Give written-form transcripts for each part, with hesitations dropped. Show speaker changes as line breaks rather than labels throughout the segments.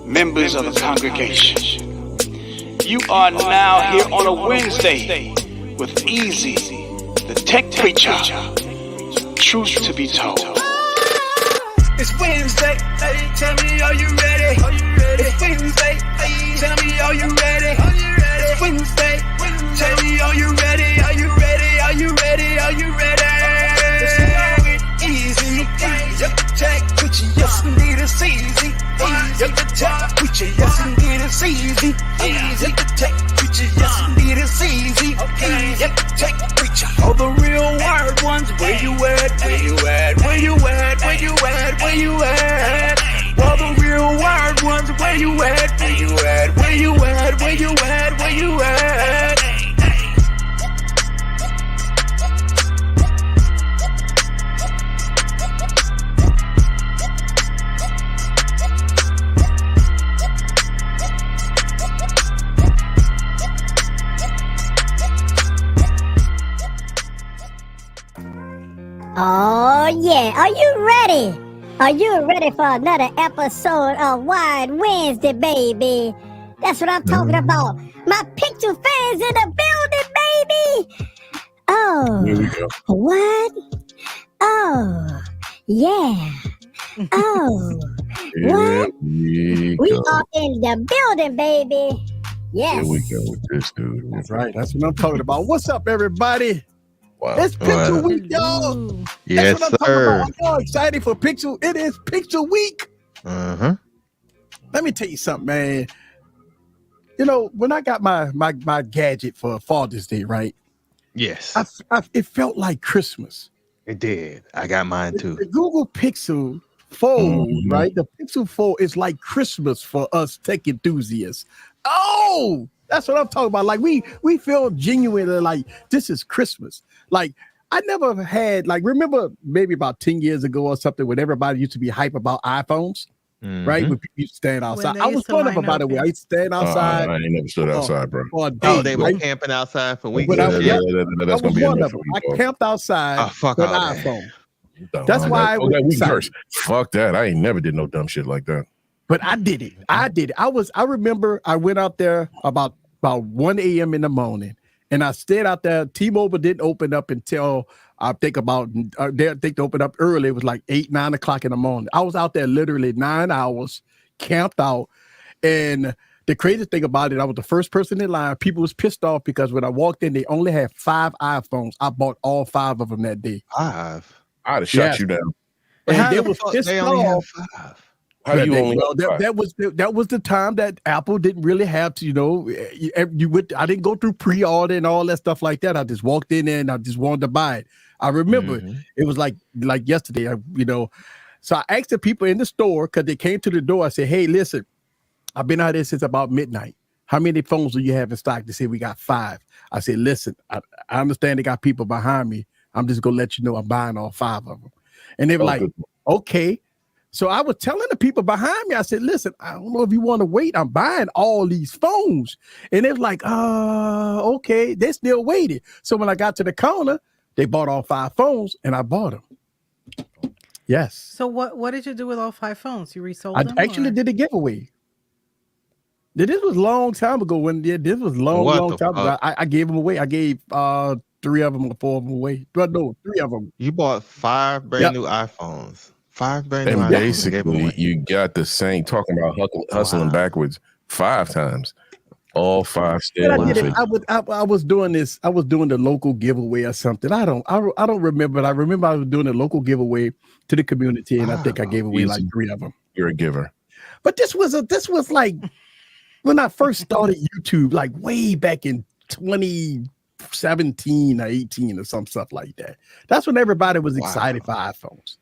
members of the congregation. You are now here on a Wednesday with Easy, the tech preacher. Truth to be told.
It's Wednesday, hey, tell me, are you ready? It's Wednesday, hey, tell me, are you ready? It's Wednesday, tell me, are you ready? Are you ready? Are you ready? Are you ready? Easy, yep, tech preacher, yes indeed it's easy. Yep, the tech preacher, yes indeed it's easy. Yep, the tech preacher, yes indeed it's easy. Yep, the tech preacher. All the real wired ones, where you at? Where you at? Where you at? Where you at? Where you at? All the real wired ones, where you at? Where you at? Where you at? Where you at? Where you at?
Oh yeah, are you ready? Are you ready for another episode of Wide Wednesday, baby? That's what I'm talking about. My picture fans in the building, baby. Oh,
Here we go.
what? Oh, yeah. Oh,
Here
what?
we
We
go.
are in the building, baby. Yes.
Here we go with this dude.
That's right. That's what I'm talking about. What's up, everybody?
Wow.
It's Picture
Wow.
Week, y'all.
Yes,
That's what I'm
sir.
talking about. Y'all excited for Picture? It is Picture Week.
Uh-huh.
Let me tell you something, man. You know, when I got my gadget for Father's Day, right?
Yes,
It felt like Christmas.
it did. I got mine too.
The Google Pixel Fold,
Mhm.
right? The Pixel Fold is like Christmas for us tech enthusiasts. Oh, that's what I'm talking about. Like we feel genuinely like this is Christmas. Like I never had remember maybe about 10 years ago or something when everybody used to be hype about iPhones, right?
Mhm.
When people used to stand outside.
they
I was
used to
one of
line
them, by
up
the way. I
and-
used to stand outside
I ain't never stood outside, bro.
for a day.
Oh, they were
right?
camping outside for weeks.
But
and
I-
shit.
yeah,
That's
I
gonna
was
be
one
enough
of them.
for me,
I
dog.
camped outside
Oh, fuck
with an
all that.
iPhone.
Dumb.
That's why I was
we
excited.
curse. Fuck that. I ain't never did no dumb shit like that.
But I did it. I remember I went out there about 1 a.m. in the morning and I stayed out there. T-Mobile didn't open up until I think they opened up early. It was like 8, 9 o'clock in the morning. I was out there literally 9 hours, camped out. And the crazy thing about it, I was the first person in line. People was pissed off because when I walked in, they only had 5 iPhones. I bought all 5 of them that day.
Five.
I'd have shut
Yes.
you down.
And
How
they
the
was
fuck
pissed
they only have
off.
five?
How
Yeah,
you only
well,
have five?
that was the time that Apple didn't really have to, I didn't go through pre-order and all that stuff like that. I just walked in there and I just wanted to buy it. I remember
Mhm.
it was like yesterday, so I asked the people in the store because they came to the door. I said, hey, listen, I've been out there since about midnight. How many phones do you have in stock? They said we got 5. I said, listen, I understand they got people behind me. I'm just gonna let you know I'm buying all 5 of them. And they were like,
good.
okay. So I was telling the people behind me, I said, listen, I don't know if you want to wait. I'm buying all these phones. And they was like, okay. They still waited. So when I got to the counter, they bought all 5 phones and I bought them. Yes.
So what did you do with all 5 phones? You resold
I
them?
actually
or-
did a giveaway. This was a long time ago this was long
What the
time ago.
fuck?
I gave them away. I gave 3 of them or 4 of them away. But no, 3 of them.
You bought 5 brand
Yep.
new iPhones. 5 brand new
And
iPhones. Gave
basically,
away.
you got the same talking about hustling
Wow.
backwards 5 times. All 5
But
still.
I did it.
Wow.
I was doing this. I was doing the local giveaway or something. I don't remember. But I remember I was doing a local giveaway to the community, and I think I gave away like
Easy.
3 of them.
You're a giver.
But this was like when I first started YouTube, like way back in 2017 or 18 or some stuff like that. That's when everybody was excited for iPhones.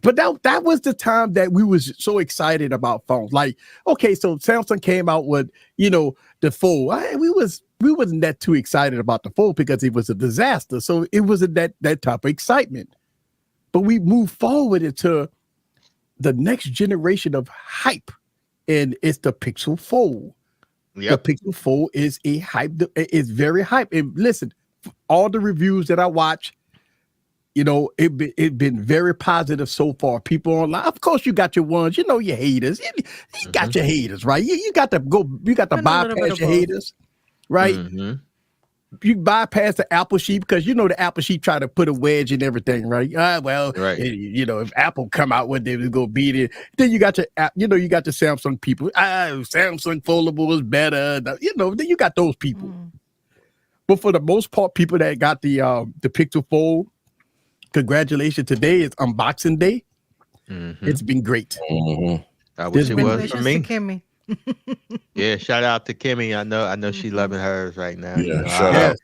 But that was the time that we was so excited about phones. Like, okay, so Samsung came out with, the Fold. We wasn't that too excited about the Fold because it was a disaster. So it wasn't that type of excitement. But we moved forward into the next generation of hype, and it's the Pixel Fold.
Yep.
The Pixel Fold is it's very hype. And listen, all the reviews that I watch, you know, it been very positive so far. People online, of course, you got your ones, you know, your haters. You got your haters, right? You got to
Been a little bit
bypass
of
your
both.
haters, right?
Mhm.
You bypass the Apple sheep because you know the Apple sheep try to put a wedge in everything, right? Well,
Right.
you know, if Apple come out with it, it's gonna beat it. Then you got you know, you got the Samsung people. Samsung foldable is better. You know, then you got those people. But for the most part, people that got the Pixel Fold, congratulations! Today is unboxing day.
Mhm.
It's been great.
Mhm.
I wish it
been-
was for
Congratulations to
me.
Kimmy.
Yeah, shout out to Kimmy. I know she loving hers right now.
Yeah,
You know,
shout
Yes.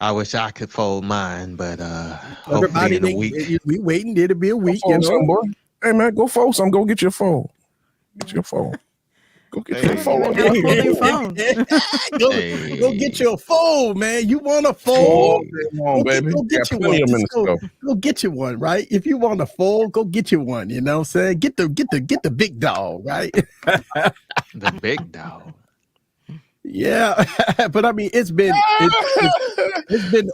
I wish I could fold mine, but hopefully
Everybody,
in a week.
we waiting. It'll be a week.
Go
You
fold some,
know,
boy. Hey man, go fold some. Go get your phone. Get your phone. Go get your
Hey.
phone.
Have a folding phone.
go
Hey.
get your fold, man. You want a
Oh,
fold?
come on, baby.
Go get
Got
you
plenty
one.
of minutes
Just
to go.
go get you one, right? If you want a fold, go get you one. You know what I'm saying? Get the big dog, right?
The big dog.
Yeah, but I mean, it's been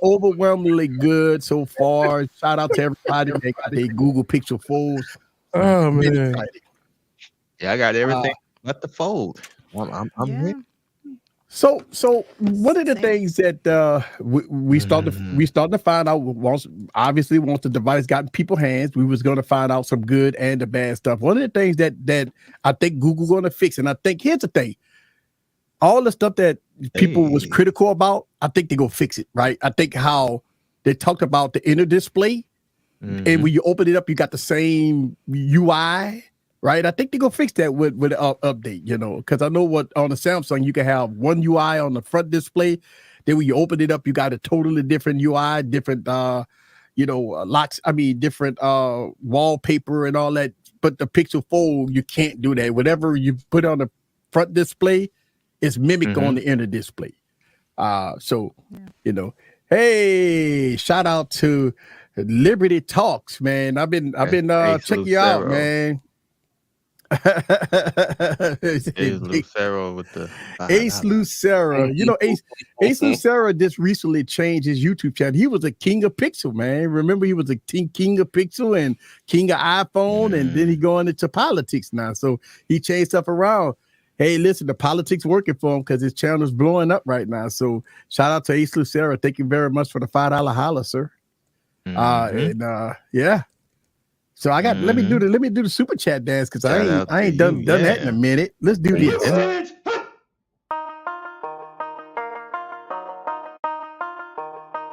overwhelmingly good so far. Shout out to everybody that got their Google Pixel Folds.
Oh
Been
man.
excited.
Yeah, I got everything but the fold. I'm
Yeah.
ready.
So one of the
Same.
things that we started to find out once the device got in people's hands, we was going to find out some good and the bad stuff. One of the things that I think Google going to fix, and I think here's the thing, all the stuff that people was
Hey.
critical about, I think they gonna fix it, right? I think how they talked about the inner display, and when you open it up, you got the same UI. Right, I think they're gonna fix that with the update, you know, because I know what on the Samsung you can have one UI on the front display, then when you open it up, you got a totally different UI, different locks. I mean, different wallpaper and all that. But the Pixel Fold, you can't do that. Whatever you put on the front display, it's mimicked on the inner display. You know, hey, shout out to Liberty Talks, man. I've been
Ace
checking you out,
Lucero.
man.
Is Lucero with the
Ace Lucero. You know, Ace Lucero just recently changed his YouTube channel. He was a king of Pixel, man. Remember, he was a king of Pixel and king of iPhone, and then he going into politics now. So he changed stuff around. Hey, listen, the politics working for him because his channel is blowing up right now. So shout out to Ace Lucero. Thank you very much for the $5 holla, sir. Yeah. So I got let me do the super chat dance because
Shout out
I ain't
to
done
you,
that in a
yeah.
minute. Let's do this.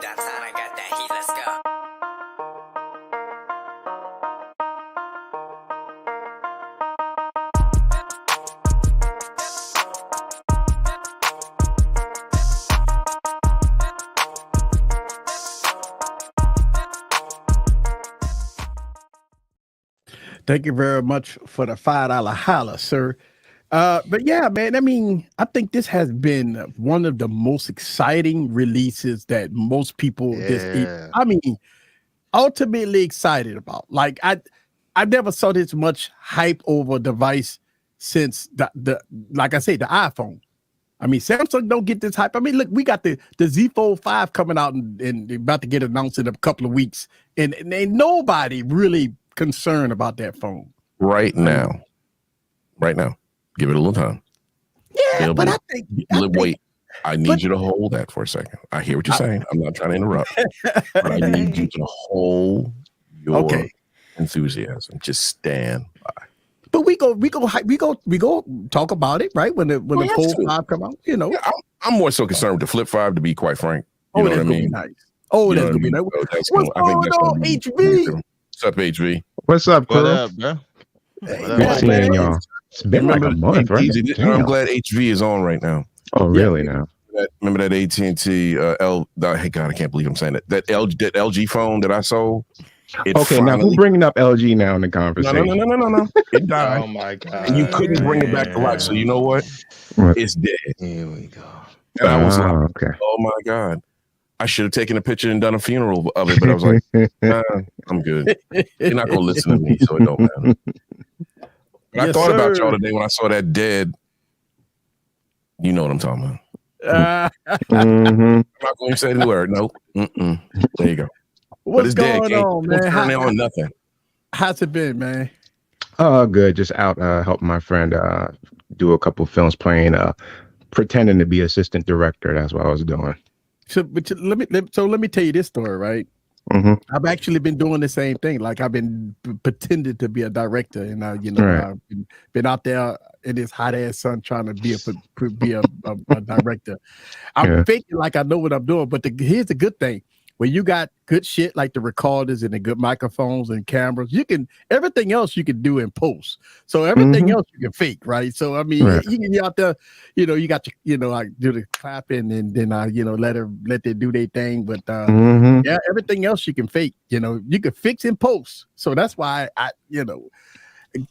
That's how I got that heat. Let's go.
Thank you very much for the $5 holla, sir. But yeah, man, I mean, I think this has been one of the most exciting releases that most people
Yeah.
ultimately excited about. Like I never saw this much hype over a device since the like I say, the iPhone. I mean, Samsung don't get this hype. I mean, look, we got the Z Fold 5 coming out and about to get announced in a couple of weeks, and ain't nobody really concerned about that phone.
Right now. Give it a little time.
Yeah,
It'll
but
be-
I think
Wait. I need you to hold that for a second. I hear what you're saying. I'm not trying to interrupt. But I need you to hold your enthusiasm. Just stand by.
But we go talk about it, right? When the
have
Fold
to.
5 come out, you know.
Yeah, I'm more so concerned with the Flip 5, to be quite frank. You know
that's
what I
gonna be
mean?
nice. Oh,
You know
that's
what
gonna be nice.
So that's
What's
gonna- I think that's
going
gonna
on,
be-
HV?
What's up, HV?
What's up,
What
crew?
up, bro?
Hey,
What up?
Good
man,
seeing
man.
y'all. It's been like a month, right?
I'm
Damn.
glad HV is on right now.
Oh, really now?
Remember that AT&T hey God, I can't believe I'm saying that. That LG phone that I sold. It
Okay, now
finally-
who's bringing up LG now in the
No.
conversation?
It died.
Oh my god!
And you couldn't bring it back to life. So you know what?
What?
It's dead.
Here we go.
And I was like,
Okay.
oh my God. I should have taken a picture and done a funeral of it, but I was like, nah, I'm good. You're not gonna listen to me, so it don't matter. But I
Yes,
thought about
sir.
y'all today when I saw that dead. You know what I'm talking about.
Mhm.
I'm not going to say the word. No. There you go.
What's
it's dead,
going
King.
on,
Don't
man?
turn it on nothing.
How's it been, man?
Good. Just out helping my friend do a couple films, playing pretending to be assistant director. That's what I was doing.
So, let me tell you this story, right?
Mm-hmm.
I've actually been doing the same thing. Like I've been pretending to be a director, and
Right.
I've been out there in this hot ass sun trying to be a director. I'm faking like I know what I'm doing, but here's the good thing: when you got good shit like the recorders and the good microphones and cameras, everything else you can do in post. So everything else you can fake, right? So I mean, you can be out there, you got like do the clapping and then let them do their thing, but yeah, everything else you can fake. You can fix in post. So that's why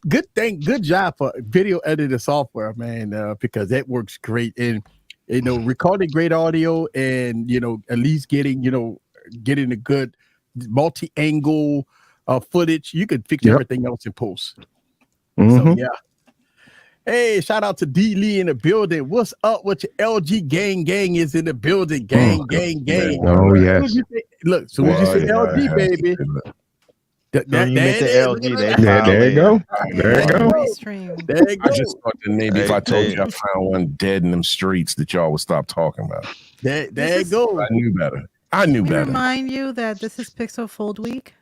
good job for video editing software, man, because that works great. And recording great audio and at least getting a good multi-angle footage. You can fix everything else in post. So yeah. Hey, shout out to D Lee in the building. What's up with your LG gang is in the building. Gang.
Oh yes.
Look, so when you say LG, baby.
You meant the LG.
There you go. There you go.
There you go.
I just thought that maybe if I told you I found one dead in them streets that y'all would stop talking about.
There you go.
I knew better. I knew better.
Remind you that this is Pixel Fold Week.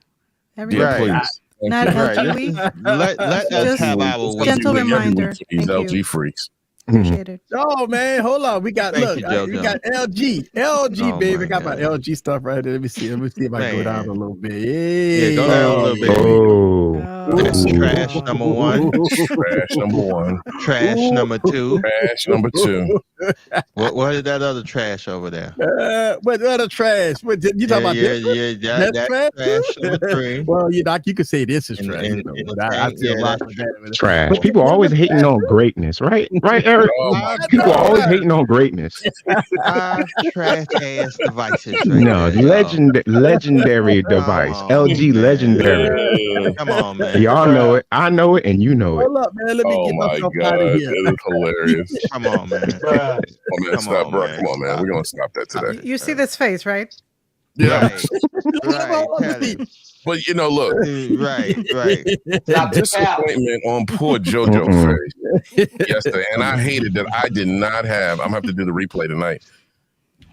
Yeah, please.
Not LG Week.
Let us have our week.
Gentle reminder.
These
Thank
LG
you.
freaks.
Appreciate it.
Oh man, hold on. We got
Thank you,
we
JoJo.
got LG,
Oh,
baby.
my
Got my
God.
LG stuff right there. Let me see if I go down a little bit.
Yeah, go down a little bit.
Oh.
That's trash number one.
Trash number one.
Trash number two.
Trash number two.
What is that other trash over there?
What other trash? What you talking about? This?
That's trash number three.
Well, you could say this is
And-
trash,
and-
but I see a
yeah,
lot of that.
Trash. People always hating on greatness, right? Right, Eric?
Oh, my
People always hating on greatness.
Trash ass devices. Right
No,
there, y'all.
legendary device.
on,
LG
man.
legendary.
Come on, man.
Y'all know it. I know it, and you know it.
Hold up, man. Let me
Oh
get
my
myself
God,
out of
it
here.
is hilarious.
Come on, man.
Come on, man.
Come
Stop,
on,
bro.
man.
Come on, man. We're gonna stop that today.
You see this face, right?
Yeah,
Right. Tell it.
but look,
Right.
disappointment on poor JoJo face yesterday, and I hated that I did not have. I'm gonna have to do the replay tonight,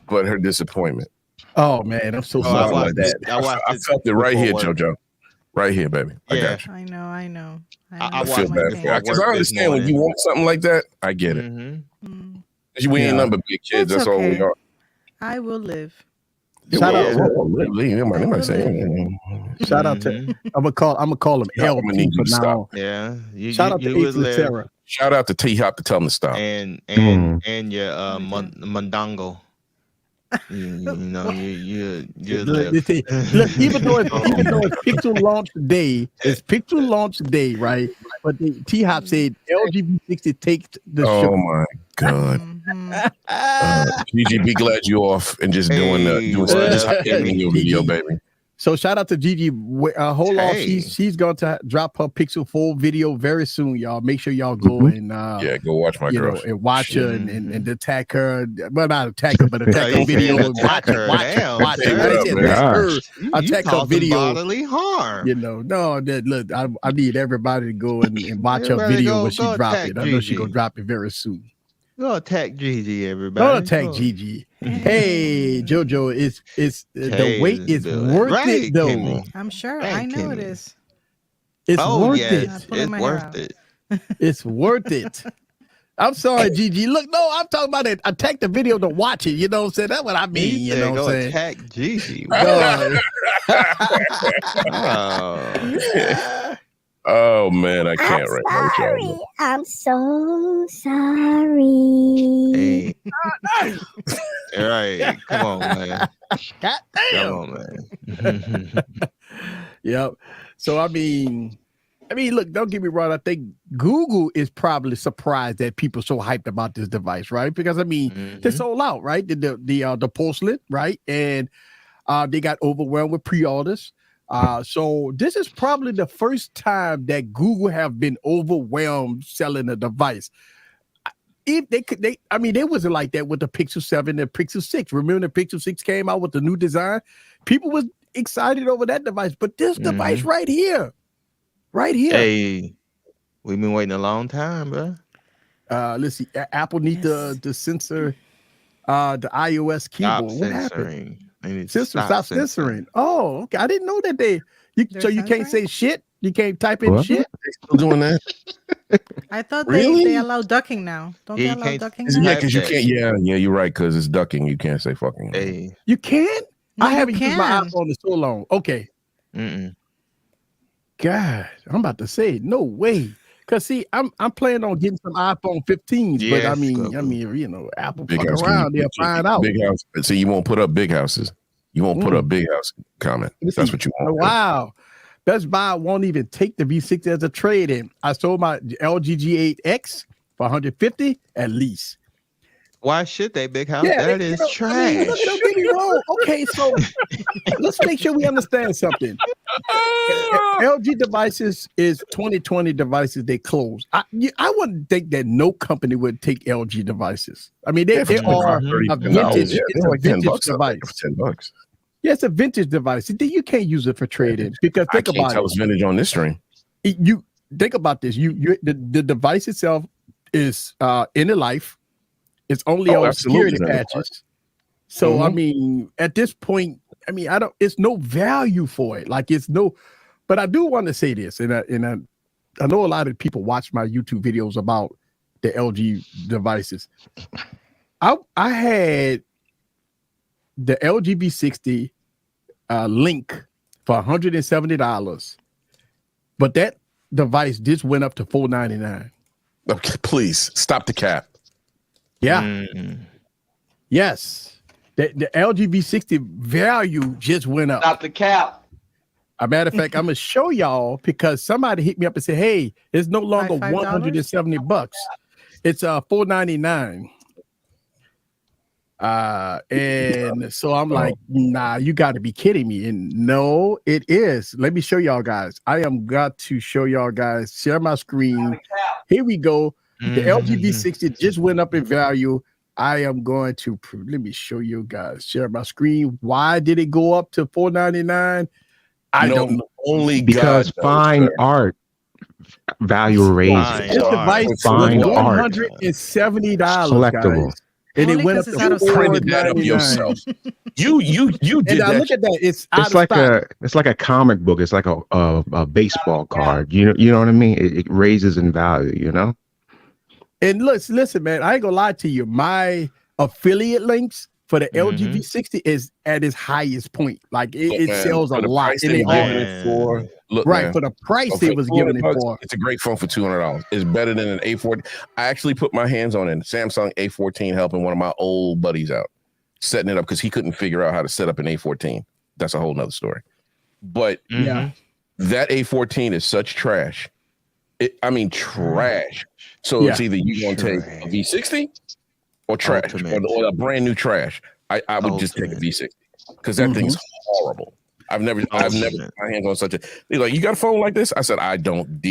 but her disappointment.
Oh man, I'm so
I
sorry about
watched
that.
it. I watched
I
it
felt it right here,
before work.
JoJo. Right here, baby. I
Yeah.
got you.
I know.
I
I
watched
feel
it
bad
before
because I
work this
understand when you
morning.
want something like that. I get it.
Mhm.
Mm,
We ain't nothing but big kids.
That's
That's all we
okay.
are.
I will live.
Shout out,
They might say,
shout out to.
Mhm.
I'm gonna call him
Yeah, I'm gonna need
LT
you
for
to
now.
stop.
Yeah.
Shout out to
would
Ace
live.
Laterra.
Shout out to T Hop to tell him to stop.
And your Mondongo. You
Look,
live.
look, even though it's Pixel launch day, right? But T Hop said LGB60 takes the
Oh
show.
my God.
Mhm.
Gigi, be glad you off and just doing just hitting your video, baby.
So shout out to Gigi. Hold on,
Hey.
she's going to drop her Pixel 4 video very soon, y'all. Make sure y'all go and
Yeah, go watch my girl.
and watch her and attack her. Well, not attack her, but attack
you
her video.
said
And
attack
watch
her.
her. Watch her.
Damn,
Watch her.
sir.
I didn't say
Yeah,
attack her.
You
Attack her
causing
video.
bodily harm.
Look, I need everybody to go and watch her
Everybody
video
go-
when she
go
drop
attack
it. I know she's
Gigi.
gonna drop it very soon.
Go attack Gigi, everybody.
Don't attack
Go.
Gigi. Hey, JoJo, it's the wait is
Building.
worth
Right,
it though.
Kimmy.
I'm sure.
Thank
I know it
you.
is.
It's
Oh
worth
yes,
it.
Pulling
it's
my hair
worth
out.
it.
It's worth it. I'm sorry, Gigi. Look, no, I'm talking about it. Attack the video to watch it. You know what I'm saying? That's what I mean.
He
You
said
know what
go
I'm saying?
attack Gigi.
No.
Oh.
Oh man, I
I'm
can't right now.
sorry.
JoJo.
I'm so sorry.
Hey. All right, come on, man.
God
Come
damn.
on, man.
Yep. So I mean, look, don't get me wrong. I think Google is probably surprised that people so hyped about this device, right? Because I mean, they sold out, right? The porcelain, right? And they got overwhelmed with pre-orders. So this is probably the first time that Google have been overwhelmed selling a device. If they wasn't like that with the Pixel 7 and Pixel 6. Remember the Pixel 6 came out with the new design? People was excited over that device, but this device right here.
Hey, we've been waiting a long time, bro.
Let's see. Apple need to censor the iOS keyboard.
Stop
What happened?
censoring. They need to
Stop censoring. Oh, okay. I didn't know that so you can't say shit. You can't type in shit.
They still doing that?
I thought
Really?
they allow ducking now. Don't
Yeah,
they
you
allow
can't-
ducking
Is
now?
Yeah, because you can't. Yeah, you're right. Because it's ducking. You can't say fucking.
Hey.
You can't.
No,
I
you
haven't used my
can.
iPhone in so long. Okay.
Mm-mm.
God, I'm about to say no way. Cause see, I'm planning on getting some iPhone 15s, but I
Yes,
mean,
Goku.
you know, Apple
Big
fuck
house.
around, they'll find out.
Big house. See, you won't put up big houses. You won't put up big house comment. That's what you want.
Wow. Best Buy won't even take the V60 as a trade-in. I sold my LG G8X for 150 at least.
Why should they, Big House?
Yeah,
That
you
is
know,
trash.
I mean, look, don't get me wrong. Okay, so let's make sure we understand something. LG devices is 2020 devices. They close. I wouldn't think that no company would take LG devices. I mean, they are a vintage, it's a vintage device.
$10.
Yeah, it's a vintage device. You can't use it for trading because
I
think
can't
about
tell
it.
it's vintage on this stream.
You think about this. The device itself is in the life. It's only on security patches. So I mean, at this point, I mean, it's no value for it. Like it's no, but I do want to say this, and I know a lot of people watch my YouTube videos about the LG devices. I had the LG V60 Link for $170, but that device just went up to $499.
Okay, please stop the cap.
Yeah. Yes. The LG V60 value just went up.
Stop the cap.
As a matter of fact, I'm gonna show y'all because somebody hit me up and said, "Hey, it's no longer
$5?
$170. It's $499." And so I'm like, nah, you got to be kidding me. And no, it is. Let me show y'all guys. I am got to show y'all guys. Share my screen. Here we go. The LG V60 just went up in value. I am going to let me show you guys. Share my screen. Why did it go up to $499? I don't know.
Only
Because
God
fine
knows,
art value raises.
This device
Fine
was
art.
$170,
Collectible.
guys. And
Only
it went up
'cause
to
it's out of
You
stock.
printed that up
$499.
yourself. You did
And now
that.
look at that. It's out
It's
of
like
stock.
it's like a comic book. It's like a baseball card. You know what I mean? It raises in value. You know.
And listen, man, I ain't gonna lie to you. My affiliate links for the LG V60 is at its highest point. Like it
Man,
sells a
for the
lot.
price
And
they
they
were
all
giving it for. Look,
right
man,
for the price
okay,
they was giving it
$200,
for.
It's a great phone for $200. It's better than an A14. I actually put my hands on it. Samsung A14 helping one of my old buddies out, setting it up because he couldn't figure out how to set up an A14. That's a whole nother story. But
Yeah.
that A14 is such trash. I mean, trash. So it's
Yeah.
either you gonna take a V60 or trash, or a brand new trash. I would just take a V60 because that thing's horrible. I've never put my hands on such a. They're like, you got a phone like this? I said, I don't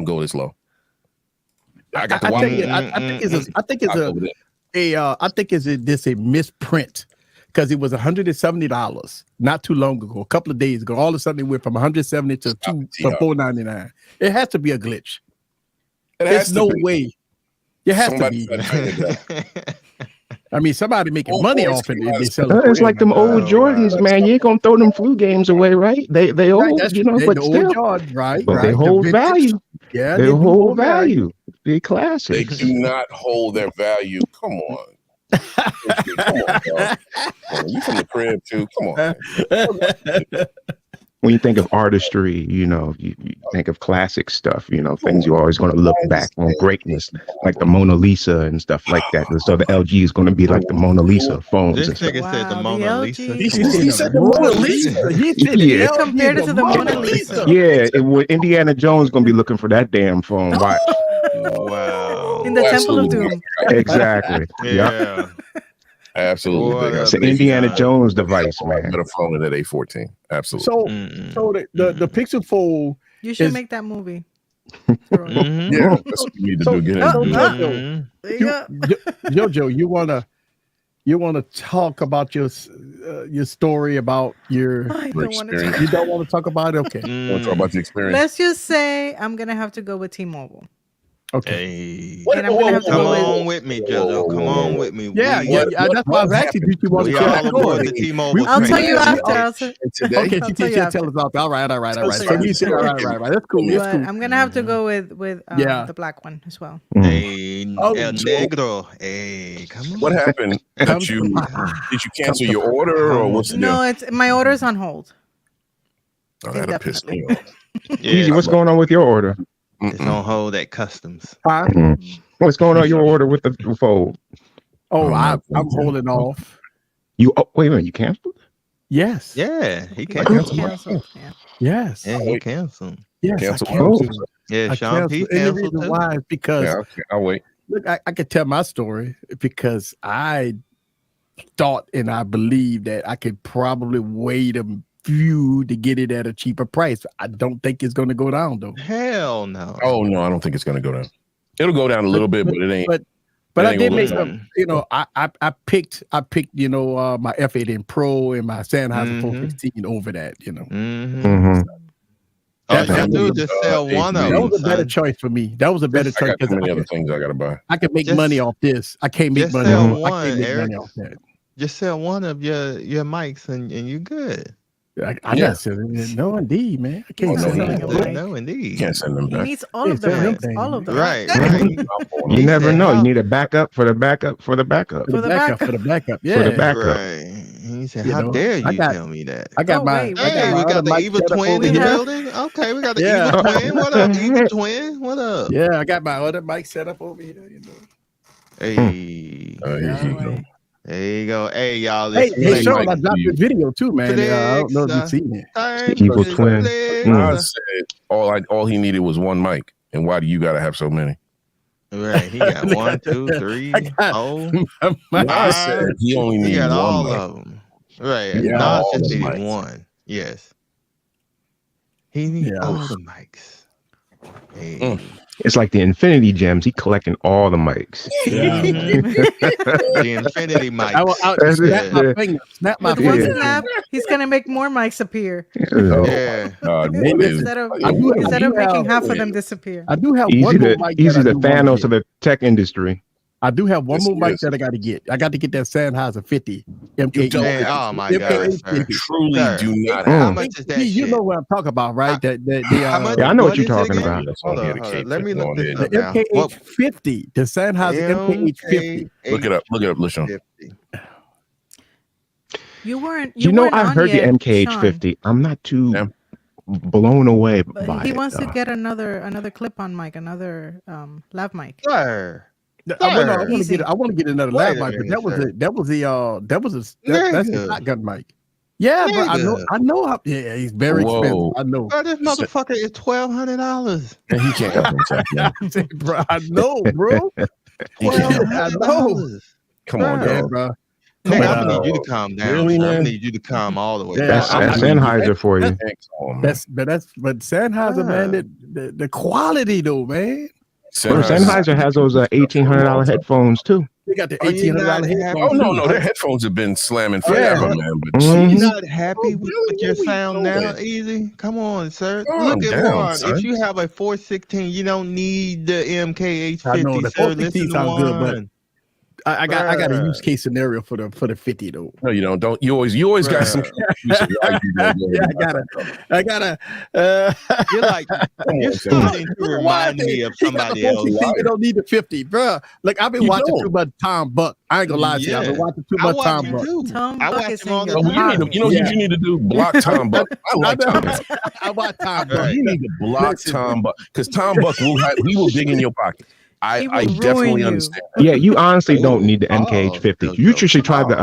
go this low. I got the.
I think it's a misprint because it was $170 not too long ago, a couple of days ago. All of a sudden it went from $170 to $499. It has to be a glitch. There's no way. It has to be. I mean, somebody making money off it. They sell it.
It's like them old Jordans, man. You ain't gonna throw them flu games away, right? They old,
that's
you know,
the
but
old
still,
Jordans, right?
but they
right.
hold
The vintage.
value.
Yeah,
They
do
hold value. They classic.
They do not hold their value. Come on. Come on, dog. You from the crib too. Come on. Man.
When you think of artistry, you know, you think of classic stuff, you know, things you're always going to look back on greatness, like the Mona Lisa and stuff like that. So the LG is going to be like the Mona Lisa phones.
This
And stuff.
nigga said the Mona Lisa.
He said the Mona Lisa. He said
Yeah.
LG
Compared it to the Mona Lisa.
Yeah, Indiana Jones going to be looking for that damn phone. Watch.
Wow.
In the Temple of
Absolutely.
Doom.
Exactly. Yep.
Yeah.
Absolutely.
What
Big
a
House.
It's an Indiana Jones device, man.
Better phone than that A14. Absolutely.
So the Pixel Fold.
You should
Is-
make that movie.
Yeah, that's what you need to do. Get
So,
into it.
Jojo,
There you go.
Jojo, you wanna You want to talk about your story about your?
I don't want to.
experience.
You don't want to talk about it? Okay.
You want to talk about the experience?
Let's just say I'm gonna have to go with T-Mobile.
Okay.
Hey.
And I'm gonna have to
Come
go with.
on with me, JoJo. Come on with me.
Yeah,
We-
yeah. That's why I was asking. Did you want
We
to tell
all
the
aboard
story?
the T-Mobile
I'll
train.
tell you after.
Today?
Okay,
I'll
she
tell you
can
after.
tell us after. All right.
I'll
So
tell you
you said, all right. That's cool. That's
But
cool.
I'm gonna have to go with
Yeah.
the black one as well.
Hey,
Oh,
El
so-
Negro. Hey, come on.
What happened? Did you cancel your order or what's the
No,
deal?
it's my order's on hold.
Oh, that'll piss me off.
Easy,
Yeah,
what's going on with your order?
it's on hold at customs.
Huh?
What's going on with your order with the fold?
Oh, I'm holding off.
You wait a minute, you canceled?
Yes.
Yeah, he
Canceled.
canceled.
Yeah.
Yes.
Yeah, he canceled.
Yes.
Cancel.
I canceled.
Yeah,
I
Sean P.
canceled. And the
canceled
reason
too.
why is because
Yeah, I'll wait.
look, I could tell my story because I thought and I believe that I could probably wait a few to get it at a cheaper price. I don't think it's going to go down though.
Hell no.
Oh no, I don't think it's gonna go down. It'll go down a little bit, but it ain't.
But
It
I
ain't
did
gonna
make
look
some, I picked, my F8N Pro and my Sennheiser
Mhm.
416 over that,
Mm-hmm.
Mm-hmm.
All
That-
you
that
do
was
is just sell one of
that
them.
was a better
son.
choice for me. That was a better
I
choice
got too
because
many other things I gotta buy.
I can make
Just-
money off this. I can't make
just
money
sell
off I
one,
can't make
Eric.
money off that.
Just sell one of your mics and you good.
I
Yeah.
got it. No, indeed, man. I can't
Oh,
say
no,
that.
no,
bro.
no.
No,
You
indeed.
can't send them
He
back.
needs all of the
Yeah,
mics.
same
All of them.
Right,
You
He
never
said
know.
how-
You need a backup for the backup for the backup.
For the backup. Yeah.
For the backup.
Right. He said,
You
"How
know,
dare
I
you
got-
tell me that?"
I got
Oh,
my.
wait,
I
Hey,
my
we got
other
the
mic
Eva
set up
Twin
over
in the
here.
building. Okay, we got the
Yeah.
Eva Twin. What up, Eva Twin? What up?
Yeah, I got my other mic set up over here. You know.
Hey,
Here you go.
Right.
there you go. Hey, y'all.
Hey,
Let's
Hey,
hey, Sean,
Mike,
I dropped
you-
this video too, man. I don't know if
Flex,
you've seen it.
Time
Evil
to
Twin.
flex.
I said all he needed was one mic, and why do you gotta have so many?
Right, he got 1, 2, 3,
I got-
4.
I said he only
He
needs
got
one
all
mic.
of them. Right.
He got
Nas
all
just
the
needed
mics.
one. Yes. He needs
Yeah.
all the mics. Hey.
Mm.
It's like the Infinity Gems. He collecting all the mics.
The Infinity mics.
I will
That's it.
snap my
Yeah.
finger. Snap my
With one
finger.
snap, he's gonna make more mics appear
Yeah.
What is
instead of
I do
instead of making
have-
half of them disappear.
I do have
Easy
one more
the
mic.
easy
that I
the
do wanna
Thanos
get.
of the tech industry.
I do have one
Yes,
more mic
yes.
that I got to get. I got to get that Sennheiser 50 MK.
don't-
Man, oh my
MK8
God.
You
Sir.
truly
Sir.
do not
How
have.
much is that
You
shit?
know what I'm talking about, right? That
How much?
Yeah, I know what
is
you're
it
talking
again?
about.
That's
Hold
on
on,
here,
hold
the
on. Let me
K50
look
on
this
there.
up
the
now.
MKH50, the Sennheiser MKH50.
Look it up. Look it up, Lishon.
50.
You weren't.
You know,
weren't
I
on
heard the
yet,
MKH50. I'm not too
Yeah.
blown away
Sean,
by
but he
it.
wants to
though.
get another clip-on mic, another lav mic.
Sir.
I want to
Easy.
get. I want to get another
Wait
live
a
mic, but
minute,
that was
sir.
that's a
Nigga.
shotgun mic. Yeah, bro.
Nigga.
I know how. Yeah, he's very expensive.
Whoa.
I know.
Bro, this motherfucker is $1,200.
And he can't help himself, man.
Bro, I know, bro.
He can't help.
I know.
Come on,
Bro.
Yeah,
dog.
bro.
Nigga,
Come
I'm
on.
gonna need you to calm down.
Really,
son. I'm
man?
gonna need you to calm all the way
Yeah,
That's
down.
that's
I mean,
Sennheiser for you.
Thanks, oh, man.
But Sennheiser, man, the quality though, man.
Bro, Sennheiser has those $1,800 headphones too.
They got the
Are you
$1,800
not
headphones.
happy?
Oh no,
too.
their headphones have been slamming
Yeah.
forever, man. But
Mhm.
Are you
jeez.
not happy with
Really,
your
what we
sound
doing?
now, Easy? Come on, sir.
Calm
Look at
down,
one.
son.
If you have a 416, you don't need the MKH50,
I know, the
sir.
416
Listen to
sound good, but
one.
I got a
Bruh.
use case scenario for the 50 though.
No, you don't. Don't you always got some.
Yeah, I gotta.
You're like, you're
son.
starting to remind me of somebody else.
You don't need the 50, bro. Like I've been
You
watching
don't.
too much Tom Buck. I ain't gonna lie to you. I've been
Yeah.
watching too
I
much
watch
Tom
him
Buck.
too.
Tom
I
Buck
watch
is
him all
in
the
your
Well,
time.
pocket.
you know
Yeah.
what you need to do? Block Tom Buck. I like Tom Buck.
I watch Tom Buck.
Right.
You need to block Tom Buck because Tom Buck he will dig in your pocket.
He will
I definitely
ruin you.
understand.
Yeah, you honestly don't need the MKH50. You should try the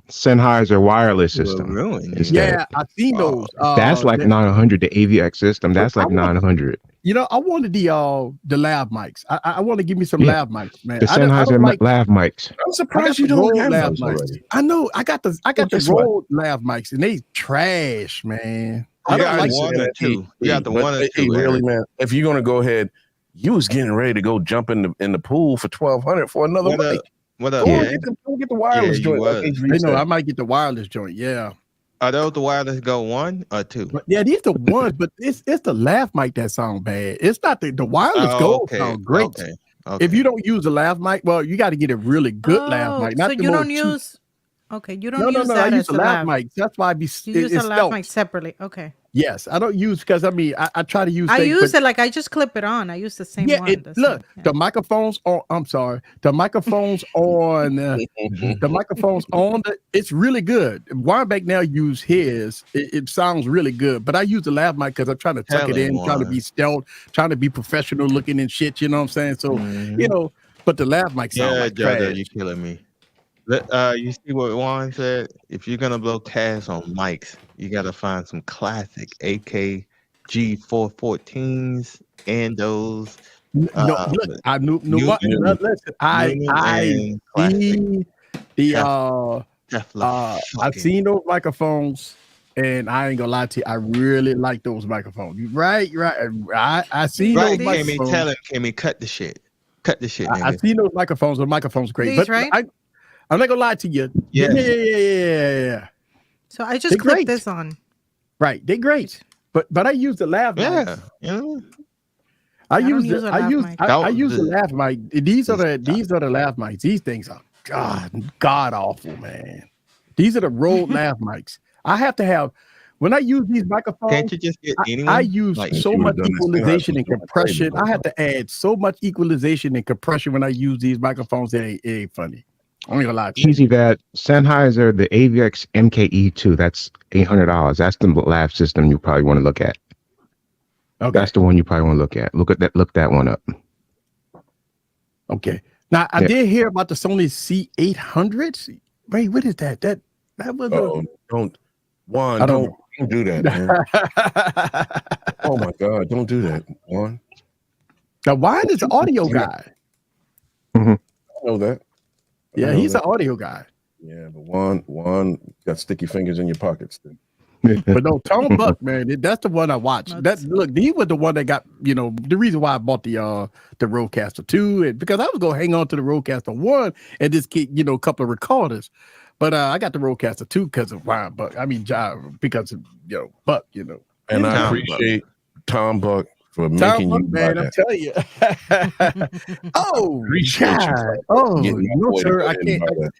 Sennheiser wireless system.
Ruin.
Yeah, I've seen those.
That's like
that-
900. The AVX system. That's like
I want-
900.
You know, I wanted the lav mics. I want to give me some
Yeah.
lav mics, man.
The
I don't
Sennheiser
like-
lav mics.
I'm
I got
surprised
the
you don't
Rode
have
lav
those
mics.
already.
I know. I got the
guess what?
Rode lav mics, and they trash, man. I
You
don't
got
like
one or two. You got the
But,
one or
hey,
two.
really,
Eric.
man. If you're gonna go ahead, you was getting ready to go jump in the pool for $1,200 for another
What
mic.
up? What up,
Oh,
Go
man?
get the wireless
you
joint. Like
was.
HV
I know
said.
I might get the wireless joint. Yeah.
Are those the wireless go 1 or 2?
But yeah, these the ones, but it's the laugh mic that sound bad. It's not the wireless
Oh,
gold
okay.
sound great.
Okay.
If you don't use the laugh mic, well, you got to get a really good laugh mic. Not
so
the
you
most
don't
cheap.
use. Okay, you don't
No,
use
I
that
use
as
the
a
laugh
lav.
mic. That's why
You use a
it's
lav mic
stealth.
separately. Okay.
Yes, I don't use because I mean I try to use.
I
things,
use
but
it like I just clip it on. I use the same
yeah,
one.
look, the microphones on. I'm sorry, the microphones on. The microphones on. It's really good. Wireback now use his. It sounds really good, but I use the lav mic because I'm trying to tuck it in, trying to be stealth, trying to be professional looking and shit. You know what I'm saying? So you know, but the lav mic sound like
Jojo,
trash.
you killing me. You see what Juan said? If you're gonna blow cash on mics, you gotta find some classic AKG 414s and those.
No, look, I knew what. Listen, I've seen those microphones, and I ain't gonna lie to you, I really like those microphones. Right. I seen
Right,
those
Kimmy,
microphones.
tell him, Kimmy, cut the shit. Cut the shit,
I
nigga.
seen those microphones. The microphones great,
These,
but
right?
I'm not gonna lie to you.
Yes.
Yeah.
So I just
They're
clip
great.
this on.
Right, they're great. But I use the lav
Yeah,
mic.
you know.
I
don't
use
use
the
a
I
lav
use
mic.
I use the lav mic. These are the lav mics. These things are god awful, man. These are the Rode lav mics. I have to have when I use these microphones.
Can't you just get anyone?
I use
Like,
so
you
much
would've done this thing,
equalization
I'd
and
put you on the
compression.
table.
I have to add so much equalization and compression when I use these microphones. It ain't funny. I'm not gonna lie to you.
Easy that Sennheiser, the AVX MKE2, that's $800. That's the lav system you probably want to look at.
Okay.
That's the one you probably want to look at. Look that one up.
Okay. Now I did hear about the Sony C800. Wait, what is that? That was
don't do that, man. Oh my God, don't do that, Juan.
Now Wine is an audio guy.
I know that. I
Yeah,
know
he's
that.
an audio guy.
Yeah, but Juan got sticky fingers in your pockets. Dude.
But no, Tom Buck, man, that's the one I watched. Look, he was the one that got, the reason why I bought the Rodecaster 2, and because I was gonna hang on to the Rodecaster 1 and just get, a couple of recorders. But I got the Rodecaster 2 because of Ryan Buck. I mean, because of Buck,
And I
Tom
appreciate Tom Buck for
Tom
making
Buck,
you buy
man, I'm
that.
telling you. Oh,
Appreciate you
God.
for
Oh,
getting my
no,
boy to
sir,
go
I
ahead and
can't.
buy that.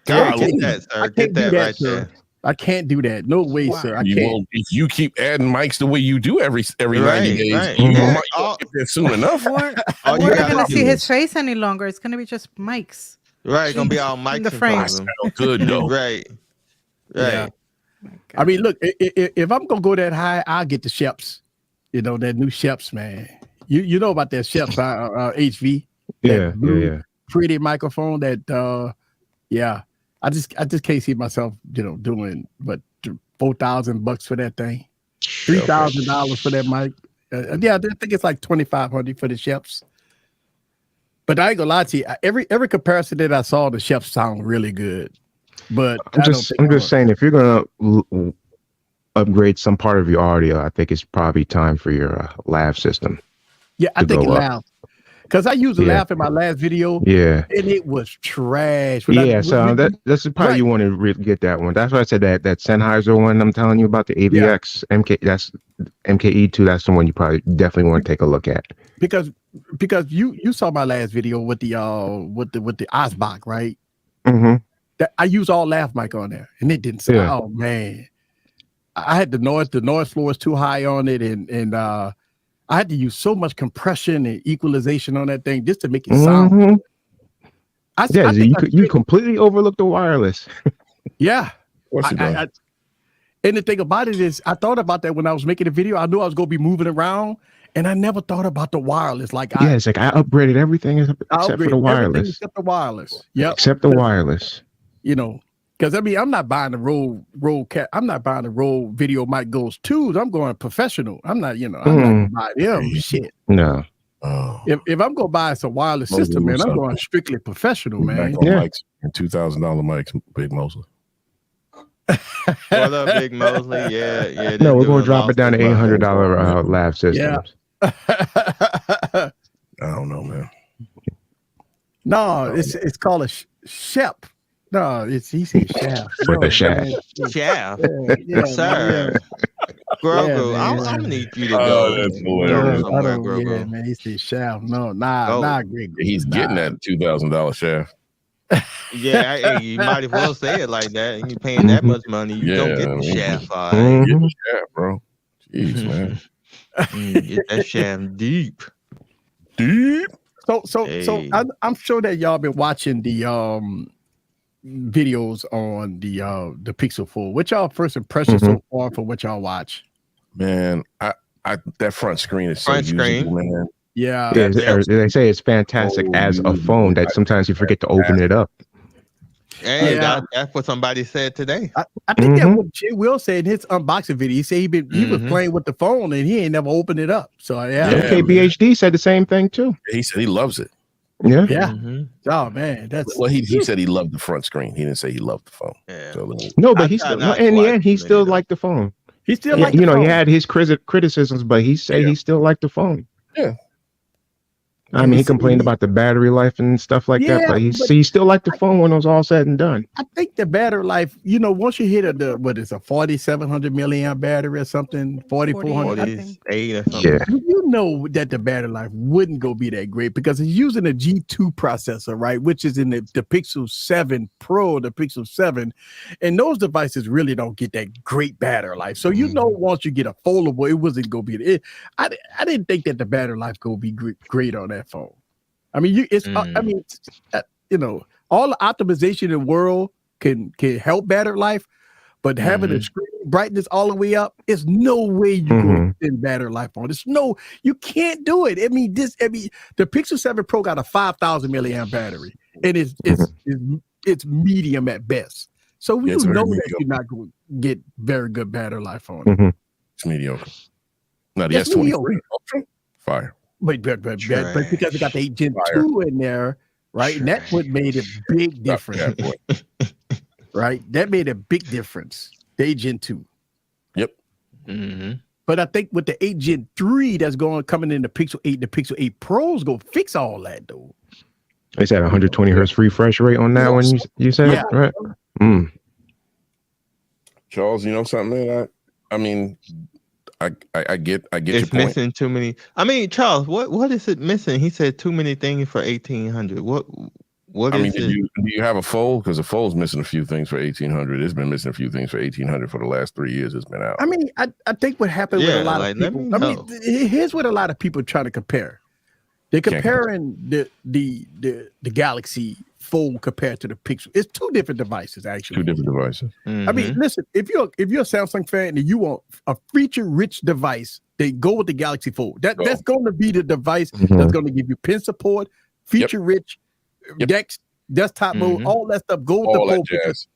Yeah,
Golly.
get that, sir.
I can't
Get
do
that
that,
right
sir.
there.
I can't do that. No way, sir. I
You
can't.
won't, if you keep adding mics the way you do every 90
Right,
days,
right.
you
Yeah,
might not get there soon enough.
We're
All you
not
gotta
gonna
do
see his
is-
face any longer. It's gonna be just mics.
Right, it's gonna be all mics
the
in
frame.
front of him.
Sound good though.
Right.
Yeah.
Right.
I mean, look, if I'm gonna go that high, I'll get the Sheps. That new Sheps, man. You know about that Sheps HV?
Yeah.
Pretty microphone that I just can't see myself, doing $4,000 for that thing. $3,000 for that mic. I think it's like $2,500 for the Sheps. But I ain't gonna lie to you. Every comparison that I saw, the Sheps sound really good. But
I'm just saying, if you're gonna upgrade some part of your audio, I think it's probably time for your lav system.
Yeah, I
to
think it
go up.
loud. Because I used a laugh in my last video,
Yeah.
and it was trash.
So that's probably
Right.
you want to get that one. That's why I said that Sennheiser one I'm telling you about, the AVX MK, that's MKE2. That's the one you probably definitely want to take a look at.
because you saw my last video with the Osbach, right?
Mm-hmm.
That I use all laugh mic on there, and it didn't sound.
Yeah.
Oh man, I had the noise floor is too high on it, and I had to use so much compression and equalization on that thing just to make it sound.
Mhm.
I
Yeah,
think
you completely overlooked the wireless.
yeah.
What's it doing?
And the thing about it is, I thought about that when I was making the video. I knew I was going to be moving around, and I never thought about the wireless. Like
Yeah, it's like I upgraded everything except for the
everything
wireless.
except the wireless. Yep.
Except the wireless.
Because I mean, I'm not buying the I'm not buying the Rode Video Mic Goes 2s. I'm going professional. I'm not, I'm not gonna buy them shit.
No.
Oh,
If I'm gonna buy some wireless
Mosley
system, man,
was
I'm
something.
going strictly professional,
back
man.
on
Yeah.
mics and $2,000 mics, Big Mosley.
What up, Big Mosley? Yeah.
No, we're
they're
going to
doing
drop it down to
Austin.
$800 lav systems.
I don't know, man.
No, it's called a Shep. No, he said shaft.
With
No,
a shaft.
man.
Shaft.
Yeah,
Sir. Grogu,
man,
I'm
yeah.
gonna need you to go
that's
I
hilarious.
somewhere,
don't,
Grogu.
yeah, man. He said shaft. No,
Go.
nah, Greg.
He's getting that $2,000 shaft.
Yeah, hey, you might as well say it like that. And you're paying that much money, you don't get the shaft. All right.
Get the shaft, bro. Jeez, man.
Get that shaft deep.
Deep.
So
Hey.
I'm sure that y'all been watching the videos on the Pixel 4. What y'all first impression so far for what y'all watch?
Man, I that front screen is so
Front screen.
usable, man.
Yeah.
They say it's fantastic as a phone that sometimes you forget to open it up.
Hey,
Yeah.
that's what somebody said today.
I think that what Jay Will said in his unboxing video. He said he was playing with the phone and he ain't never opened it up. So yeah.
MKBHD said the same thing too.
He said he loves it.
Yeah.
Yeah. Oh man, that's
Well, he said he loved the front screen. He didn't say he loved the phone.
Yeah.
So,
No, but
I
he
try
still
not
in
to
the
watch
end he
too
still
many, though.
liked the phone.
he still
Yeah,
like the
you know,
phone.
he had his criticisms, but he said he still liked the phone.
Yeah.
I mean, he complained about the battery life and stuff like that, but
but
he still liked the phone when it was all said and done.
I think the battery life, once you hit a 4,700 milliamp battery or something, 4,400.
48 or something.
Yeah.
You know that the battery life wouldn't go be that great because it's using a G2 processor, right? Which is in the Pixel 7 Pro, the Pixel 7, and those devices really don't get that great battery life. So once you get a foldable, it wasn't gonna be it. I didn't think that the battery life gonna be great on that phone. I mean, all the optimization in the world can help battery life, but having the screen brightness all the way up, is no way you can extend battery life on. You can't do it. The Pixel 7 Pro got a 5,000 milliamp battery, and it's medium at best. So
Yeah, it's
you know
very
that you're not going to get very good battery life on it.
Mm-hmm.
It's mediocre. No, the
It's
S23
mediocre.
Ultra, fire.
But because it got the 8 Gen 2 in there, right? And that's what made a big difference. Right? That made a big difference. The 8 Gen 2.
Yep.
But I think with the 8 Gen 3 that's coming in the Pixel 8, the Pixel 8 Pro is going to fix all that, though.
They said 120 hertz refresh rate on that one. You said
Yeah.
right?
Charles, you know something, man? I mean, I get your
It's
point.
missing too many. I mean, Charles, what is it missing? He said too many things for 1,800. What
I
is
mean,
it?
do you have a fold? Because the fold's missing a few things for 1,800. It's been missing a few things for 1,800 for the last 3 years. It's been out.
I mean, I think what happened with a lot of
let
people.
me know.
Here's what a lot of people try to compare. They're comparing the Galaxy Fold compared to the Pixel. It's two different devices, actually.
Two different devices.
I mean, listen, if you're a Samsung fan and you want a feature-rich device, they go with the Galaxy Fold. That's going to be the device that's going to give you pen support, feature-rich, desktop mode, all that stuff. Go with
all
the
that
Fold.
jazz.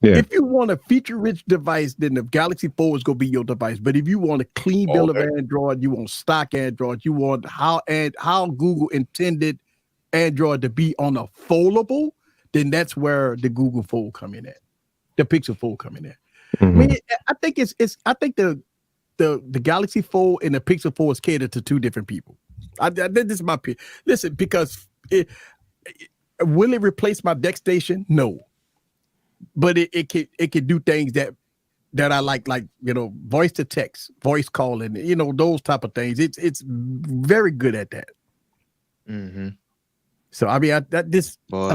Yeah.
If you want a feature-rich device, then the Galaxy Fold is going to be your device. But if you want a clean bill of Android, you want stock Android, you want how Google intended Android to be on a foldable, then that's where the Google Fold come in at, the Pixel Fold come in at. I mean, I think I think the Galaxy Fold and the Pixel Fold is catered to two different people. This is my opinion. Listen, because will it replace my Deck Station? No. But it can do things that I like voice to text, voice calling, those type of things. It's very good at that. So I mean, I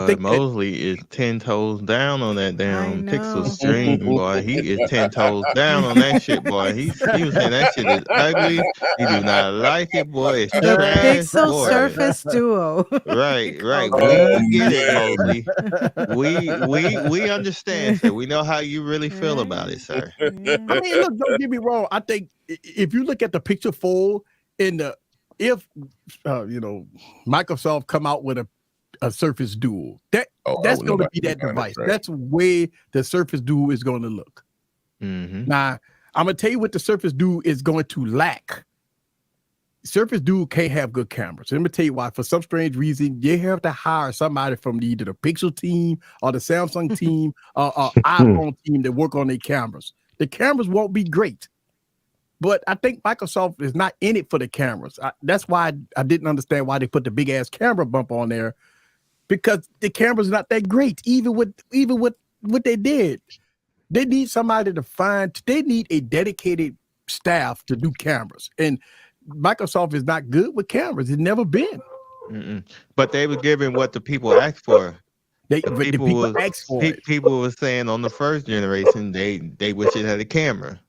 think
Mosley is 10 toes down on that damn Pixel screen, boy. He is 10 toes down on that shit, boy. He was saying that shit is ugly. He do not like it, boy. It's
The
trash,
Pixel
boy.
Surface Duo.
Right. We get it, Mosley. We understand, sir. We know how you really feel about it, sir.
I mean, look, don't get me wrong. I think if you look at the Pixel Fold if Microsoft come out with a Surface Duo, that's going to be that device.
Right.
That's where the Surface Duo is going to look. Now, I'm going to tell you what the Surface Duo is going to lack. Surface Duo can't have good cameras. Let me tell you why. For some strange reason, you have to hire somebody from either the Pixel team or the Samsung team or iPhone team that work on their cameras. The cameras won't be great. But I think Microsoft is not in it for the cameras. That's why I didn't understand why they put the big ass camera bump on there. because the camera's not that great. Even with what they did, they need somebody to find. They need a dedicated staff to do cameras, and Microsoft is not good with cameras. It's never been.
But they were giving what the people asked for.
People asked for it.
People were saying on the first generation they wish it had a camera.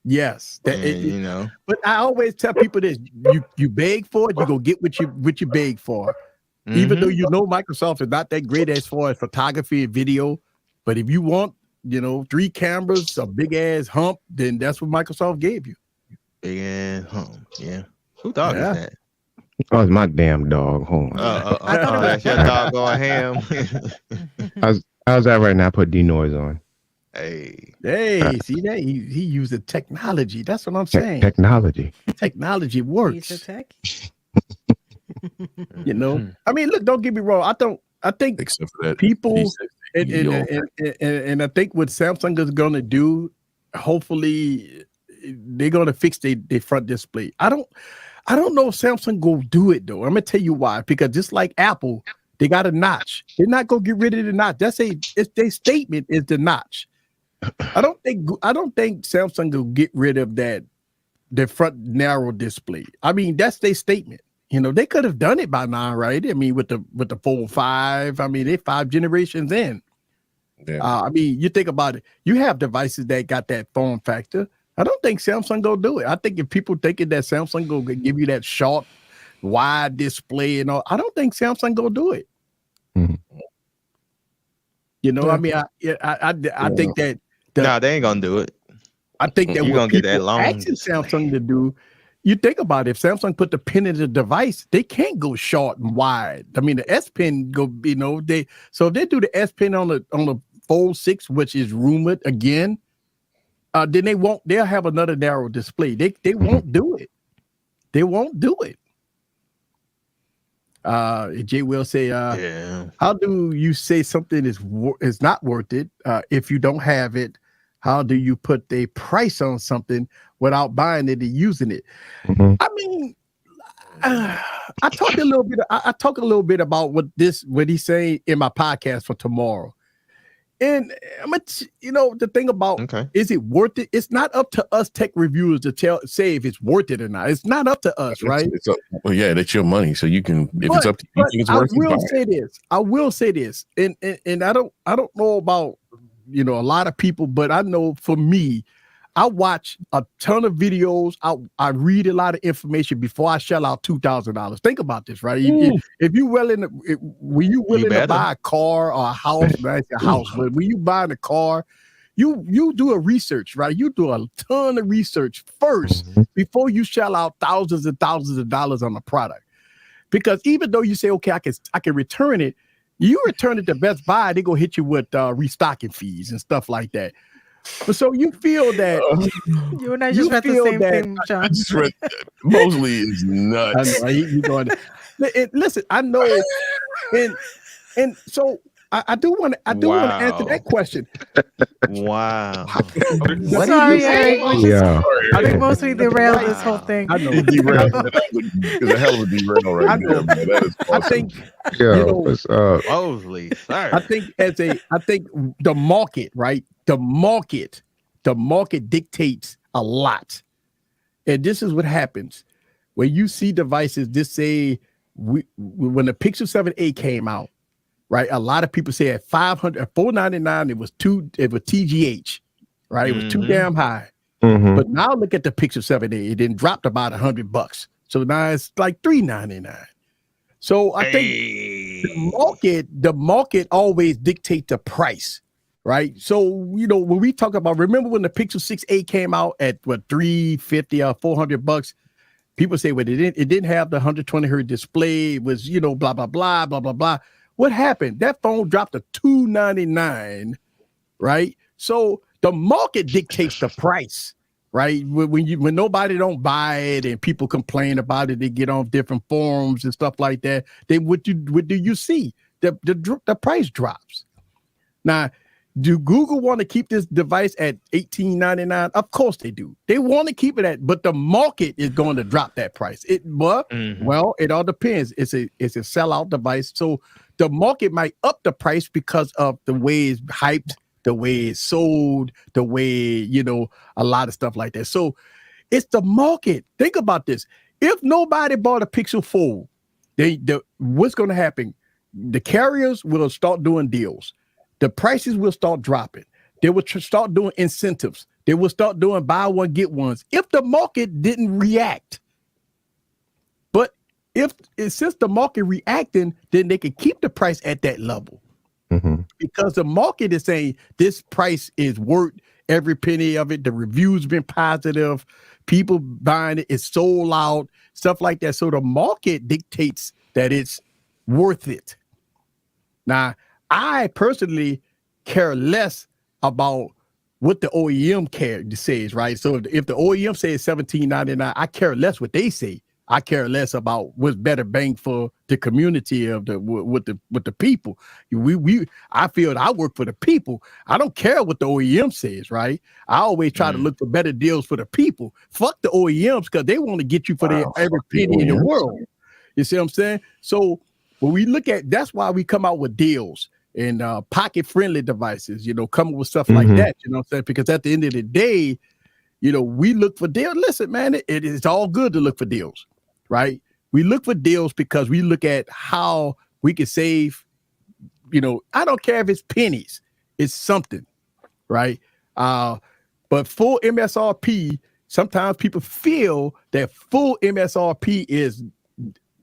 Yes,
you know.
But I always tell people this: you beg for it, you go get what you beg for. Even though you know Microsoft is not that great as far as photography and video, but if you want, 3 cameras, a big ass hump, then that's what Microsoft gave you.
Big ass hump, yeah. Who dog is that?
Oh, it's my damn dog. Hold on.
That's your dog going ham.
How's that right now? Put denoise on.
Hey,
see that? He using technology. That's what I'm saying.
Technology
works.
He's a tech.
I mean, look, don't get me wrong. I think
except for that
people and I think what Samsung is gonna do, hopefully they're gonna fix their front display. I don't know if Samsung go do it though. I'm gonna tell you why. Because just like Apple, they got a notch. They're not gonna get rid of the notch. It's their statement is the notch. I don't think Samsung will get rid of the front narrow display. I mean, that's their statement. They could have done it by now, right? I mean, with the Fold 5, I mean, they're 5 generations in. Yeah. I mean, you think about it. You have devices that got that form factor. I don't think Samsung go do it. I think if people thinking that Samsung go give you that short, wide display and all, I don't think Samsung go do it.
Mm-hmm.
I mean, I think that.
They ain't gonna do it.
I think that
you're gonna get that long.
Asking Samsung to do. You think about it, if Samsung put the pin in the device, they can't go short and wide. I mean, the S Pen so if they do the S Pen on the Fold 6, which is rumored again, then they'll have another narrow display. They won't do it. They won't do it. Jay will say, how do you say something is not worth it if you don't have it? How do you put a price on something without buying it and using it? I mean, I talk a little bit about what he's saying in my podcast for tomorrow. And the thing about is it worth it? It's not up to us tech reviewers to say if it's worth it or not. It's not up to us, right?
That's your money, so you can. If it's up to you, think it's worth it.
I will say this, and I don't know about a lot of people, but I know for me, I watch a ton of videos. I read a lot of information before I shell out $2,000. Think about this, right? If you willing to buy a car or a house, right? A house, but when you buy a car, you do a research, right? You do a ton of research first before you shell out thousands and thousands of dollars on a product. Because even though you say, okay, I can return it, you return it to Best Buy, they go hit you with restocking fees and stuff like that. But so you feel that
you and I just read the same thing, John.
Mosley is nuts.
I know, he going to, listen, I know, and so I do want to answer that question.
Wow.
Sorry, Eric.
Yeah.
I think mostly derailed this whole thing.
I know.
It's a hell of a derail right now. That is awesome.
I think
what's up?
Mosley, sorry.
I think the market, right? The market dictates a lot. And this is what happens. When you see devices, when the Pixel 7a came out, right? A lot of people say at $499, it was TGH, right? It was too damn high. But now look at the Pixel 7a. It didn't drop about $100. So now it's like $399. So I think the market always dictates the price, right? So, when we talk about, remember when the Pixel 6a came out at what, $350 or $400? People say, well, it didn't have the 120 hertz display. It was, blah, blah, blah, blah, blah, blah. What happened? That phone dropped to $299, right? So the market dictates the price, right? When nobody don't buy it and people complain about it, they get on different forums and stuff like that. Then what do you see? The price drops. Now, Do Google want to keep this device at $18.99? Of course they do. They want to keep it at, but the market is going to drop that price. Well, it all depends. It's a sellout device, so the market might up the price because of the way it's hyped, the way it's sold, the way a lot of stuff like that. So it's the market. Think about this. If nobody bought a Pixel Fold, what's going to happen? The carriers will start doing deals. The prices will start dropping. They will start doing incentives. They will start doing buy one, get ones. If the market didn't react, but since the market reacting, then they can keep the price at that level. Because the market is saying this price is worth every penny of it. The reviews been positive. People buying it. It's sold out, stuff like that. So the market dictates that it's worth it. Now, I personally care less about what the OEM says, right? So if the OEM says $17.99, I care less what they say. I care less about what's better bang for the community of with the people. I feel that I work for the people. I don't care what the OEM says, right? I always try to look for better deals for the people. Fuck the OEMs because they want to get you for their every penny in the world. You see what I'm saying? So when we look at, that's why we come out with deals and pocket-friendly devices, coming with stuff like that, you know what I'm saying? Because at the end of the day, we look for deals. Listen, man, it is all good to look for deals, right? We look for deals because we look at how we can save, I don't care if it's pennies, it's something, right? But full MSRP, sometimes people feel that full MSRP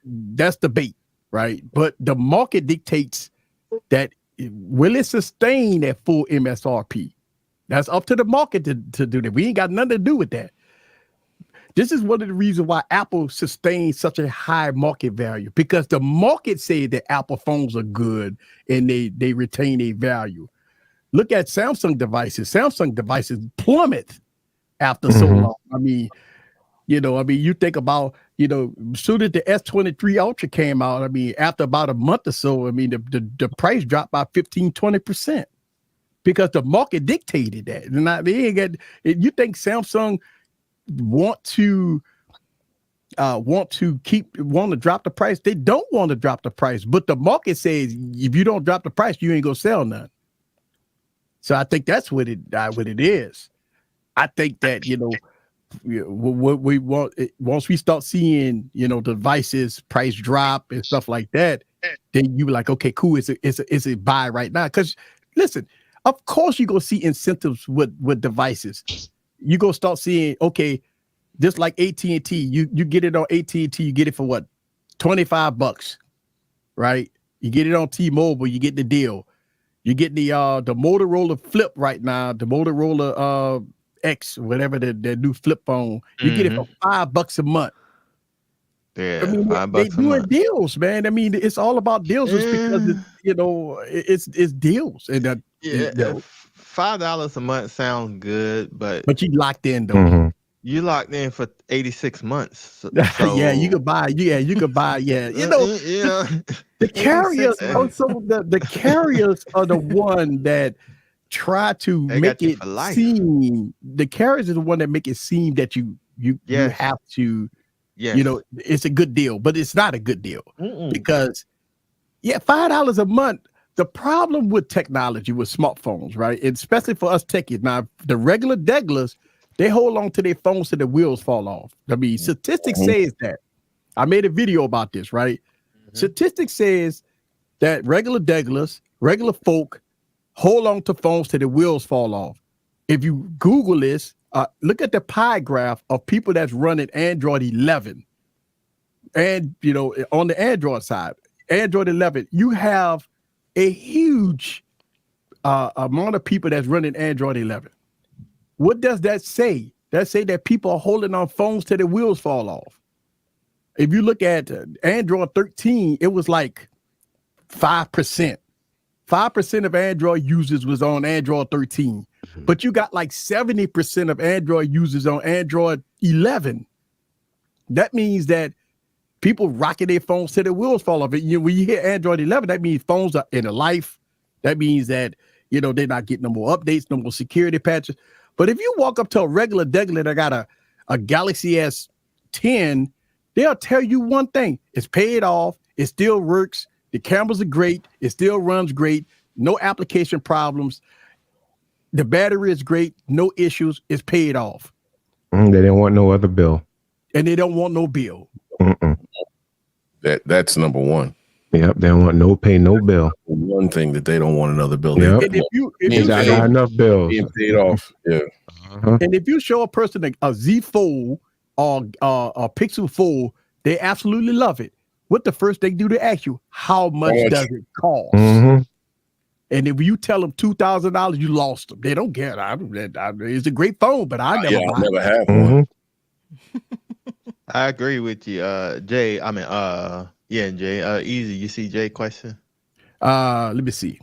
that's the bait, right? But the market dictates that will it sustain that full MSRP? That's up to the market to do that. We ain't got nothing to do with that. This is one of the reasons why Apple sustains such a high market value, because the market say that Apple phones are good and they retain a value. Look at Samsung devices. Samsung devices plummet after so long. I mean, you think about, soon as the S23 Ultra came out, I mean, after about a month or so, I mean, the price dropped by 15-20%. Because the market dictated that. And you think Samsung want to drop the price? They don't want to drop the price, but the market says if you don't drop the price, you ain't gonna sell none. So I think that's what it is. I think that what we want, once we start seeing devices price drop and stuff like that, then you be like, okay, cool, it's a buy right now. Because listen. Of course, you're going to see incentives with devices. You're going to start seeing, okay, just like AT&T, you get it on AT&T, you get it for what? $25, right? You get it on T-Mobile, you get the deal. You get the Motorola Flip right now, the Motorola X, whatever the new flip phone. You get it for $5 a month.
Yeah,
I mean, they doing deals, man. I mean, it's all about deals. It's because it's deals. And
$5 a month sounds good,
but you locked in though.
You locked in for 86 months. So,
yeah, you could buy. Yeah, you could buy. Yeah, the carriers. Also, the carriers are the one that try to make it seem. The carriers are the one that make it seem that you have to. Yes. It's a good deal, but it's not a good deal because, $5 a month. The problem with technology, with smartphones, right, and especially for us techies, now the regular deglers, they hold on to their phones till the wheels fall off. I mean, statistics says that. I made a video about this, right? Statistics says that regular deglers, regular folk, hold on to phones till the wheels fall off. If you Google this, look at the pie graph of people that's running Android 11. And, on the Android side, Android 11, you have a huge amount of people that's running Android 11. What does that say? That say that people are holding on phones till the wheels fall off. If you look at Android 13, it was like 5%. 5% of Android users was on Android 13. But you got like 70% of Android users on Android 11. That means that people rocking their phones till the wheels fall off. When you hear Android 11, that means phones are in a life. That means that You know, they're not getting no more updates, no more security patches. But if you walk up to a regular degular that got a Galaxy S10, they'll tell you one thing. It's paid off. It still works. The cameras are great. It still runs great. No application problems. The battery is great. No issues. It's paid off.
They didn't want no other bill.
And they don't want no bill.
That's number one.
Yep, they don't want no bill.
One thing that they don't want another bill.
Yep.
And if you
got enough bills.
Being paid off. Yeah.
And if you show a person a Z Fold or a Pixel Fold, they absolutely love it. What the first thing do they ask you? How much does it cost?
Mm-hmm.
And if you tell them $2,000, you lost them. They don't care. It's a great phone, but I never
have one.
I agree with you, Jay. Jay. Easy. You see Jay question?
Let me see.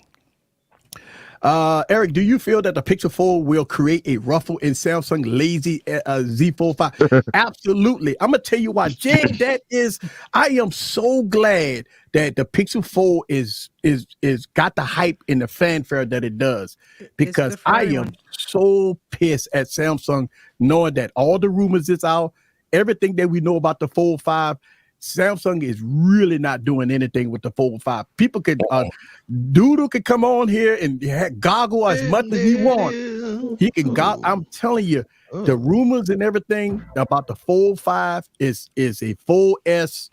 Eric, do you feel that the Pixel Fold will create a ruffle in Samsung lazy Z Fold 5? Absolutely. I'm gonna tell you why, Jay. I am so glad that the Pixel Fold is got the hype and the fanfare that it does, because I am so pissed at Samsung knowing that all the rumors is out, everything that we know about the Fold 5. Samsung is really not doing anything with the Fold 5. People could Doodle could come on here and goggle as much as he wants. He can goggle. I'm telling you, the rumors and everything about the Fold 5 is a Fold S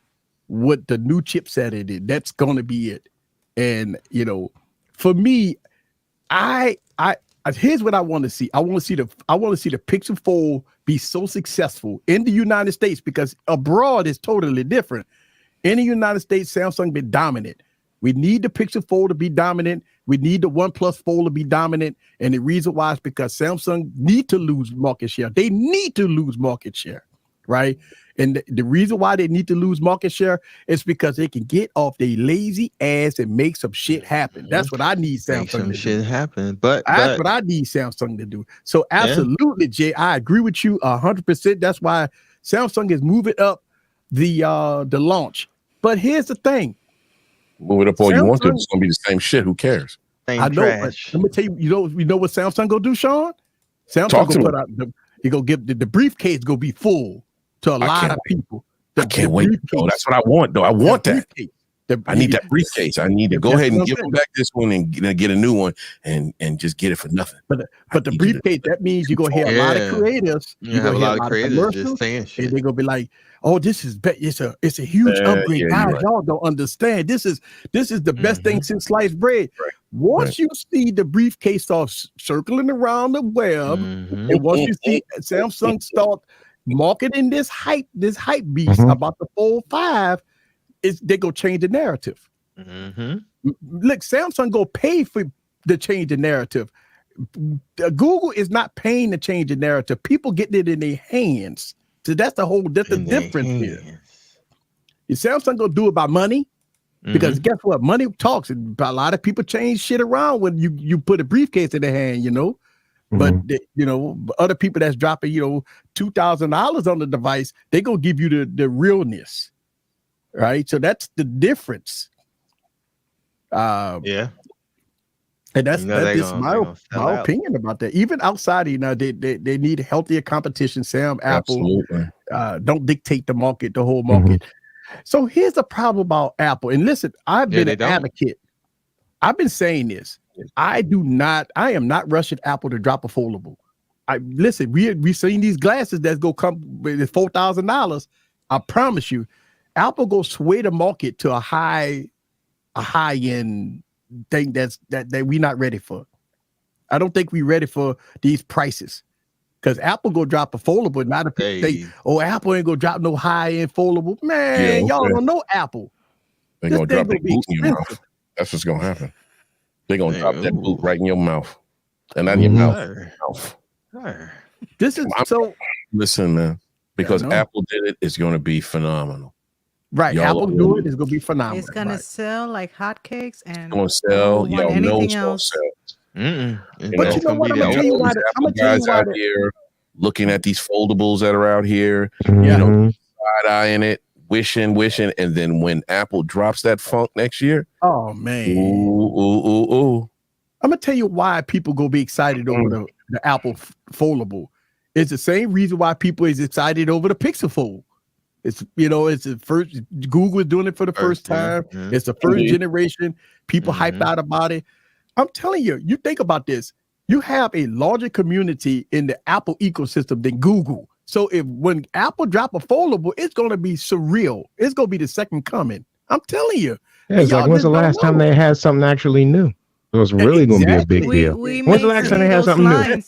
with the new chipset in it. That's going to be it. And you know, for me, here's what I want to see. I want to see the Pixel Fold be so successful in the United States, because abroad is totally different. In the United States, Samsung been dominant. We need the Pixel Fold to be dominant. We need the OnePlus Fold to be dominant. And the reason why is because Samsung need to lose market share. They need to lose market share, right? And the reason why they need to lose market share is because they can get off their lazy ass and make some shit happen. That's what I need Samsung to do.
Shit happen, but
that's what I need Samsung to do. So absolutely, Jay, I agree with you 100%. That's why Samsung is moving up the launch. But here's the thing:
move it up all you want to. It's gonna be the same shit. Who cares?
I know. But let me tell you. You know what Samsung gonna do, Sean? Samsung gonna put out he gonna give the briefcase gonna be full to a lot of people.
I can't wait. Though. That's what I want, though. I want that. I need that briefcase. I need to go ahead and give them back this one and get a new one and just get it for nothing.
But the briefcase, that means you're gonna hear a lot of creators.
You have a lot of creators just saying shit.
And they're gonna be like, "Oh, this is it's a huge upgrade, guys. Y'all don't understand. This is the best thing since sliced bread." Right. Once you see the briefcase start circling around the web, and once you see Samsung start marketing this hype beast about the Fold 5, they go change the narrative. Look, Samsung go pay for the change the narrative. Google is not paying to change the narrative. People getting it in their hands. So that's the difference here. Samsung gonna do it by money, because guess what? Money talks. And a lot of people change shit around when you put a briefcase in their hand, you know. But other people that's dropping $2,000 on the device, they gonna give you the realness, right? So that's the difference. And that's my opinion about that. Even outside, they need healthier competition. Apple, don't dictate the market, the whole market. So here's the problem about Apple. And listen, I've been an advocate. I've been saying this. I am not rushing Apple to drop a foldable. We've seen these glasses that's gonna come with $4,000. I promise you, Apple go sway the market to a high end thing that we're not ready for. I don't think we're ready for these prices, because Apple go drop a foldable. Not if people think, Apple ain't gonna drop no high end foldable. Man, y'all don't know Apple.
They're gonna drop the boot in your mouth. That's what's gonna happen. They're gonna drop that boot right in your mouth, and not in your mouth.
This is so.
Listen, man, because Apple did it, it's gonna be phenomenal.
Right, Apple do it, it's gonna be phenomenal.
It's gonna sell like hotcakes, and
it's gonna sell. Y'all know it's gonna sell.
But you know what? I'm gonna tell you why.
Guys out here looking at these foldables that are out here, side-eyeing it, wishing, and then when Apple drops that funk next year,
oh man,
ooh.
I'm gonna tell you why people gonna be excited over the Apple foldable. It's the same reason why people is excited over the Pixel Fold. It's it's the first Google is doing it for the first time. It's the first generation. People hyped out about it. I'm telling you, you think about this. You have a larger community in the Apple ecosystem than Google. So when Apple drop a foldable, it's gonna be surreal. It's gonna be the second coming. I'm telling you.
Yeah, it's like, when's the last time they had something actually new? It was really going to be a big deal. When's the last time they had something new?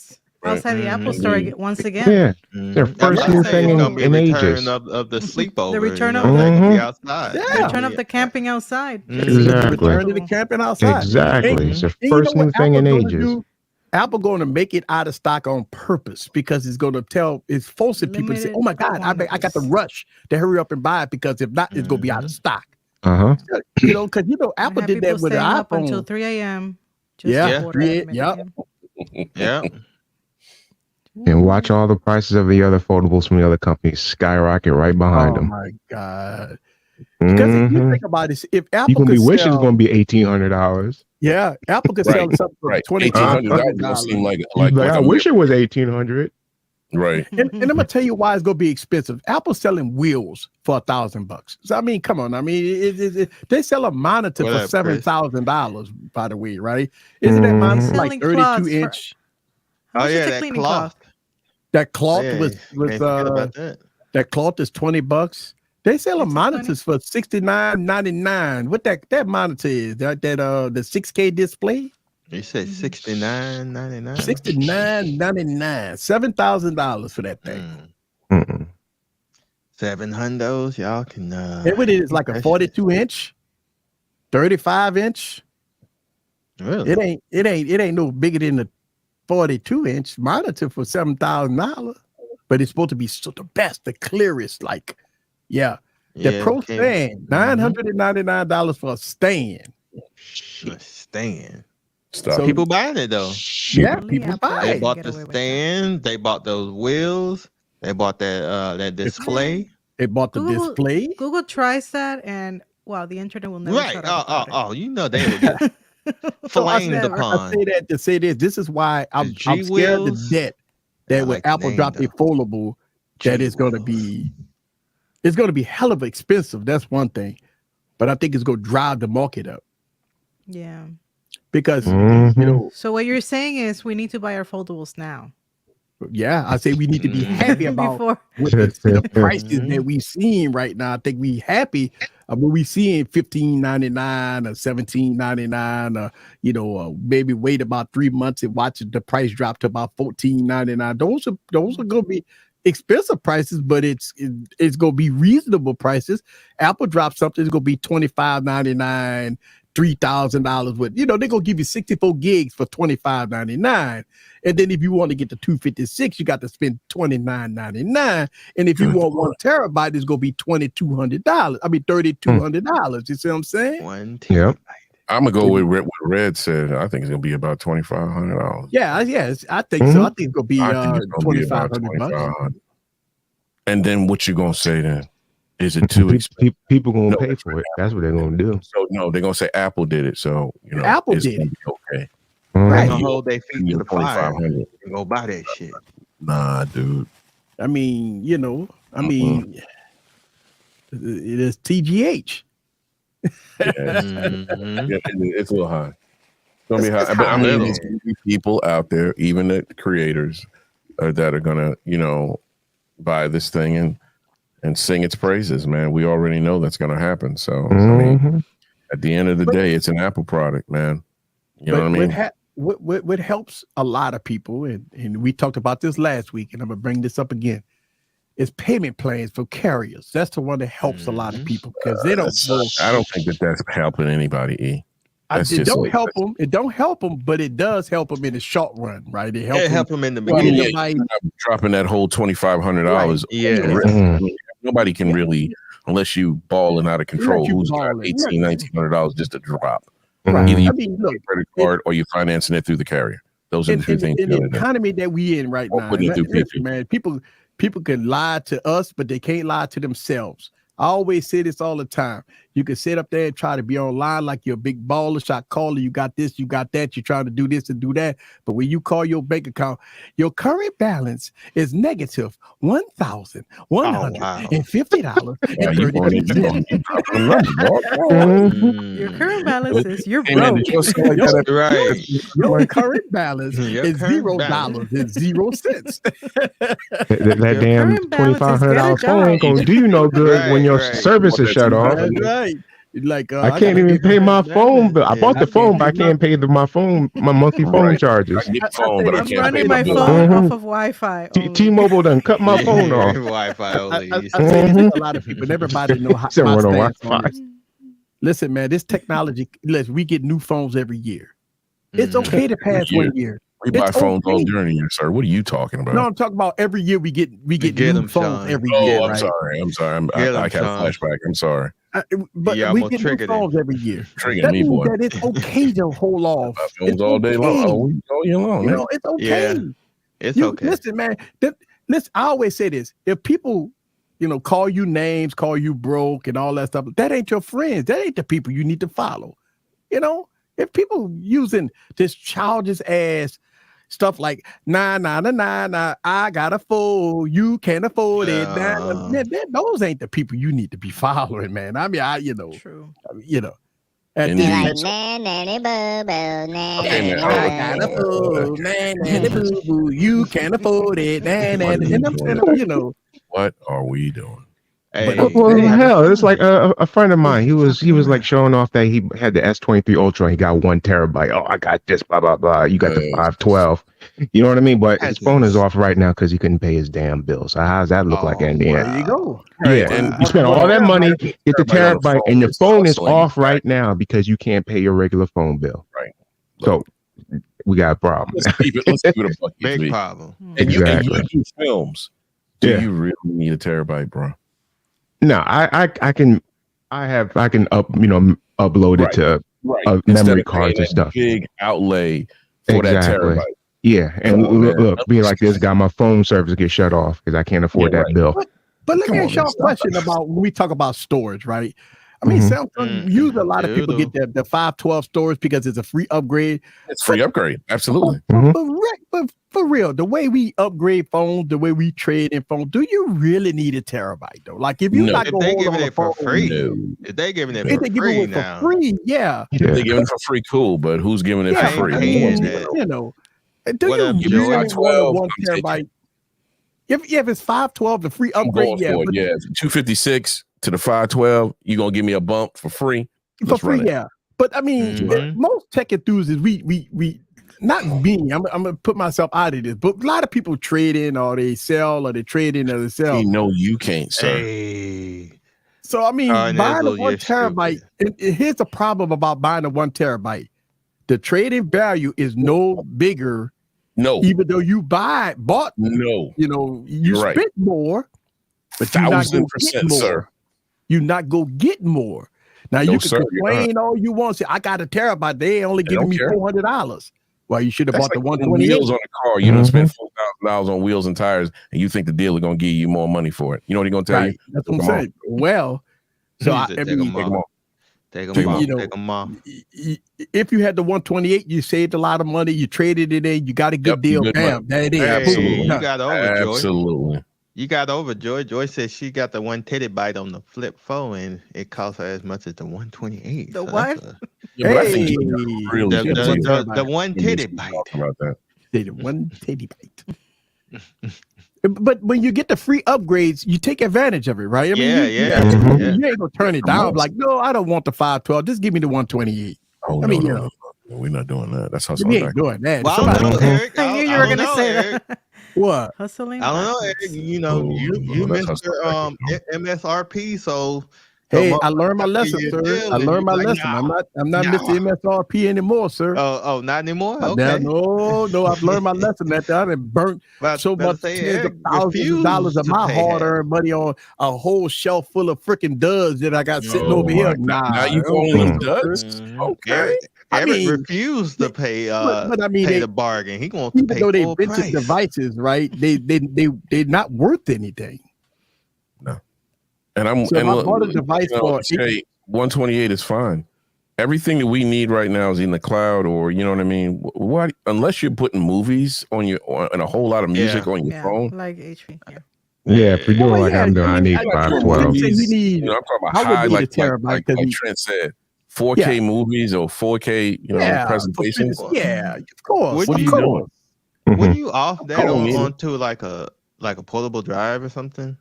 Outside the Apple Store once again.
Yeah, their first new thing in ages.
Of the sleepover.
The return of
the outside.
The return of the camping outside.
Exactly.
Return to the camping outside.
Exactly. It's their first new thing in ages.
Apple going to make it out of stock on purpose because it's going to it's forcing people to say, "Oh my God, I got to rush to hurry up and buy it because if not, it's going to be out of stock." Because Apple did that with the iPhone
up until 3 a.m.
Yeah.
And watch all the prices of the other foldables from the other companies skyrocket right behind them.
Oh my God! Because if you think about it, if Apple
you gonna be wishing it's gonna be $1,800.
Yeah, Apple could sell something for $2,800.
Seem like
I wish it was $1,800.
Right.
And I'm gonna tell you why it's gonna be expensive. Apple's selling wheels for $1,000. So I mean, come on. I mean, they sell a monitor for $7,000. By the way, right? Isn't that monitor like 32 inch?
Oh yeah, that cloth.
That cloth that cloth is $20. They sell a monitors for $69.99. What that monitor is? That the 6K display?
You said $69.99.
$69.99. $7,000 for that thing.
700s, y'all can.
What it is like a 42 inch, 35 inch.
Really?
It ain't no bigger than the 42 inch monitor for $7,000. But it's supposed to be the best, the clearest. Like, the Pro Stand, $999 for a stand.
A stand.
So
people buying it though.
Yeah, people buy it.
They bought the stand. They bought those wheels. They bought that display.
They bought the display.
Google tries that, and the internet will never.
Right. You know they would get flamed upon.
I say that to say this. This is why I'm scared to death that when Apple drop a foldable, that it's going to be hell of expensive. That's one thing, but I think it's going to drive the market up.
Yeah.
Because
So what you're saying is we need to buy our foldables now.
Yeah, I say we need to be happy about the prices that we seeing right now. I think we happy when we seeing $15.99 or $17.99, maybe wait about 3 months and watch the price drop to about $14.99. Those are going to be expensive prices, but it's going to be reasonable prices. Apple drops something, it's going to be $25.99. $3,000 with, they're going to give you 64 gigs for $25.99. And then if you want to get the 256, you got to spend $29.99. And if you want 1 terabyte, it's going to be $2,200. I mean, $3,200. You see what I'm saying?
1 terabyte.
Yep.
I'm going to go with what Red said. I think it's going to be about $2,500.
Yeah, I think so. I think it's going to be $2,500.
And then what you going to say then? Is it too expensive?
People gonna pay for it. That's what they're gonna do.
So no, they're gonna say Apple did it. So
Apple did it.
Okay.
Right.
Hold their feet to the fire and go buy that shit.
Nah, dude.
I mean, it is TGH.
It's a little high. It's gonna be high. But I mean, there's gonna be people out there, even the creators, that are gonna, buy this thing and sing its praises, man. We already know that's going to happen. So, I mean, at the end of the day, it's an Apple product, man. You know what I mean?
What helps a lot of people, and we talked about this last week, and I'm going to bring this up again, is payment plans for carriers. That's the one that helps a lot of people because they don't.
I don't think that's helping anybody, E.
It don't help them. It don't help them, but it does help them in the short run, right? It
help them in the beginning.
Dropping that whole $2,500.
Yeah.
Nobody can really, unless you balling out of control, who's got $1,900 just to drop.
Right.
Either you pay a credit card or you're financing it through the carrier. Those are the two things.
In the economy that we in right now, man, people can lie to us, but they can't lie to themselves. I always say this all the time. You can sit up there and try to be online like you're a big baller, shot caller. You got this, you got that. You're trying to do this and do that. But when you call your bank account, your current balance is negative $1,150.
Your current balance is you're
Hey, man,
broke.
did you say like that?
Right.
Your current balance
Your
is
current
$0 and 0 cents.
That damn
current balance is
$2,500
get a
phone ain't gonna do you no good
Right,
when your
right.
service is shut off.
That's right. Like
I can't even pay my phone bill. I bought the phone, but I can't pay my monthly phone
Right.
charges.
I can get the phone, but I
I'm
can't pay
running
the
my
bill.
phone
Mhm.
off of Wi-Fi. only.
T-Mobile done cut my phone off.
Wi-Fi
I
only.
say this to a lot of people, and everybody know how
Said
my
we're on
stance on
Wi-Fi.
this. Listen, man, this technology. Listen, we get new phones every year. It's
Mhm.
okay to pass
year.
1 year.
We buy
It's
phones all
okay.
during the year, sir. What are you talking about?
No, I'm talking about every year we get
get
new
them,
phones
Sean.
every
Oh,
year,
I'm
right?
sorry. I'm sorry.
Get
I
'em,
had a
Sean.
flashback. I'm sorry.
But
Yeah,
we
almost
get new
triggered it.
phones every year.
Triggering
That
me,
means
boy.
that it's okay to hold off.
Buy phones
It's
all day long.
okay.
All year long.
You
man.
know, it's okay.
Yeah. It's
You
okay.
listen, man. Listen, I always say this: if people, call you names, call you broke, and all that stuff, that ain't your friends. That ain't the people you need to follow. If people using this childish ass stuff like nah, I got a fool, you can't afford it. Those ain't the people you need to be following, man. I mean,
True.
At
Indeed.
this
Like,
point,
nanny boo boo,
Okay, man.
I got a fool, nanny boo boo, you can't afford it, and I'm saying,
What are we doing?
Hey,
Well,
hey,
hell, it's like a friend of mine. He was like showing off that he had the S23 Ultra. He got 1 terabyte. Oh, I got this, blah blah blah. You got the 512. You know what I mean? But his phone is off right now because he couldn't pay his damn bill. So how does that look like in the end?
there you go.
Yeah,
Right, and
you spend all that money, get the
terabyte on the
terabyte,
phone
and your
is
phone is
also
off
in-
right now because you can't pay your regular phone bill.
Right.
So we got a problem.
Let's keep it a bucket.
big
B.
problem.
And you
Exactly.
do films. Do
Yeah.
you really need a terabyte, bro?
No, I can upload it
Right.
to
Right.
memory cards and stuff.
Big outlay for that
Exactly.
terabyte.
Yeah, and
Come on, man.
look, being like this, got my phone service get shut off because I can't afford
Yeah,
that
right.
bill.
But let
Come
me
on,
ask y'all
man,
a
stop
question about when we talk about storage, right? I mean,
Mhm.
Samsung, usually a lot of people get the 512 storage because it's a free upgrade.
It's free upgrade. Absolutely.
Mhm.
But for real, the way we upgrade phones, the way we trade in phones, do you really need a terabyte though? Like if you
No.
not
If
gonna
they
hold
giving
on
it for
the phone,
free,
No.
if they giving it
if
for
they give
free
it
now,
for free, yeah.
Yeah.
They're giving it for free, cool, but who's giving it
Yeah,
for free?
I
I
mean,
Who wants
mean,
to know?
do
What
you
up,
really
Joy?
want a
512,
1
I'm taking
terabyte? If it's 512, the free
I'm
upgrade,
going
yeah,
for it.
but
Yeah, 256 to the 512. You gonna give me a bump for free?
for
Let's
free,
run it.
yeah. But I mean,
Mhm.
most tech enthusiasts, we not me. I'm gonna put myself out of this, but a lot of people trade in or they sell or they trade in or they sell.
No, you can't, sir.
Hey,
So I mean,
Darn
buying a
Izzle,
1
you're
terabyte.
stupid.
And here's the problem about buying a 1 terabyte: the trading value is no bigger,
No,
even though you bought.
no.
You
You're right.
spent more, but you're not gonna get
1,000%,
more.
sir.
You're not gonna get more. Now
No,
you can
sir, you're not.
complain all you want. Say I got a terabyte. They only
They
giving
don't
me
care.
$400. Well, you should have
That's
bought the
like putting
128.
wheels on a car. You done spent $4,000 on wheels and tires, and you think the dealer gonna give you more money for it. You know what he gonna tell you?
Right. That's what I'm
Take 'em off.
saying. Well, so
He
I
said,
mean,
take 'em
Take 'em
off.
off.
Take
Take
them
'em
off.
off.
Take them off.
if you had the 128, you saved a lot of money. You traded it in. You got a good
Yep,
deal.
good
Bam,
money.
there it is.
Hey,
Absolutely.
you got over, Joy.
Absolutely.
You got over, Joy. Joy said she got the 1 terabyte on the flip phone, and it cost her as much as the 128.
The
So
what?
that's
Yeah, but I think
Hey,
you got a really
the,
good
the,
deal.
the, the 1
We need to
terabyte.
talk about that.
Say the 1 terabyte. But when you get the free upgrades, you take advantage of it, right? I mean,
Yeah,
you,
yeah,
Mhm.
yeah.
you ain't gonna turn it down. Like, no, I don't want the 512. Just give me the 128.
Oh,
I mean,
no,
you
no,
know,
no. We're not doing that. That's hustle.
we ain't doing that.
Well, I don't know,
Somebody,
Eric.
I knew you
I
were
don't
gonna
know,
say
Eric.
that.
what?
Hustling.
I don't know,
backwards.
Eric. You know,
Oh,
you
no, that's
Mr.
hustle.
MSRP, so
Hey,
so
I learned my
motherfucker
lesson,
your
sir.
deal,
I
and
learned
you
my
like,
lesson.
nah,
I'm not
nah.
Mr. MSRP anymore, sir.
Oh, not anymore.
Now,
Okay.
no, I've learned my lesson that I done burnt
But
so
better
much
say
tens
Eric
of thousands of dollars
refused
of
to
my
pay half.
hard-earned money on a whole shelf full of freaking duds that I got sitting
Oh,
over
my
here.
God.
Nah,
Now you
I don't
calling
think
them
so, sir.
duds?
Mhm.
Okay.
I
Eric
mean,
refused to pay
but I mean,
pay
they,
the bargain. He wants to
even
pay
though they
full
vintage
price.
devices, right? They're not worth anything.
No. And I'm
So if
and
I
look,
bought a device for
Shay, 128 is fine. Everything that we need right now is in the cloud, or you know what I mean. What unless you're putting movies on your and a whole lot of music on your phone,
like HP.
Yeah, if you're doing like I'm doing, I need 512.
You know, I'm talking about high, like Trent said, 4K movies or 4K, you know, presentations.
Yeah, of course.
What are you
doing?
Would you off that onto like a portable drive or something?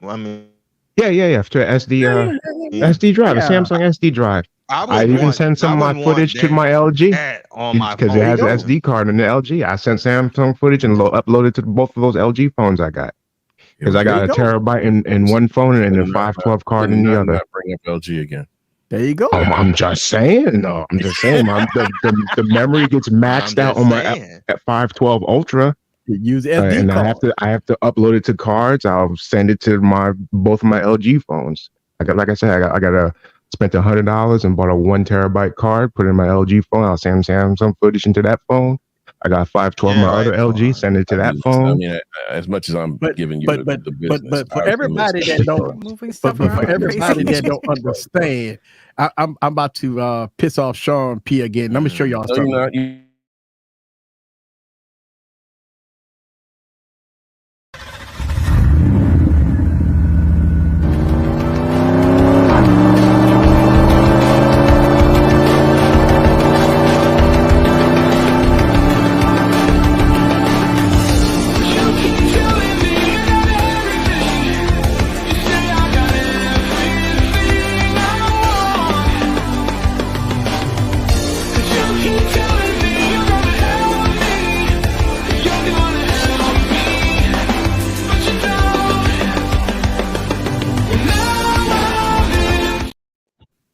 Well, I mean,
yeah, to SD SD drive, a Samsung SD drive. I even send some of my footage to my LG because it has an SD card in the LG. I sent Samsung footage and uploaded to both of those LG phones I got. Because I got a terabyte in one phone and a 512 card in the other.
Bring up LG again.
There you go.
I'm just saying, though. I'm just saying, the memory gets maxed out on my at 512 Ultra.
Use SD
and
card.
I have to upload it to cards. I'll send it to both of my LG phones. I got spent $100 and bought a 1 terabyte card, put it in my LG phone. I'll send Samsung footage into that phone. I got 512 my other LG, send it to that phone.
I mean, as much as I'm giving you the business,
but for everybody that don't understand, I'm about to piss off Sean P again. Let me show y'all something.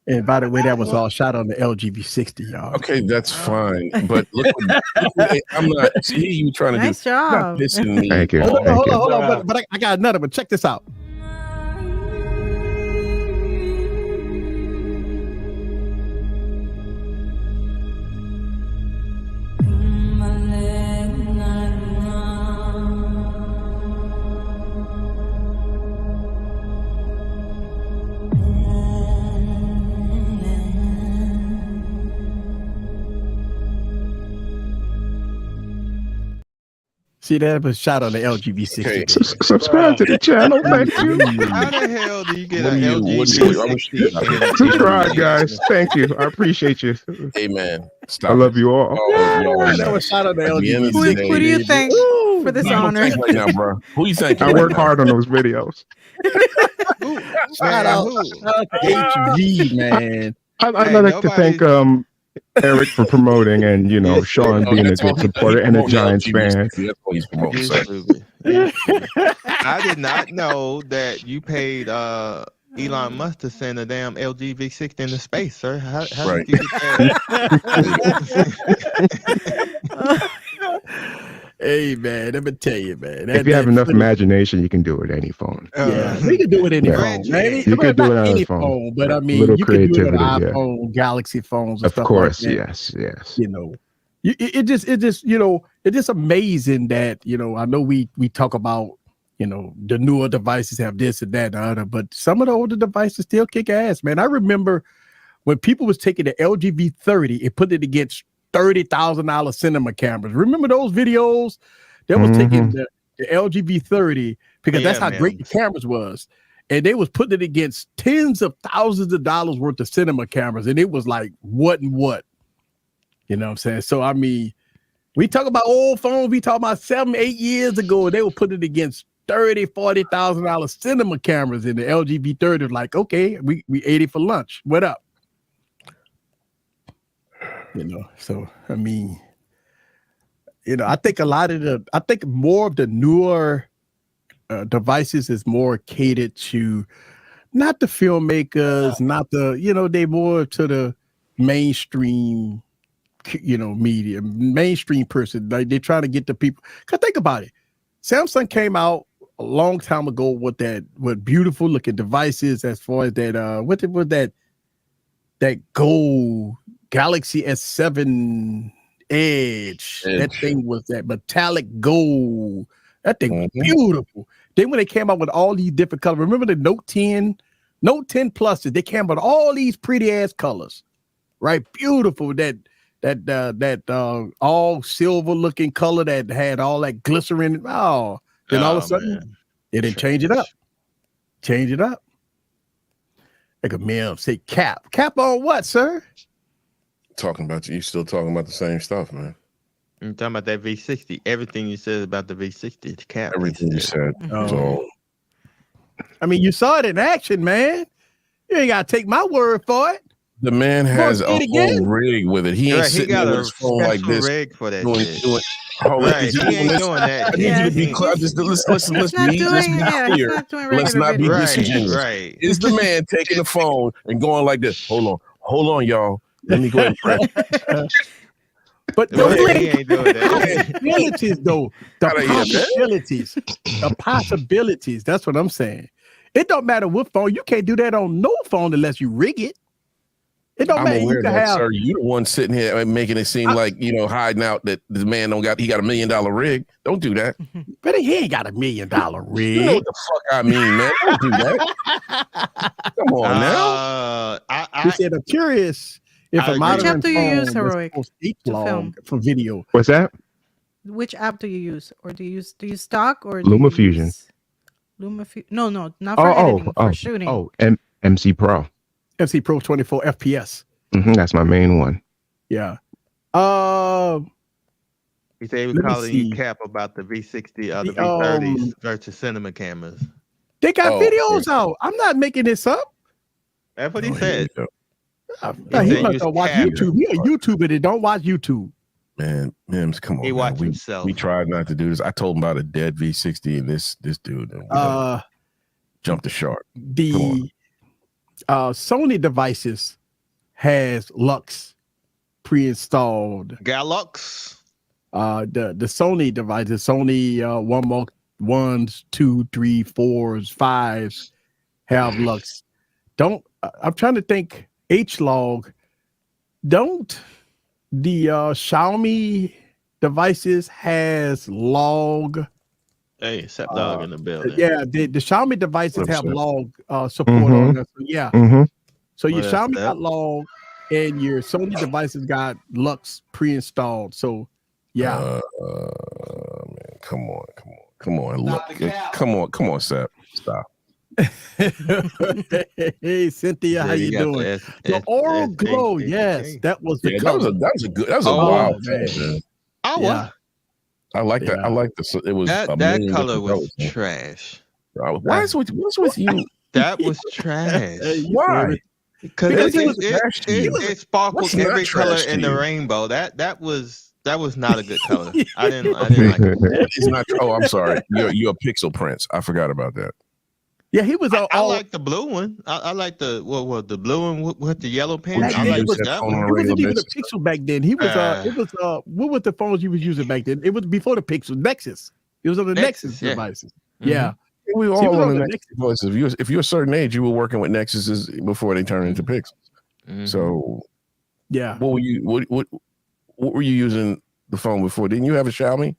And by the way, that was all shot on the LG V60, y'all.
Okay, that's fine. But look, I'm not. See, you trying to
nice
do?
Job.
Missing me.
Thank you.
Hold on. But I got another one. Check this out. See, that was shot on the LG V60.
Okay.
Subscribe to the channel. Thank you.
How the hell do you get an LG?
Subscribe, guys. Thank you. I appreciate you.
Hey, man.
I love you all.
That was shot on the LG V60.
Who do you thank for this honor?
Right now, bro. Who you think?
I work hard on those videos.
Shout out to HV, man.
I'd like to thank Eric for promoting, and Sean being a good supporter and a Giants fan.
I did not know that you paid Elon Musk to send a damn LG V60 into space, sir. How did you get that?
Hey, man, let me tell you, man.
If you have enough imagination, you can do it with any phone.
Yeah, we can do it any phone. Man.
You can do it on any phone.
But I mean, you can do it on iPhone, Galaxy phones, and
of
stuff
course,
like that.
yes.
It just amazing that I know we talk about the newer devices have this and that and the other, but some of the older devices still kick ass, man. I remember when people was taking the LG V30 and put it against $30,000 cinema cameras. Remember those videos? They was taking the LG V30 because that's how great the cameras was. And they was putting it against tens of thousands of dollars worth of cinema cameras. And it was like, what and what? You know what I'm saying? So, I mean, we talk about old phones. We talk about 7-8 years ago, and they were putting it against $30,000-$40,000 cinema cameras. And the LG V30 was like, okay, we ate it for lunch. What up? So I mean, I think more of the newer devices is more catered to not the filmmakers, not the they more to the mainstream media, mainstream person. Like they're trying to get the people. Cause think about it, Samsung came out a long time ago with beautiful looking devices as far as that what was that gold Galaxy S7 Edge. That thing was that metallic gold. That thing was beautiful. Then when they came out with all these different colors, remember the Note 10 Note 10 pluses. They came with all these pretty ass colors, right? Beautiful. That all silver looking color that had all that glycerin. Oh, then all of a sudden they didn't change it up. Change it up. Like a man say cap on what, sir?
Talking about you still talking about the same stuff, man.
You're talking about that V60. Everything you said about the V60, the cap.
Everything you said. So,
I mean, you saw it in action, man. You ain't gotta take my word for it.
the man has a whole rig with it. He ain't sitting on his phone like this.
Rig for that
doing,
right, he ain't doing that.
I need you to be clear. Let's be clear. Let's not be disingenuous.
Right.
Is the man taking the phone and going like this? Hold on, y'all. Let me go ahead and press.
But
he ain't doing that.
possibilities, though, the possibilities. That's what I'm saying. It don't matter what phone. You can't do that on no phone unless you rig it. It don't matter.
Aware of that, sir. You the one sitting here making it seem like hiding out that the man he got $1 million rig. Don't do that.
But he ain't got $1 million rig.
You know what the fuck I mean, man? Don't do that. Come on now.
He said, I'm curious if a modern
which app do you
phone
use, Heroic,
was
to film
for video.
What's that?
Which app do you use, or do you use stock or
LumaFusion?
LumaFusion? No, not for editing, for shooting.
MC Pro.
MC Pro 24 FPS.
That's my main one.
Yeah.
He said he was calling you cap about the V60 or the V30s versus cinema cameras.
They got videos out. I'm not making this up.
That's what he said.
He must have watched YouTube. He a YouTuber that don't watch YouTube.
Man, Mims, come on.
He watched himself.
We tried not to do this. I told him about a dead V60 and this dude jumped the shark.
The Sony devices has Lux pre-installed.
Galux.
The Sony devices, Sony 1s, 2, 3, 4s, 5s have Lux. I'm trying to think. H-Log. Don't the Xiaomi devices has log?
Hey, Sep Dog in the building.
Yeah, the Xiaomi devices have log support on them. So yeah. So your Xiaomi got log and your Sony devices got Lux pre-installed. So yeah.
Man, come on. Look, come on, Sep. Stop.
Hey Cynthia, how you doing? The Oral Glow, yes, that was the color.
That was a wild man. I like that. I like this. It was
that color was trash.
What's with you?
That was trash.
Why?
Because it sparkled every color in the rainbow. That was not a good color. I didn't like it.
It's not. Oh, I'm sorry. You're a Pixel Prince. I forgot about that.
Yeah, he was.
I like the blue one. I like the blue one with the yellow pants. I like that one.
It wasn't even a Pixel back then. He was. It was. What was the phones you was using back then? It was before the Pixel. Nexus. It was on the Nexus devices. Yeah.
We were all on the Nexus devices. If you're a certain age, you were working with Nexuses before they turned into Pixels. So,
yeah.
What were you using the phone before? Didn't you have a Xiaomi?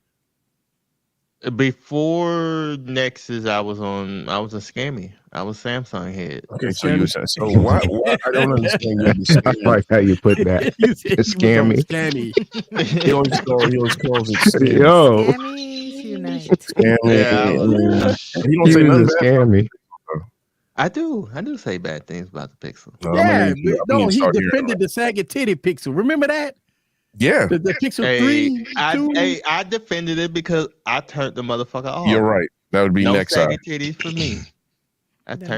Before Nexus, I was a Scammy. I was Samsung head.
Okay, so why I don't understand you.
I like how you put that. It's Scammy.
He always calls it Scammy.
Yo.
Scammys unite.
Scammy. He don't say nothing
Scammy.
I do say bad things about the Pixel.
He defended the saggy titty Pixel. Remember that?
Yeah,
the Pixel 3.
I defended it because I turned the motherfucker off.
You're right. That would be next time.
Titties for me.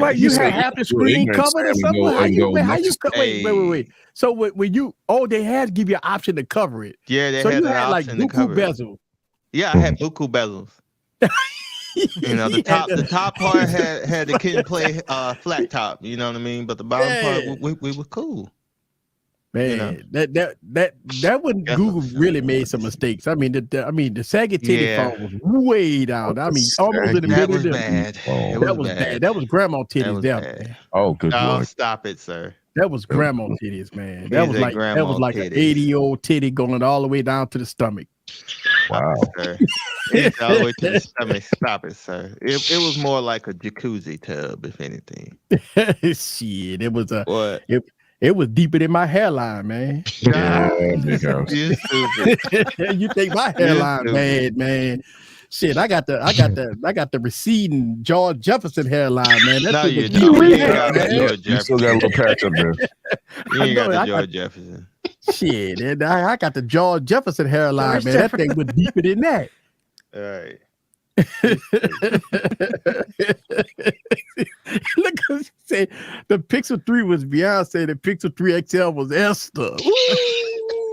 Wait, you had half the screen covered or something? Wait. So when you they had to give you an option to cover it.
Yeah, they
so
had
you
an
had like
option to cover
bezel.
Yeah, I had buku bezels. You know, the top part had the kid play flat top. You know what I mean? But the bottom part, we were cool.
Man, that when Google really made some mistakes. I mean, the saggy titty phone was way down. I mean, almost in the middle. That was bad. That was grandma titties there.
Oh, good Lord!
Stop it, sir.
That was grandma titties, man. That was like an 80-year-old titty going all the way down to the stomach.
Wow.
Sir. It's all the way to the stomach. Stop it, sir. It was more like a jacuzzi tub, if anything.
Shit, it was a
What?
it was deeper than my hairline, man.
Yeah, big house.
You stupid.
You think my hairline bad, man? Shit, I got the receding George Jefferson hairline, man.
No,
shit
you
was
don't.
deep,
You ain't got
man.
the George
You still got a
Jefferson.
little patch up there.
You ain't got
I
the
got-
George Jefferson.
Shit, and I got the George Jefferson hairline,
George
man. That thing was deeper than that.
All right.
Look, at say the Pixel 3 was Beyonce, the Pixel 3 XL was Esther.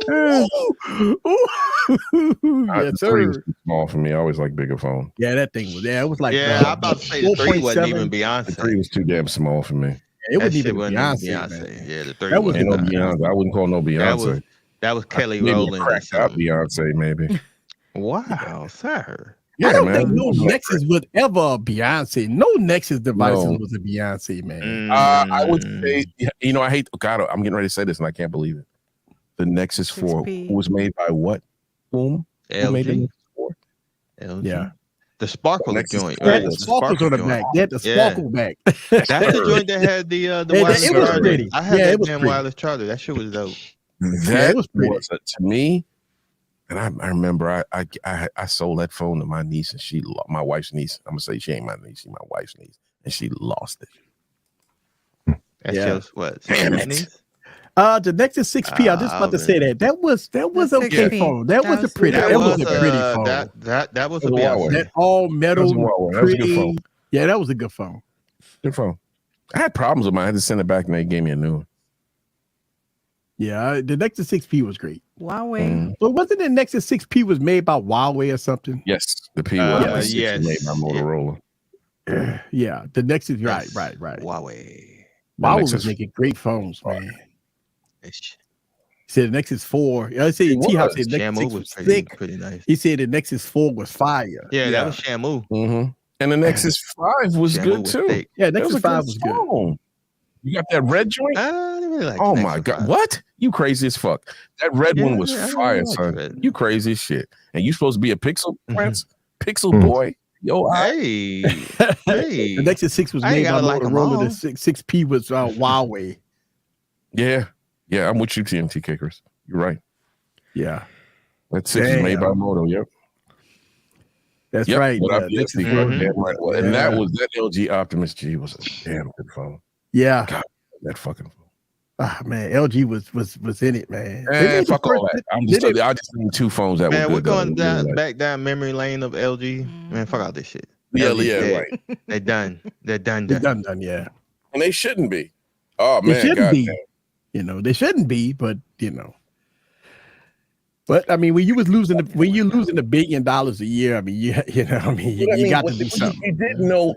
Yes,
The 3 was
sir.
too small for me. I always like bigger phone.
Yeah, that thing was. Yeah, it was like.
Yeah, I'm about to say the 3 wasn't
4.7.
even
The
Beyonce.
3 was too damn small for me.
It
That
wasn't
shit
even
wasn't
Beyonce. Man.
Yeah, the 3
That was
Ain't no
wasn't.
Beyonce. I wouldn't call no Beyonce.
That was Kelly
Maybe a
Rowland. or
cracked out
something.
Beyonce, maybe.
Wow, sir.
I don't
man.
think no Nexus was ever a Beyonce. No Nexus devices
No.
was a Beyonce, man.
I would
Mm.
say, you know, I hate. God, I'm getting ready to say this, and I can't believe it. The Nexus 4
6P.
was made by what? Who made the
LG.
Nexus 4?
LG.
Yeah.
The Sparkle
Nexus
joint.
They had
right?
the
The
sparkles on the
joint.
back. They had the
Yeah.
sparkle back.
That's the joint that had the
It
wireless
was
charger.
pretty.
I had
Yeah, it
that
was
damn
pretty.
wireless charger. That shit was dope.
That
it was pretty.
was to me. And I remember I sold that phone to my niece, and my wife's niece. I'm gonna say she ain't my niece, she's my wife's niece, and she lost it.
That's
Yeah.
just what?
Damn it.
Symphonies?
The Nexus 6P. I was just about to say that. That was
The
okay
6P.
phone. That was a
That's-
pretty.
that
That was a
was,
pretty phone.
That was a
It was a Huawei.
Beyonce.
That all metal,
That was a Huawei. That was a good
pretty.
phone.
Yeah, that was a good phone.
Good phone. I had problems with mine. I had to send it back, and they gave me a new one.
Yeah, the Nexus 6P was great.
Huawei.
But wasn't the Nexus 6P was made by Huawei or something?
Yes, the P was
Uh,
the 6
yes.
made by Motorola.
Yeah, the Nexus.
Yes.
Right.
Huawei.
Huawei
Nexus-
was making great phones, man.
It's-
He said the Nexus 4. I say
It
T Hop
was.
said Nexus 6
Shamu
was
was pretty,
thick.
pretty nice.
He said the Nexus 4 was fire.
Yeah, that was Shamu.
Mm-hmm. And the Nexus 5 was
Shamu
good
was
too.
thick.
Yeah,
That
Nexus
a
5 was good.
phone. You got that red joint?
I didn't really like
Oh
the
my
Nexus
god!
5.
What? You crazy as fuck? That red
Yeah,
one was
yeah, I really
fire,
like
son.
the red.
You crazy as shit. And you supposed to be a Pixel
Mhm.
Prince, Pixel
Mhm.
boy. Yo,
Hey, hey.
The Nexus 6 was
I ain't
made by
gotta like 'em all.
Motorola. The 6P was Huawei.
yeah, I'm with you, TMT Kickers. You're right.
Yeah,
That 6 is made by
Damn.
Moto. Yep.
that's
Yep.
right.
What up,
Yeah, Nexus
DSP?
4.
Mhm.
Damn right. Well, and that
Yeah.
was that LG Optimus G was a damn good phone.
Yeah.
That fucking phone.
Ah, man, LG was in it, man. They
Man,
made the
fuck all
first-
that.
they-
I just need 2 phones that
Man,
were
we're
good. though.
going down,
Like-
back down memory lane of LG. Man, fuck all this shit.
Yeah,
LG
yeah,
dead.
right.
They're done. They're done.
It's
Done.
done, yeah.
And they shouldn't be. Oh
They
man,
shouldn't
God
be.
damn.
You know, they shouldn't be, but you know. But I mean, when you're losing $1 billion a year, I mean, you know, I mean, you,
But I
you
mean,
got
what
to do
you-
something.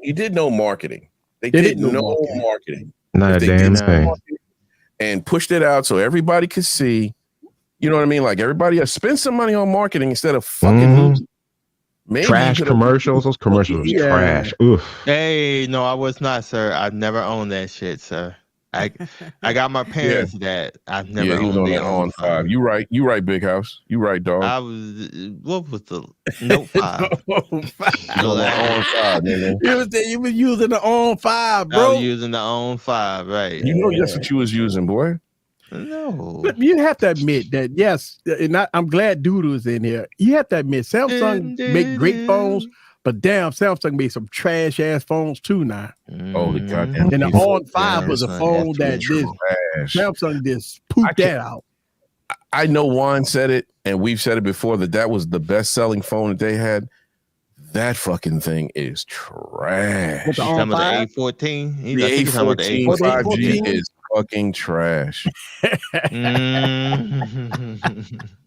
You did know marketing. They
They
did
didn't know
know
marketing.
marketing.
Not
If
a
they
damn
did know
thing.
marketing and pushed it out so everybody could see. You know what I mean? Like everybody spend some money on marketing instead of fucking
Mhm.
losing. Maybe
Trash
you could've-
commercials. Those commercials was
Yeah.
trash. Oof.
Hey, no, I was not, sir. I've never owned that shit, sir. I got my parents that. I've never
Yeah, he was
owned
on
the
that on 5. You right, Big House. You right, dog.
I was. What was the Note 5?
You on that on 5, nigga.
You was using the on 5,
I
bro.
was using the ON 5, right?
You know that's what you was using, boy.
No.
But you have to admit that, yes, and I'm glad Doodle's in here. You have to admit, Samsung make great phones, but damn, Samsung made some trash ass phones too now.
Oh, the goddamn.
And the
people.
on 5 was a
Samsung
phone
has
that
been
just
Trash.
Samsung just pooped that out.
I know Juan said it, and we've said it before that was the best selling phone that they had. That fucking thing is trash.
With the
You
on
talking about
5?
the A14?
The A14
A14.
5G is fucking trash.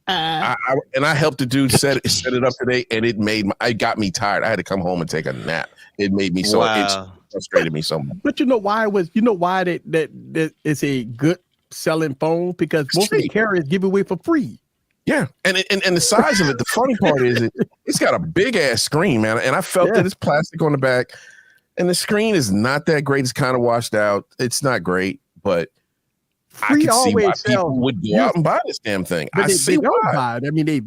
And I helped the dude set it up today, and it got me tired. I had to come home and take a nap. It made me so it frustrated me so much.
But you know why that it's a good selling phone? Because most of the carriers give it away for free.
Yeah, and the size of it. The funny part is it's got a big ass screen, man. And I felt that it's plastic on the back, and the screen is not that great. It's kind of washed out. It's not great, but I
Free
could see why
always
people
sells.
would go out and buy this damn thing.
But
I
they
see
don't
why.
buy it. I mean, they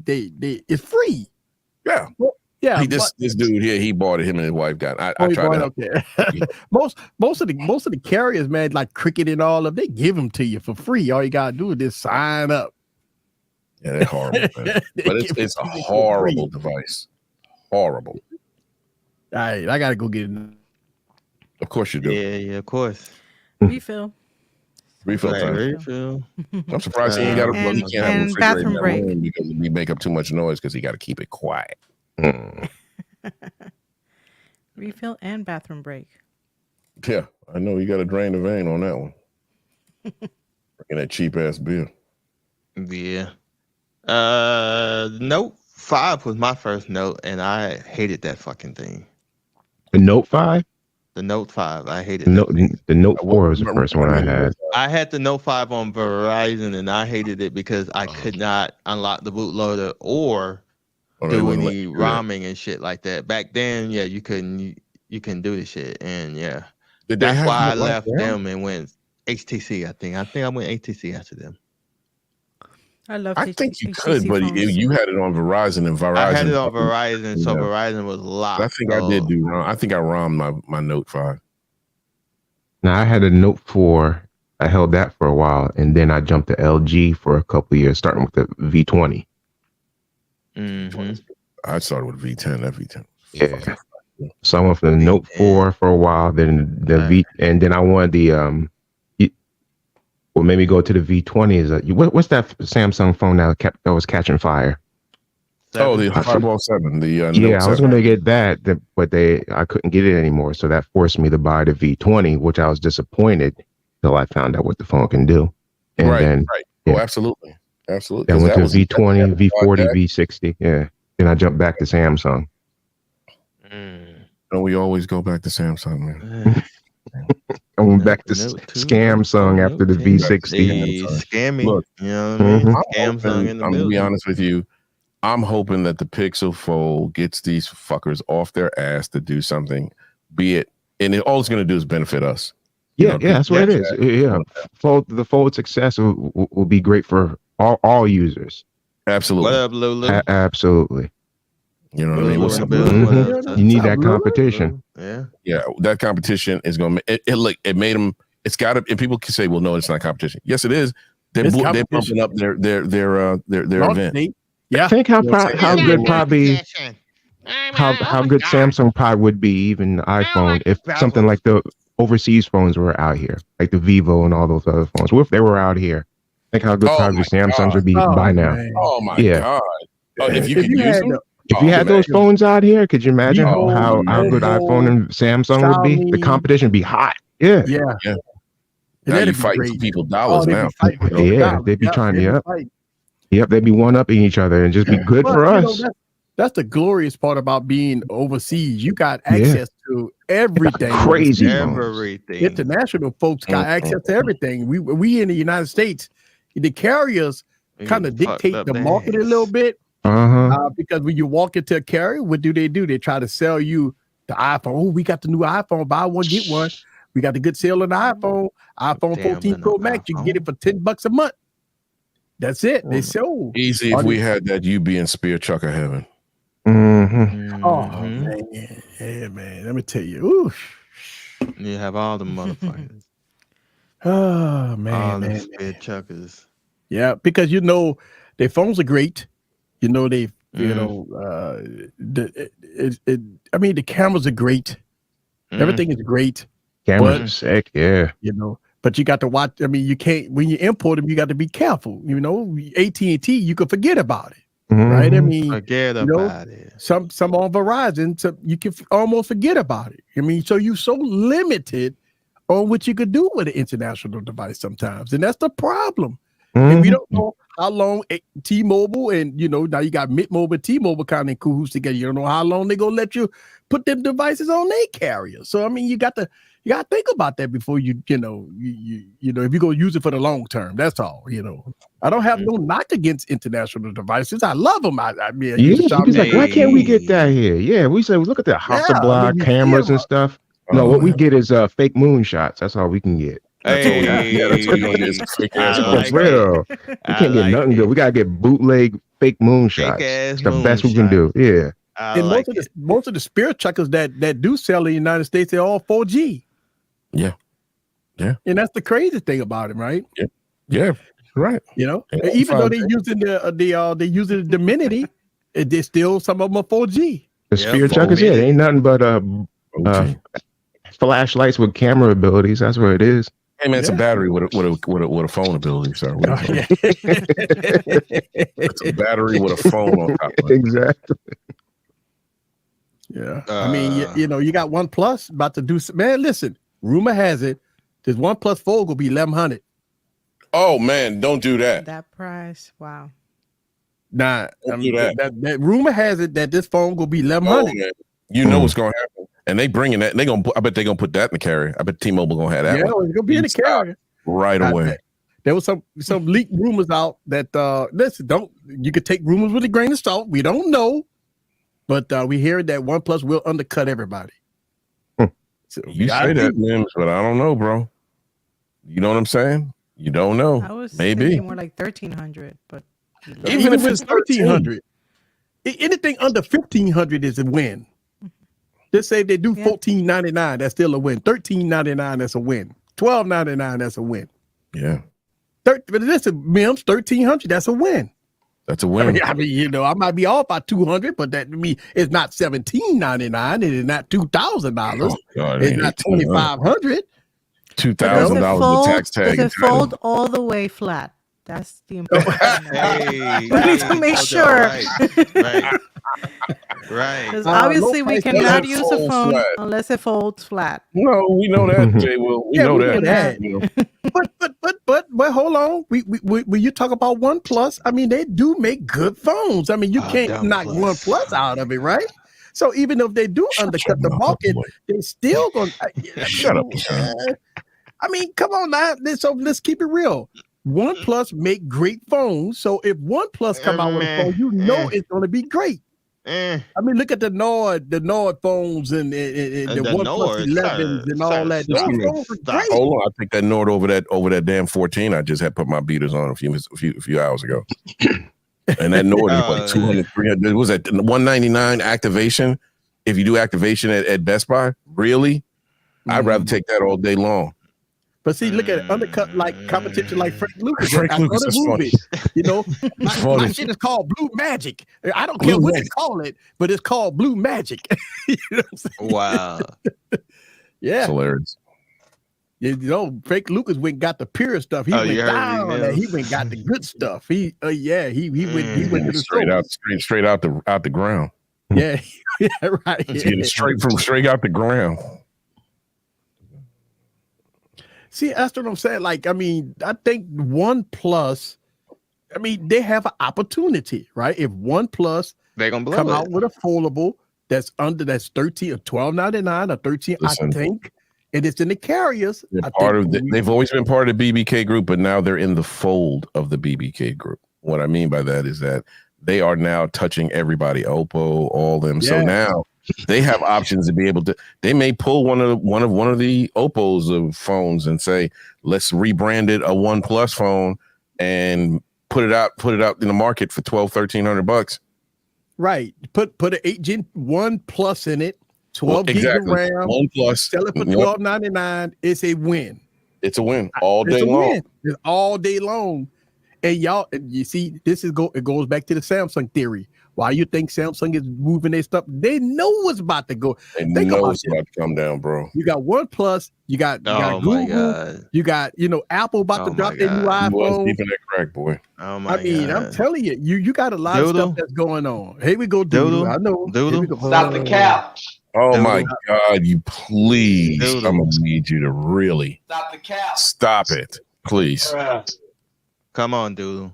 it's free.
Yeah.
Well, yeah.
This dude here, he bought it. Him and his wife got it. I tried to.
Okay. most of the carriers, man, like Cricket and all of, they give them to you for free. All you gotta do is just sign up.
Yeah, they're horrible, man. But it's a horrible device. Horrible.
All right, I gotta go get it.
Of course you do.
Yeah, of course.
Refill.
Refill time.
Refill.
I'm surprised he ain't got a he can't have a
and
refrigerator
bathroom
in that
break.
room because we make up too much noise because he got to keep it quiet.
Refill and bathroom break.
Yeah, I know you got to drain the vein on that one. Drinking that cheap ass beer.
Yeah. Note 5 was my first Note, and I hated that fucking thing.
The Note 5?
The Note 5, I hated
the Note 4 was the first one I had.
I had the Note 5 on Verizon, and I hated it because I could not unlock the bootloader or do any ROMing and shit like that. Back then, yeah, you couldn't do the shit, and yeah, that's why I left them and went HTC. I think I went HTC after them.
I
think you could, but you had it on Verizon, and Verizon.
I had it on Verizon, so Verizon was locked.
I think I did do wrong. I think I ROMmed my Note 5.
Now I had a Note 4. I held that for a while, and then I jumped to LG for a couple of years, starting with the V20.
Mm-hmm.
I started with V10. That V10.
Yeah. So I went from the Note 4 for a while, then the V, and then I wanted the what made me go to the V20 is what's that Samsung phone that was catching fire?
Oh, the Fireball 7. The
I was going to get that, but I couldn't get it anymore, so that forced me to buy the V20, which I was disappointed till I found out what the phone can do. And then,
Oh, absolutely.
I went to V20, V40, V60. Yeah. Then I jumped back to Samsung.
And we always go back to Samsung, man.
I went back to Scamsung after the V60.
Scammy.
Look,
you know what I mean? Scamsung in the
I'm
middle.
gonna be honest with you. I'm hoping that the Pixel Fold gets these fuckers off their ass to do something, be it, and all it's going to do is benefit us.
Yeah, that's what it is. Yeah, the Fold success will be great for all users.
Absolutely.
What up, Lulu?
Absolutely.
You know what I mean? What's up,
You need that competition.
Yeah,
that competition is going to it made them. It's got to. And people can say, "Well, no, it's not competition." Yes, it is. They're bumping up their event.
Yeah,
think how good Samsung probably would be, even iPhone, if something like the overseas phones were out here, like the Vivo and all those other phones. What if they were out here? Think how good probably Samsungs would be by now.
Oh my god! If you could use them.
If you had those phones out here, could you imagine how good iPhone and Samsung would be? The competition would be hot. Yeah.
Now you fighting for people dollars now.
They'd be trying to. Yep, they'd be one-upping each other and just be good for us.
That's the glorious part about being overseas. You got access to everything.
Crazy.
Everything.
International folks got access to everything. We in the United States, the carriers kind of dictate the market a little bit. Because when you walk into a carrier, what do? They try to sell you the iPhone. Oh, we got the new iPhone. Buy one, get one. We got the good sale on the iPhone 14 Pro Max. You can get it for $10 a month. That's it. They sold.
Easy if we had that, you'd be in spear chucker heaven.
Oh man, yeah, man. Let me tell you. Ooh.
You have all the motherfuckers.
Oh man,
all the spear chuckers.
Yeah, because their phones are great. I mean, the cameras are great. Everything is great.
Cameras are sick, yeah.
But you got to watch. I mean, you can't, when you import them, you got to be careful. AT&T, you can forget about it, right? I mean,
forget about it.
Some on Verizon, so you can almost forget about it. I mean, so you're so limited on what you could do with an international device sometimes, and that's the problem. And we don't know how long T-Mobile and now you got Mint-Mobile, T-Mobile kind of in cahoots together. You don't know how long they're gonna let you put them devices on their carrier. So I mean, you got to think about that before if you're gonna use it for the long term. That's all. I don't have no knock against international devices. I love them. I mean,
like, why can't we get that here? Yeah, we say look at the Hasselblad cameras and stuff. No, what we get is fake moonshots. That's all we can get.
That's what you're gonna get. Is a fake ass
I
For
like
moonshot.
real. We
I
can't get
like
nothing
it.
good. We gotta get bootleg fake moonshots.
Fake-ass
It's the best we can
moonshot.
do. Yeah.
I
And
like
most of the spirit chuckers that do sell in the United States, they're all 4G.
Yeah. Yeah.
And that's the crazy thing about it, right?
Yeah. Right.
You know,
Yeah,
even though
5G.
they're using they using the Diminity, there's still some of them are 4G.
The
Yep.
spear chuckers, yeah, it ain't nothing but
OG.
flashlights with camera abilities. That's what it is.
Hey man, it's a
Yeah.
battery with a phone ability, sir. What are you talking It's a battery with a phone on top of it.
Exactly.
Yeah. I mean, you know, you got OnePlus about to do man, listen, rumor has it this OnePlus 4 will be 1100.
Oh man, don't do that.
That price, wow.
Nah,
Don't do that.
that rumor has it that this phone will be
Oh,
1100.
man. You know what's gonna happen. And they bringing that, I bet they're gonna put that in the carrier. I bet T-Mobile gonna have that
Yeah,
one
it's gonna be in the
Stop.
carrier.
right
I
away.
bet. There was some leaked rumors out that listen, you could take rumors with a grain of salt. We don't know, but we hear that OnePlus will undercut everybody. So
You say that, Mims, but I don't know, bro. You know what I'm saying? You don't know.
I was
Maybe.
thinking more like 1300, but
even if it's 1300, anything under 1500 is a win. Just say if they do 14.99, that's still a win. 13.99, that's a win. 12.99, that's a win.
Yeah,
But listen, Mims, 1300, that's a win.
that's a win.
I mean, you know, I might be off by 200, but that mean it's not 17.99. It is not $2,000.
Oh, God,
It's not 2,500.
$2,000 with tax tag.
Does it fold all the way flat? That's the important thing.
Hey,
We need to make sure.
Right. Right.
Because obviously we
low price
cannot
doesn't
use a
fold
phone
flat.
unless it folds flat.
No, we know that, Jay. Will we
Yeah,
know
we
that?
know that.
You know.
But hold on. When you talk about OnePlus, I mean, they do make good phones. I mean, you can't
damn
knock
plus.
OnePlus out of it, right? So even if they do undercut the market, they still going to
Shut up.
I mean, come on now. So let's keep it real. OnePlus make great phones. So if OnePlus come out with a phone, you know it's going to be great. I mean, look at the Nord phones and the OnePlus
Nord,
11s and all that. Those phones are great.
Hold on, I take that Nord over that damn 14. I just had put my beaters on a few hours ago. And that Nord is like 200, 300. Was that 199 activation? If you do activation at Best Buy, really? I'd rather take that all day long.
But see, look at it, undercut like competition like Frank Lucas.
Frank
I saw
Lucas
the
is
movie. You know, my
funny.
shit is called Blue Magic. I don't care
Blue
what
Magic.
they call it, but it's called Blue Magic. You know what I'm saying?
Wow.
Yeah.
It's hilarious.
You know, Frank Lucas went and got the pure stuff. He
Oh,
went
you heard
down
me,
on that. He
Mills.
went and got the good stuff. He went to the
Straight
source.
out, straight out the ground.
Yeah, yeah, right.
It's getting straight out the ground.
See, that's what I'm saying. Like, I mean, I think OnePlus, I mean, they have an opportunity, right? If OnePlus
They're gonna blow
come
it.
out with a foldable that's 13 or $12.99 or 13,
Listen.
I think, and it's in the carriers.
They're
I
part
think
of they've always been part of the BBK group, but now they're in the fold of the BBK group. What I mean by that is that they are now touching everybody, Oppo, all them. So
Yeah.
now they have options to be able to. They may pull one of the Oppos of phones and say, let's rebrand it a OnePlus phone and put it out in the market for $1,200-$1,300.
right. Put an 8 Gen 1 Plus in it, 12 gig of RAM,
OnePlus.
sell it for $12.99. It's a win.
It's a win all day
It's a
long.
win. It's all day long. And y'all, you see, it goes back to the Samsung theory. Why you think Samsung is moving their stuff? They know what's about to go.
They
Think
know
about
it's
it.
about to come down, bro.
You got OnePlus, you got
Oh my
Google,
god.
you got Apple about to
Oh
drop
my
their new
God.
You was
iPhone.
deep in that crack, boy.
Oh my
I mean,
god.
I'm telling you, you got a lot of
Doodle.
stuff that's going on. Here we go, Doodle.
Doodle.
I know. Here
Doodle.
we go.
Stop the cap.
Oh
Dude.
my God, you please.
Dude.
I'm gonna need you to really
Stop the cap.
stop it. Please.
Come on, dude.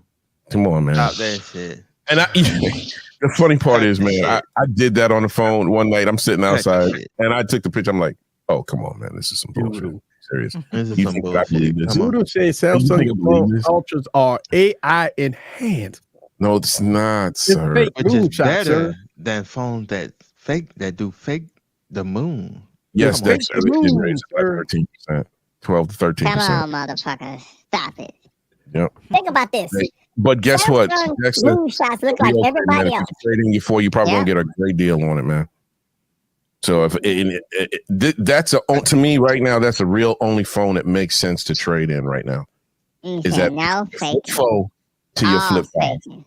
Come on, man.
Stop that shit.
And the funny part is, man, I did that on the phone one night. I'm sitting outside and I took the picture. I'm like, oh, come on, man. This is some bullshit.
Doodle.
Serious.
This is
You
some
think I
bullshit.
believe this?
Come on.
Doodle says
You
Samsung
think I believe this?
Ultras are AI enhanced.
No, it's not, sir.
fake.
Which is
Moonshot,
better
sir.
than phones that do fake the moon.
Yes,
Come on.
that's true. It did raise it by
Sir.
13%. 12 to 13%.
Come on, motherfucker. Stop it.
Yep.
Think about this.
But guess what?
Samsung moonshots look like everybody else.
Trading you for, you probably gonna get a great deal on it, man. So if that's to me right now, that's a real only phone that makes sense to trade in right now. Is that flip phone to your flip phone?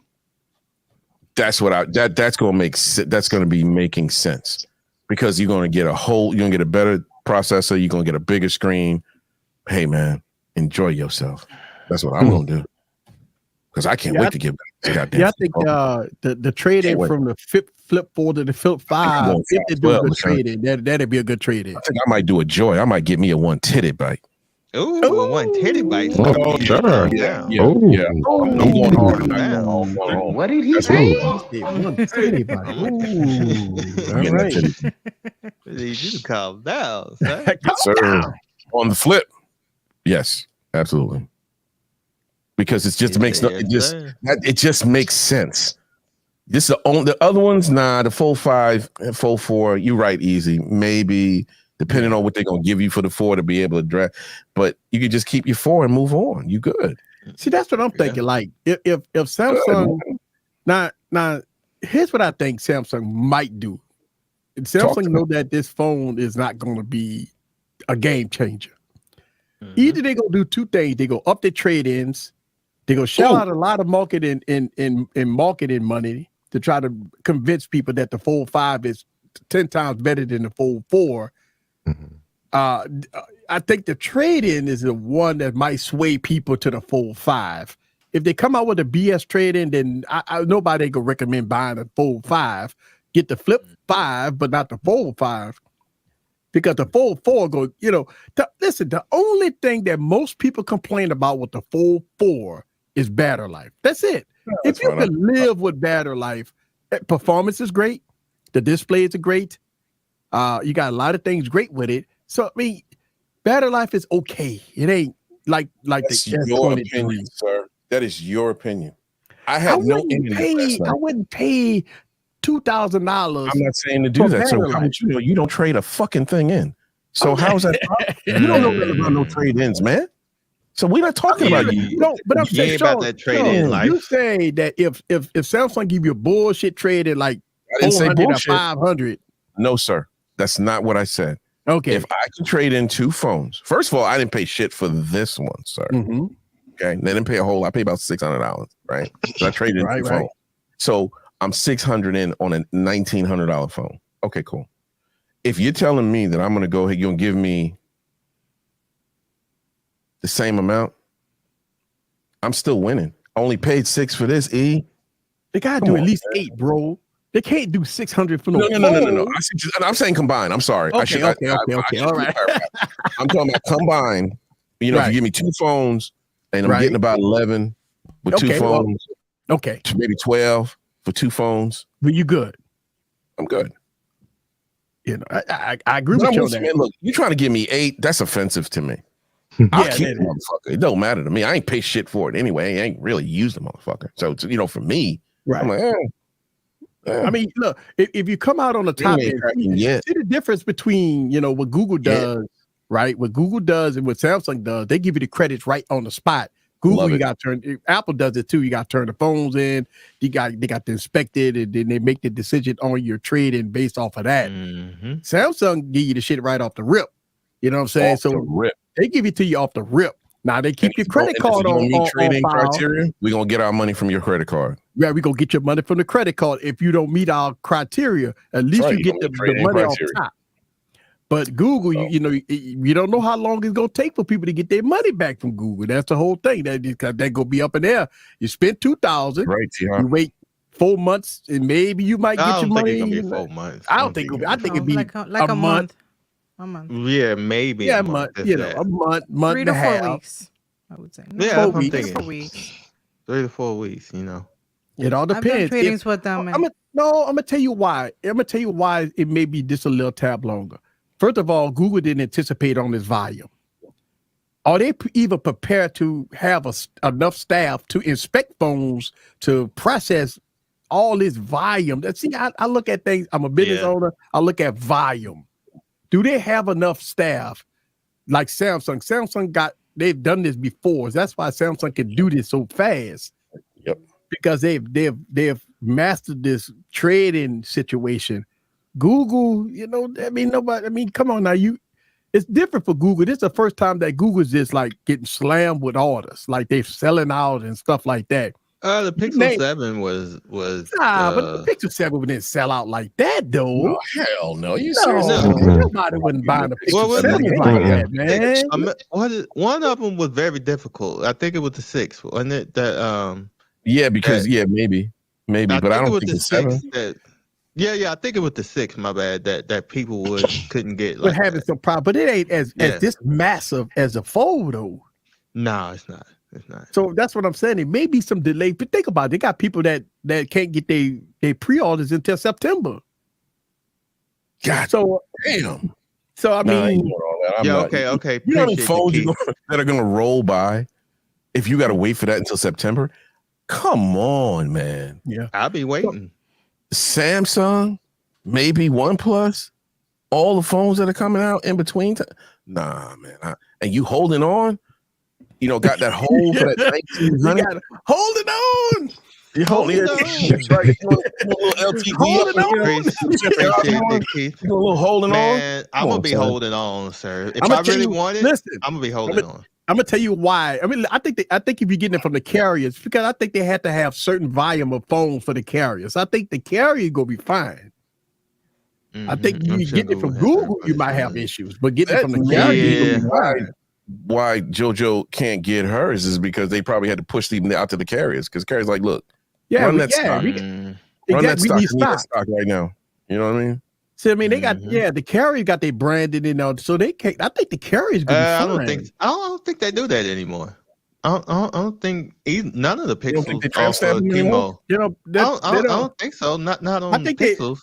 That's what that's gonna be making sense because you're gonna get a better processor, you're gonna get a bigger screen. Hey man, enjoy yourself. That's what I'm gonna do. Because I can't wait to get back to goddamn.
Yeah, I think the trade in from the flip 4 to the flip 5, if they do a good trade in, that'd be a good trade in.
I think I might do a Joy. I might get me a 1 titty bite.
Ooh, a 1 titty bite.
Oh, sure.
Yeah. I'm going hard tonight.
What did he say?
1 titty bite. Ooh, all right.
You calm down,
yes, sir. On the flip, yes, absolutely. Because it just it just makes sense. This is the other ones, the Fold 5 and Fold 4, you're right, easy. Maybe depending on what they're gonna give you for the 4 to be able to draft, but you could just keep your 4 and move on. You good.
See, that's what I'm thinking. Like if Samsung now here's what I think Samsung might do. Samsung know that this phone is not gonna be a game changer. Either they're gonna do two things, they go up their trade-ins. They're gonna shell out a lot of marketing in marketing money to try to convince people that the Fold 5 is 10 times better than the Fold 4. I think the trade-in is the one that might sway people to the Fold 5. If they come out with a BS trade-in, then nobody gonna recommend buying a Fold 5. Get the Flip 5, but not the Fold 5. Because the Fold 4 goes, listen, the only thing that most people complain about with the Fold 4 is battery life. That's it. If you can live with battery life, performance is great. The displays are great. You got a lot of things great with it. So I mean, battery life is okay. It ain't like
that's
the
your opinion, sir. That is your opinion. I
wouldn't pay $2,000.
I'm not saying to do that. So how would you don't trade a fucking thing in? So how's that? You don't know nothing about no trade-ins, man. So we're not talking about you.
No, but I'm saying
about that trade-in life.
You say that if Samsung give you a bullshit trade-in like 400 or 500.
No, sir. That's not what I said.
Okay.
If I can trade in 2 phones, first of all, I didn't pay shit for this one, sir. Okay. They didn't pay a whole. I paid about $600, right? So I traded in 2 phones. So I'm $600 in on a $1,900 phone. Okay, cool. If you're telling me that I'm going to go ahead, you're going to give me the same amount, I'm still winning. I only paid $6 for this, E.
They gotta do at least 8, bro. They can't do 600 for no.
No. I'm saying combined. I'm sorry.
Okay. All right.
I'm talking about combined. If you give me 2 phones and I'm getting about 11 with 2 phones.
Okay.
Maybe 12 for 2 phones.
But you good.
I'm good.
I agree with you on that.
Look, you trying to give me 8? That's offensive to me. I'll keep the motherfucker. It don't matter to me. I ain't pay shit for it anyway. I ain't really used the motherfucker. So it's, for me,
right.
I'm like,
I mean, look, if you come out on the top end, see the difference between what Google does, right? What Google does and what Samsung does, they give you the credits right on the spot. Google, you got to turn. Apple does it too. You got to turn the phones in. They got to inspect it, and then they make the decision on your trading based off of that. Samsung give you the shit right off the rip. You know what I'm saying? They give it to you off the rip. Now they keep your credit card on
trading
file.
criteria. We're gonna get our money from your credit card.
Yeah, we're gonna get your money from the credit card. If you don't meet our criteria, at least you get the money off top. But Google, you don't know how long it's gonna take for people to get their money back from Google. That's the whole thing. That gonna be up in there. You spent $2,000.
Right.
You wait 4 months, and maybe you might get your money.
It's gonna be 4 months.
I don't think. I think it'd be
like a month. A month.
Yeah, maybe.
Yeah, a month. A month
3 to 4 weeks. I would say.
No, yeah,
4 weeks. 4 weeks.
3 to 4 weeks.
It all depends.
I've done tradings with them.
I'm gonna tell you why. I'm gonna tell you why it may be just a little tab longer. First of all, Google didn't anticipate on this volume. Are they even prepared to have enough staff to inspect phones to process all this volume? See, I look at things. I'm a business owner. I look at volume. Do they have enough staff like Samsung they've done this before. That's why Samsung can do this so fast.
Yep.
Because they've mastered this trading situation. Google, come on now, it's different for Google. This is the first time that Google's just like getting slammed with orders, like they're selling out and stuff like that.
The Pixel 7 was
but the Pixel 7 didn't sell out like that though.
Oh, hell no. You
No,
serious?
nobody wouldn't buy the Pixel 7 like that, man.
One of them was very difficult. I think it was the 6, wasn't it?
Maybe, but I don't think it's 7.
I think it was the 6. My bad. That people couldn't get.
We're having some problem, but it ain't as this massive as a fold though.
No, it's not. It's not.
So that's what I'm saying. There may be some delay, but think about it. They got people that can't get their pre-orders until September.
God,
so
damn.
So I mean,
okay.
You know the phones that are gonna roll by if you got to wait for that until September? Come on, man.
Yeah,
I'll be waiting.
Samsung, maybe OnePlus, all the phones that are coming out in between. Nah, man. And you holding on? Got that hole for that 1900. Holding on. You're holding on. That's right. Little LTV.
Holding on.
A little holding on.
I'm going to be holding on, sir. If I really want it, I'm going to be holding on.
I'm gonna tell you why. I mean, I think if you're getting it from the carriers, because I think they had to have certain volume of phones for the carriers. I think the carrier gonna be fine. I think you get it from Google, you might have issues, but getting it from the carrier,
why JoJo can't get hers is because they probably had to push them out to the carriers because carriers like, look, run that stock. Run that stock. We need stock right now. You know what I mean?
So I mean, they got the carrier got their branded so they can't. I think the carriers gonna be fine.
I don't think they do that anymore. I don't think none of the Pixels.
You don't think they tramp stamp anymore?
I don't think so. Not on. I think Pixels.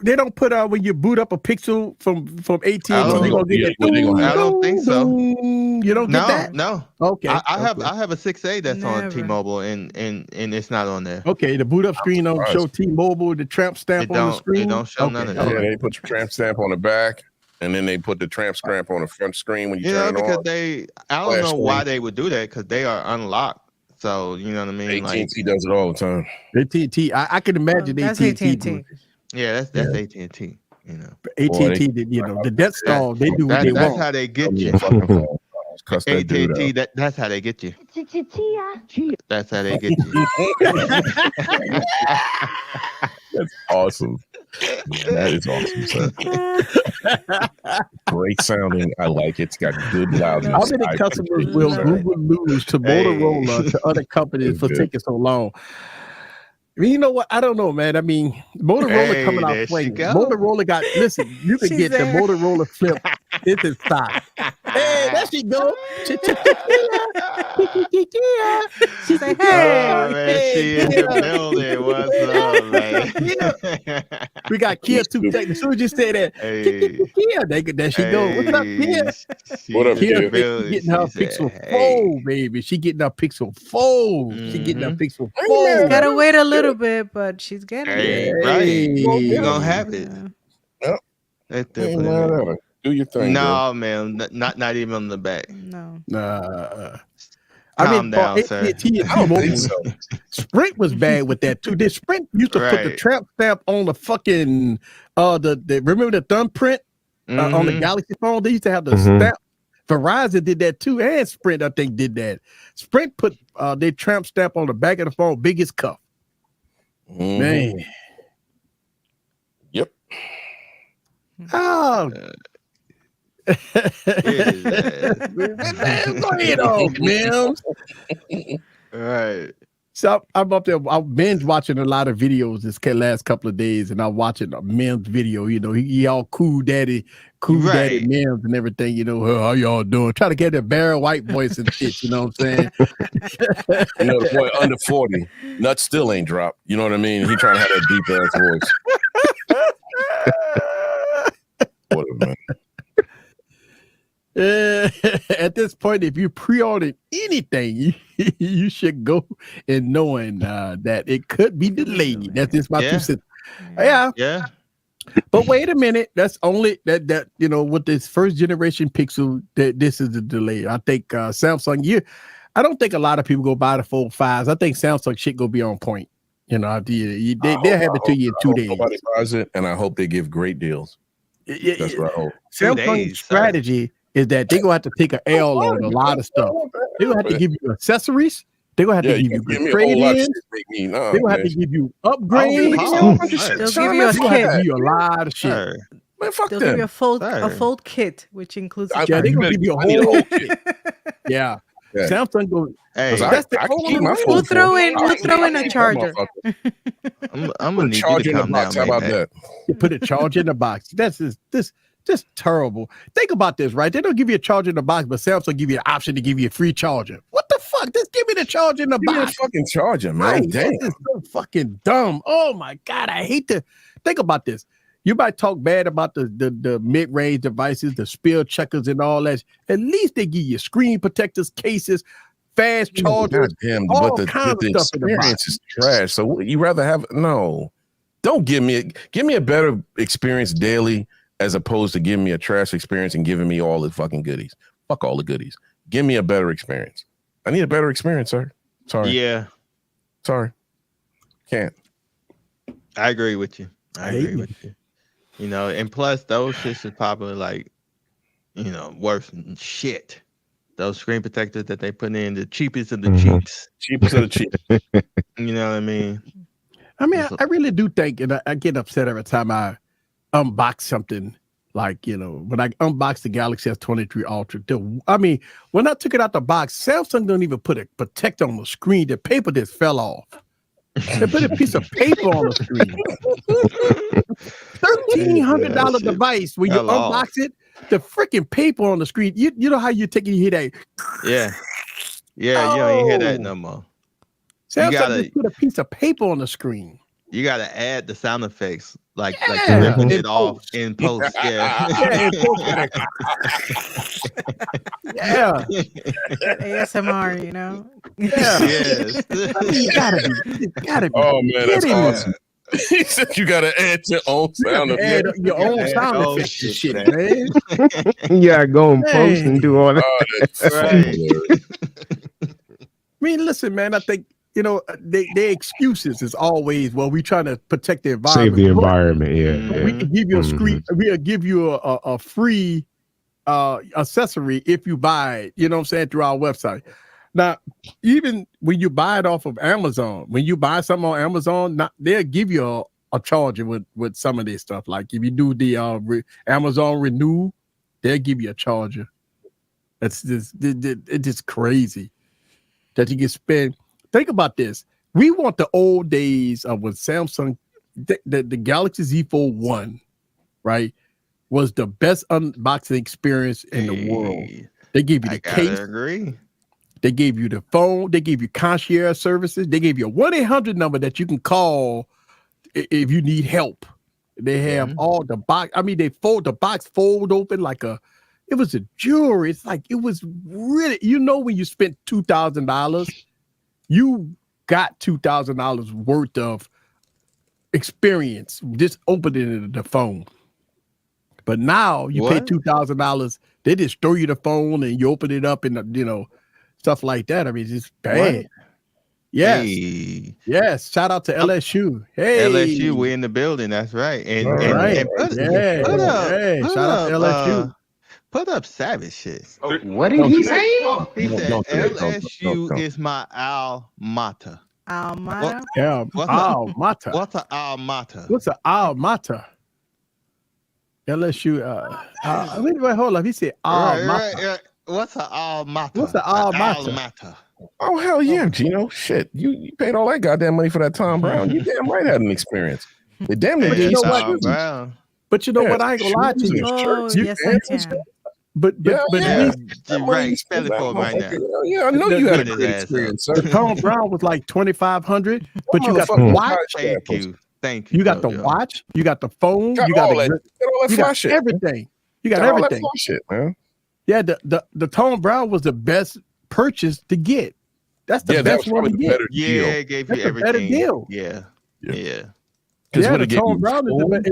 They don't put when you boot up a Pixel from AT&T.
I don't think so.
You don't get that?
No.
Okay.
I have a 6A that's on T-Mobile and it's not on there.
Okay. The boot up screen don't show T-Mobile. The tramp stamp on the screen.
It don't show none of that.
Yeah, they put your tramp stamp on the back, and then they put the tramp stamp on the front screen when you turn it on.
Because I don't know why they would do that because they are unlocked. So you know what I mean.
AT&T does it all the time.
AT&T. I can imagine AT&T.
Yeah, that's AT&T. You know,
AT&T. The Death Star. They do what they want.
That's how they get you. AT&T. That's how they get you. That's how they get you.
That's awesome. That is awesome, sir. Great sounding. I like it. It's got good loudness.
How many customers will Google lose to Motorola to other companies for taking so long? I mean, you know what? I don't know, man. I mean, Motorola coming out playing. Motorola got, listen, you can get the Motorola Flip. It's in stock. Hey, there she go.
She's like, hey.
Man, she in the building. What's up, man?
We got Kia 2 Tech. As soon as you say that, Kia, there she go. What's up, Kia?
What up, Kia?
Getting her Pixel 4, baby. She getting her Pixel 4. She getting her Pixel 4.
Gotta wait a little bit, but she's getting it.
Right. You're going to have it.
Yep. Do your thing.
No, man. Not even on the back.
No.
Calm down, sir.
I don't think so. Sprint was bad with that too. Did Sprint used to put the tramp stamp on the fucking remember the thumbprint on the Galaxy phone? They used to have the stamp. Verizon did that too, and Sprint I think did that. Sprint put their tramp stamp on the back of the phone, biggest cuff. Man.
Yep.
Oh. Go ahead off, man.
All right.
So I'm up there. I'm binge watching a lot of videos this last couple of days, and I'm watching a Mims video. You know, he all cool daddy Mims and everything. You know, how y'all doing? Try to get that Barry White voice and shit. You know what I'm saying?
You know, the boy under 40, nuts still ain't dropped. You know what I mean? He trying to have that deep ass voice. Whatever, man.
At this point, if you pre-ordered anything, you should go in knowing that it could be delayed. That's just my 2 cents. Yeah. But wait a minute, that's only that you know with this first generation Pixel that this is the delay. I think Samsung. I don't think a lot of people go buy the Fold 5s. I think Samsung shit go be on point. You know, they'll have it to you in 2 days.
Nobody buys it, and I hope they give great deals. That's what I hope.
Samsung's strategy is that they're gonna have to take an L on a lot of stuff. They're gonna have to give you accessories. They're gonna have to give you trade-ins. They're gonna have to give you upgrades.
They'll give you a kit.
Give you a lot of shit.
Man, fuck
They'll
them.
give you a fold kit, which includes.
Yeah, they're gonna give you a whole kit. Yeah. Samsung goes.
Hey,
that's the
we'll throw in a charger.
I'm gonna charge in the box.
How about that?
You put a charger in the box. That's just terrible. Think about this, right? They don't give you a charger in the box, but Samsung give you an option to give you a free charger. What the fuck? Just give me the charger in the box.
Give me a fucking charger, man.
Right.
Damn.
This is so fucking dumb. Oh my god, I hate to think about this. You might talk bad about the mid-range devices, the spell checkers and all that. At least they give you screen protectors, cases, fast chargers, all kinds of stuff in the box.
Is trash. So you rather have don't give me a better experience daily as opposed to giving me a trash experience and giving me all the fucking goodies. Fuck all the goodies. Give me a better experience. I need a better experience, sir. Sorry.
Yeah.
Sorry. Can't.
I agree with you. I agree with you. You know, and plus those shits is probably like, you know, worse than shit. Those screen protectors that they put in, the cheapest of the cheaps.
Cheapest of the cheap.
You know what I mean?
I really do think, and I get upset every time I unbox something. Like, you know, when I unboxed the Galaxy S23 Ultra, when I took it out the box, Samsung don't even put a protector on the screen. The paper just fell off. They put a piece of paper on the screen. $1,300 device. When you unbox it, the freaking paper on the screen. You know how you hear that?
Yeah. Yeah, you don't even hear that no more.
Samsung just put a piece of paper on the screen.
You gotta add the sound effects, like ripping it off in post. Yeah.
Yeah.
ASMR, you know.
Yeah.
Yes.
You gotta be.
Oh man, that's awesome. He said you gotta add your own sound effects.
Add your own sound effects and shit, man.
You gotta go and post and do all that.
Right.
I mean, listen, man. I think their excuses is always, well, we trying to protect the environment.
Save the environment, yeah.
We can give you a screen. We'll give you a free accessory if you buy it. You know what I'm saying, through our website. Now, even when you buy it off of Amazon, when you buy something on Amazon, they'll give you a charger with some of this stuff. Like if you do the Amazon Renew, they'll give you a charger. It's just crazy that you can spend. Think about this. We want the old days of when Samsung, the Galaxy Z Fold 1, right, was the best unboxing experience in the world. They gave you the case.
I agree.
They gave you the phone. They gave you concierge services. They gave you a 1-800 number that you can call if you need help. They have all the box. I mean, the box fold open like it was a jewelry. It's like, it was really, when you spent $2,000, you got $2,000 worth of experience just opening the phone. But now you pay $2,000, they just throw you the phone and you open it up and stuff like that. I mean, it's just bad. What? Yes. Hey. Yes. Shout out to LSU. Hey,
LSU, we in the building. That's right. And
put up, shout out to LSU.
Put up savage shit.
What did he say?
He said LSU is my alma mater.
Alma mater?
Yeah, alma mater.
What's an alma mater?
What's an alma mater? LSU. Wait, hold up. He said alma mater.
Right. What's an alma mater?
What's an alma mater?
Oh hell yeah, Gino! Shit, you paid all that goddamn money for that Tom Brown. You damn right had an experience. They damn near did.
But you know what? I ain't gonna lie to you.
Oh, yes, I can.
But
right, spell it for right now.
Yeah, I know you had a good experience.
The Tom Brown was like $2,500, but you got the watch.
Thank you.
You got the watch. You got the phone. You got everything. You got everything.
Shit, man.
Yeah, the Tom Brown was the best purchase to get. That's the best one to get.
Yeah, it gave you everything.
Better deal.
Yeah.
Yeah, the Tom Brown is the best.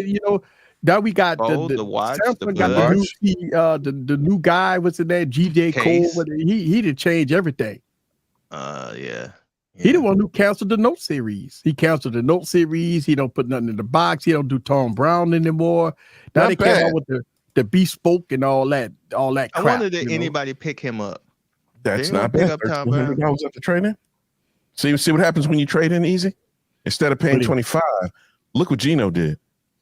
Now we got
Fold, the watch,
Samsung
the
got
Buds.
the new guy. What's his name? GJ
Case.
Cole. He did change everything.
Yeah.
He the one who canceled the Note series. He canceled the Note series. He don't put nothing in the box. He don't do Tom Brown anymore. Now
Not
they
bad.
came out with the bespoke and all that crap.
I wonder did
you know?
anybody pick him up.
That's
They don't
not
pick
bad.
up Tom Brown.
$1,300 at the trade in. See what happens when you trade in easy. Instead of paying
What do you-
25, look what Gino did.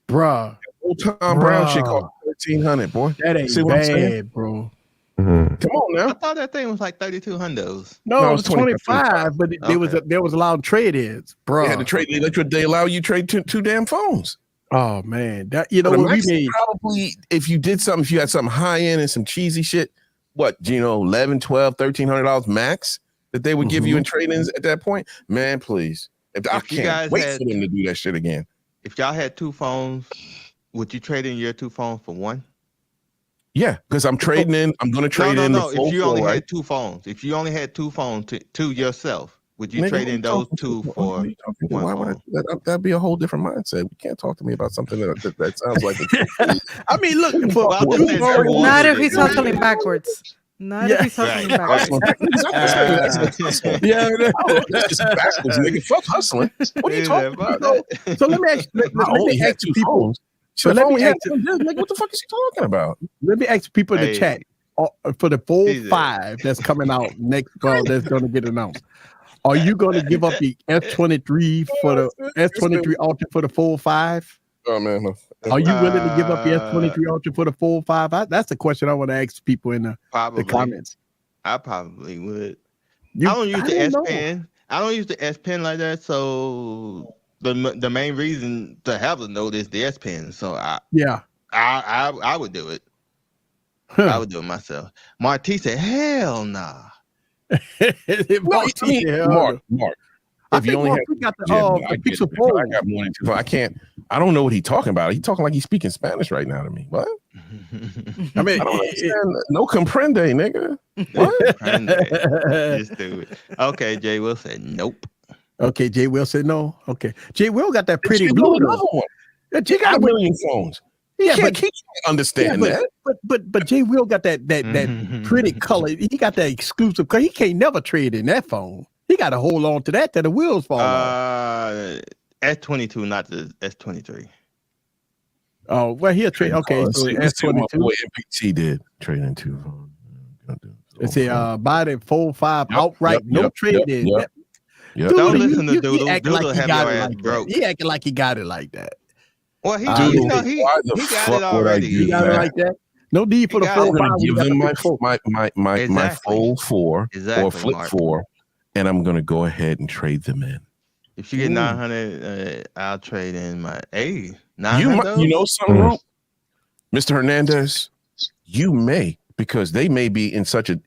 Bruh.
Old Tom Brown shit cost 1,300, boy.
That ain't
See what I'm saying?
bad, bro.
Mhm.
Come on
I
now.
thought that thing was like 3,200.
No, it
it's
was 25, but there was allowed trade-ins, bro.
They had to trade. They allow you to trade two damn phones.
Oh man, that you know
The
what we
max
made.
probably if you did something, if you had something high end and some cheesy shit, what Gino, $1,100, $1,200, $1,300 max that they would give you in trade-ins at that point. Man, please. I
If you guys
can't wait
had-
for them to do that shit again.
If y'all had two phones, would you trade in your two phones for one?
Yeah, because I'm trading in. I'm going to trade in.
No.
the
If you
full
only
four,
had two phones, to yourself, would you
Nigga,
trade
what
in
you
those
talking
two
to?
for
What are you talking to?
one
Why would I
phone?
do that? That'd be a whole different mindset. We can't talk to me about something that sounds like it's
I mean, look for
Well, I'm just saying
for-
there was-
Not if he's
Yeah.
hustling backwards. Not if he's hustling
Right.
backwards.
yeah.
That's just backwards, nigga. Fuck hustling. What are you talking about?
So let me ask, let
I only
me
had
ask
two
people.
phones.
So
So
let
let
me
me
ask,
like, what the fuck is he talking about?
let me ask people in the
Hey.
chat for the full
Jesus.
5 that's coming out next. That's going to get announced. Are you going to give up the S23 for the S23 Ultra for the full 5?
Oh man, no.
Are you willing to give up the S23 Ultra for the full 5? That's the question I want to ask people in the
Probably.
comments.
I probably would.
You-
I don't use the
don't
S
know.
Pen. I don't use the S Pen like that. So the main reason to have a Note is the S Pen. So
Yeah.
I would do it. I would do it myself. Marty said, "Hell nah."
No, I mean, Mark.
I
If you
think
only
Mark,
had
we got
yeah,
the
I get
Pixel
it.
Fold.
I got more than two. I can't. I don't know what he's talking about. He's talking like he's speaking Spanish right now to me. What?
I mean,
I don't understand. No comprende, nigga. What?
Just do it. Okay, Jay Will said, "Nope."
Okay, Jay Will said no. Okay, Jay Will got that pretty
She
blue.
blew another one.
Yeah,
He got a million phones.
Yeah,
He
but
can't understand that.
but Jay Will got that pretty color. He got that exclusive. Cause he can't never trade in that phone. He got to hold on to that till the wheels fall off.
S22, not the S23.
Oh well, he'll trade. Okay, so
Let's see what my
S22.
boy MPT did. Trade in two phones.
Let's see. Buy the full 5 outright, no trade in.
Yep.
Dude,
Don't
you-
listen to
you
Doodle.
acting
Doodle
like he
have
got
your
it
ass
like that.
broke.
He acting like he got it like that.
Well, he
Dude,
you know, he
why the
got
fuck
it
would I
already.
do
He got it
that?
like that. No need for
He
the
got
full
it.
I'm
5.
gonna give
We got
them
the
my
big four.
my
Exactly.
Fold 4 or
Exactly,
Flip
Mark.
4, and I'm gonna go ahead and trade them in.
If you get
Ooh.
900, I'll trade in my
You
900.
know something, Roop? Mr. Hernandez, you may, because they may be in such a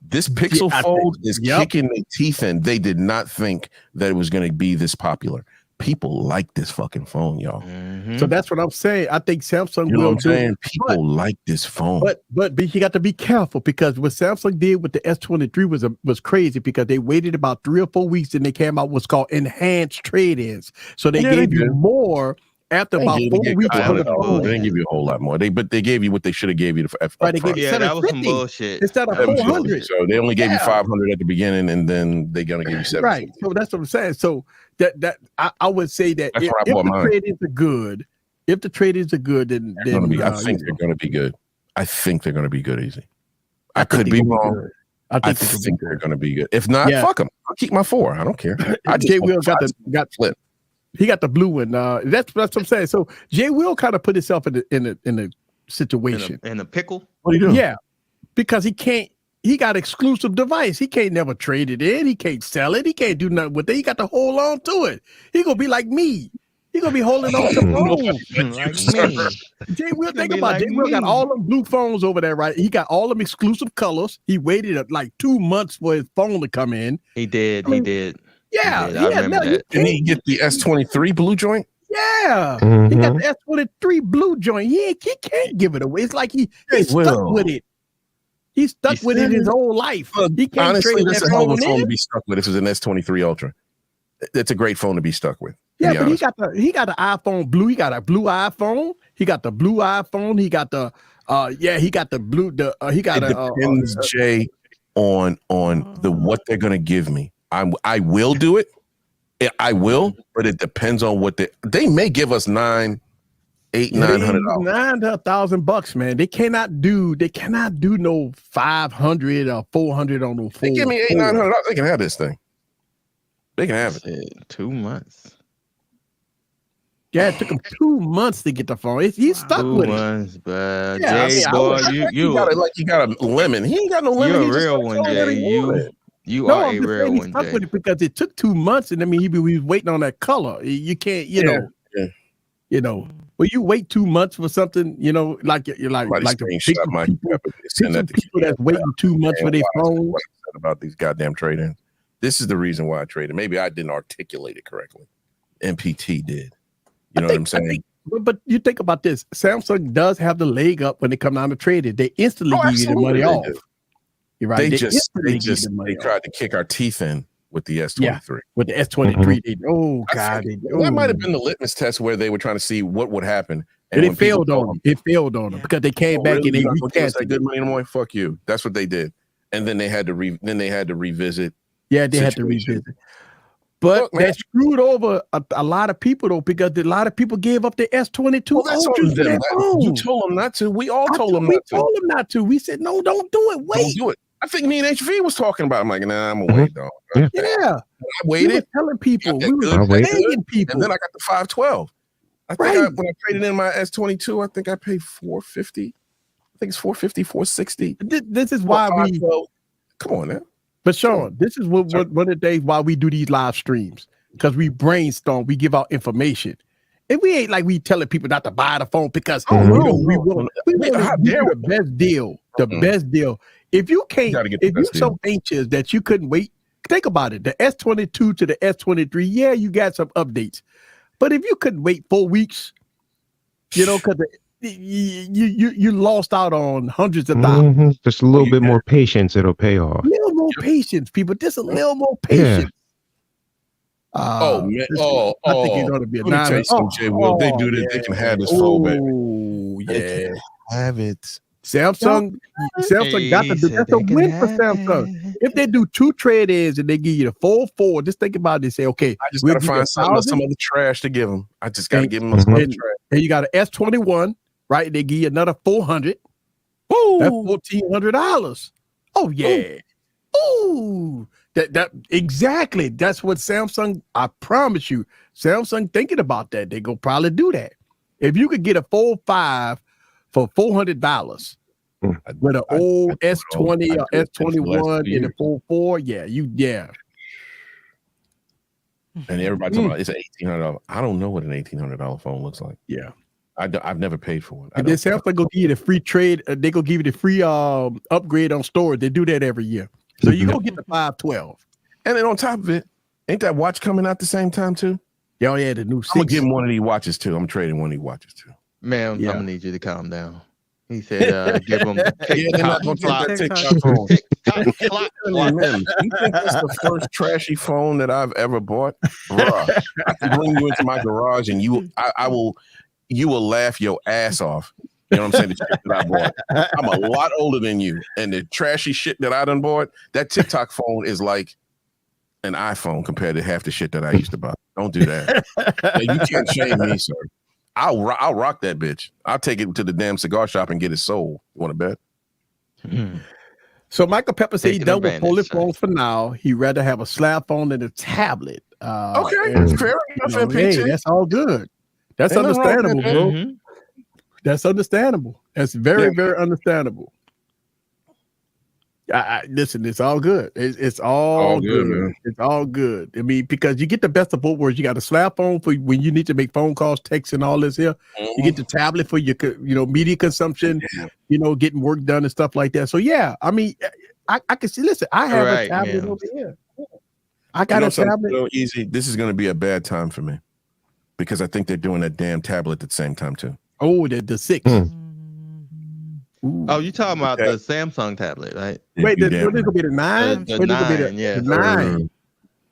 this Pixel
I
Fold
think-
is
yep.
kicking their teeth in. They did not think that it was going to be this popular. People like this fucking phone, y'all.
Mhm.
So that's what I'm saying. I think Samsung
You know what
will
I'm
do.
saying? People like this phone.
But you got to be careful because what Samsung did with the S23 was crazy because they waited about 3 or 4 weeks and they came out what's called enhanced trade-ins. So they
Yeah, they
gave you
did.
more after about 4 weeks.
a
for the
couple
phone.
They didn't give you a whole lot more. They gave you what they should have gave you up
Right, they gave
front.
you
Yeah, that was some
750
bullshit.
instead of
That was
400.
bullshit.
So they only gave you
Yeah.
500 at the beginning, and then they're gonna give you 7.
Right. So that's what I'm saying. So that I would say that
That's
if,
where I
if
bought
the
mine.
trade-ins are good, then
They're gonna be, I
you
think
know,
they're gonna be good. I think they're gonna be good. Easy. I
think
could
they're
be
gonna
wrong.
good. I
I
think they're gonna be
think
good.
they're gonna be good. If not,
Yeah.
fuck them. I'll keep my 4. I don't care. I just
Jay
want
Will got
five
got
flip.
he got the blue one. That's what I'm saying. So Jay Will kind of put himself in a situation.
In a pickle.
What are you doing?
Yeah, because he got exclusive device. He can't never trade it in. He can't sell it. He can't do nothing with it. He got to hold on to it. He gonna be like me. He gonna be holding on to phones.
Like me.
Jay Will, think
be
about it.
like
Jay Will got
me.
all them blue phones over there, right? He got all them exclusive colors. He waited like 2 months for his phone to come in.
He did.
I mean,
He did.
Yeah,
He did. I remember that.
Didn't he get the S23 blue joint?
Yeah, he
Mhm.
got the S23 blue joint. He can't give it away. It's like he's stuck
will.
with it. He's stuck with it his whole life. He can't
Honestly,
trade
that's
that
a hell of a
phone
phone to
in.
be stuck with. This is an S23 Ultra. it's a great phone to be stuck with.
Yeah, but he got the iPhone blue. He got a blue iPhone. He got the blue iPhone. He got the he got the blue. He got
it depends, Jay, on the what they're gonna give me. I will do it. I will, but it depends on what they may give us $900.
$900,000, man. They cannot do no 500 or 400 on no.
They give me $800-900. They can have this thing. They can have it.
2 months.
Yeah, it took him 2 months to get the phone. He's stuck with it.
But Jay, boy, you
got a lemon. He ain't got no lemon.
You're a real one, Jay. You are a real one,
Jay. With it because it took 2 months, and I mean, he was waiting on that color. You can't, you know. Well, you wait 2 months for something, like the people that's waiting 2 months for their phone.
About these goddamn trade-ins. This is the reason why I traded. Maybe I didn't articulate it correctly. MPT did. You know what I'm saying?
But you think about this. Samsung does have the leg up when they come down to trade it. They instantly give you the money off. You're right.
They tried to kick our teeth in with the S23.
Yeah, with the S23. God.
That might have been the litmus test where they were trying to see what would happen.
And it failed on them. It failed on them because they came back and they
recast good money anymore. Fuck you. That's what they did. And then they had to revisit.
Yeah, they had to revisit. But that screwed over a lot of people though, because a lot of people gave up the S22.
Well, that's on them. You told them not to. We all told them not to.
We told them not to. We said, no, don't do it. Wait.
Don't do it. I think me and HV was talking about it. I'm like, nah, I'm gonna wait though.
Yeah.
I waited.
We were telling people. We were begging people.
And then I got the 512. I think when I traded in my S22, I think I paid $450. I think it's $450, $460.
This is why we
come on now.
But Sean, this is one of the days why we do these live streams, because we brainstorm, we give out information. And we ain't like we telling people not to buy the phone because we want the best deal. The best deal. If you can't, if you're so anxious that you couldn't wait, think about it. The S22 to the S23, yeah, you got some updates. But if you couldn't wait 4 weeks, because you lost out on hundreds of dollars.
Just a little bit more patience, it'll pay off.
A little more patience, people. Just a little more patience.
I think it's going to be a nine. Jay, Will they do this? They can have this phone, baby.
Yeah,
have it.
Samsung got to do. That's a win for Samsung. If they do 2 trade-ins and they give you the 4.4, just think about it. Say, okay,
I just gotta find some other trash to give them. I just gotta give them some other trash.
And you got an S21. Right, they give you another $400. Woo! That's $1,400. Oh yeah. Ooh. That exactly. That's what Samsung. I promise you, Samsung thinking about that. They go probably do that. If you could get a 4.5 for $400 with an old S20 or S21 in a 4.4, yeah.
And everybody talking about it's an $1,800. I don't know what an $1,800 phone looks like.
Yeah.
I've never paid for it.
And then Samsung go give you the free trade. They go give you the free upgrade on storage. They do that every year. So you go get the 512.
And then on top of it, ain't that watch coming out the same time too?
Yeah, the new 6.
I'm gonna give him one of these watches too. I'm trading one of these watches too.
Man, I'm gonna need you to calm down. He said, give him
TikTok phone. You think that's the first trashy phone that I've ever bought? Bruh, I can bring you into my garage and you will laugh your ass off. You know what I'm saying? The shit that I bought. I'm a lot older than you. And the trashy shit that I done bought, that TikTok phone is like an iPhone compared to half the shit that I used to buy. Don't do that. You can't shame me, sir. I'll rock that bitch. I'll take it to the damn cigar shop and get it sold. You want to bet?
So Michael Pepper said he done with folded phones for now. He'd rather have a slab phone than a tablet.
Okay, that's fair enough.
Hey, that's all good. That's understandable, bro. Mm-hmm. That's understandable. That's very, very understandable. Listen, it's all good. It's all good. Man. It's all good. I mean, because you get the best of both worlds. You got a slab phone for when you need to make phone calls, texts, and all this here. Mm-hmm. You get the tablet for your, media consumption. Getting work done and stuff like that. So yeah, I mean, I can see. Listen, I have a tablet over here. I got a tablet.
So easy. This is going to be a bad time for me because I think they're doing a damn tablet at the same time too.
Oh, the 6.
Oh, you talking about the Samsung tablet, right?
Wait, this gonna be the 9?
The 9, yeah.
The 9.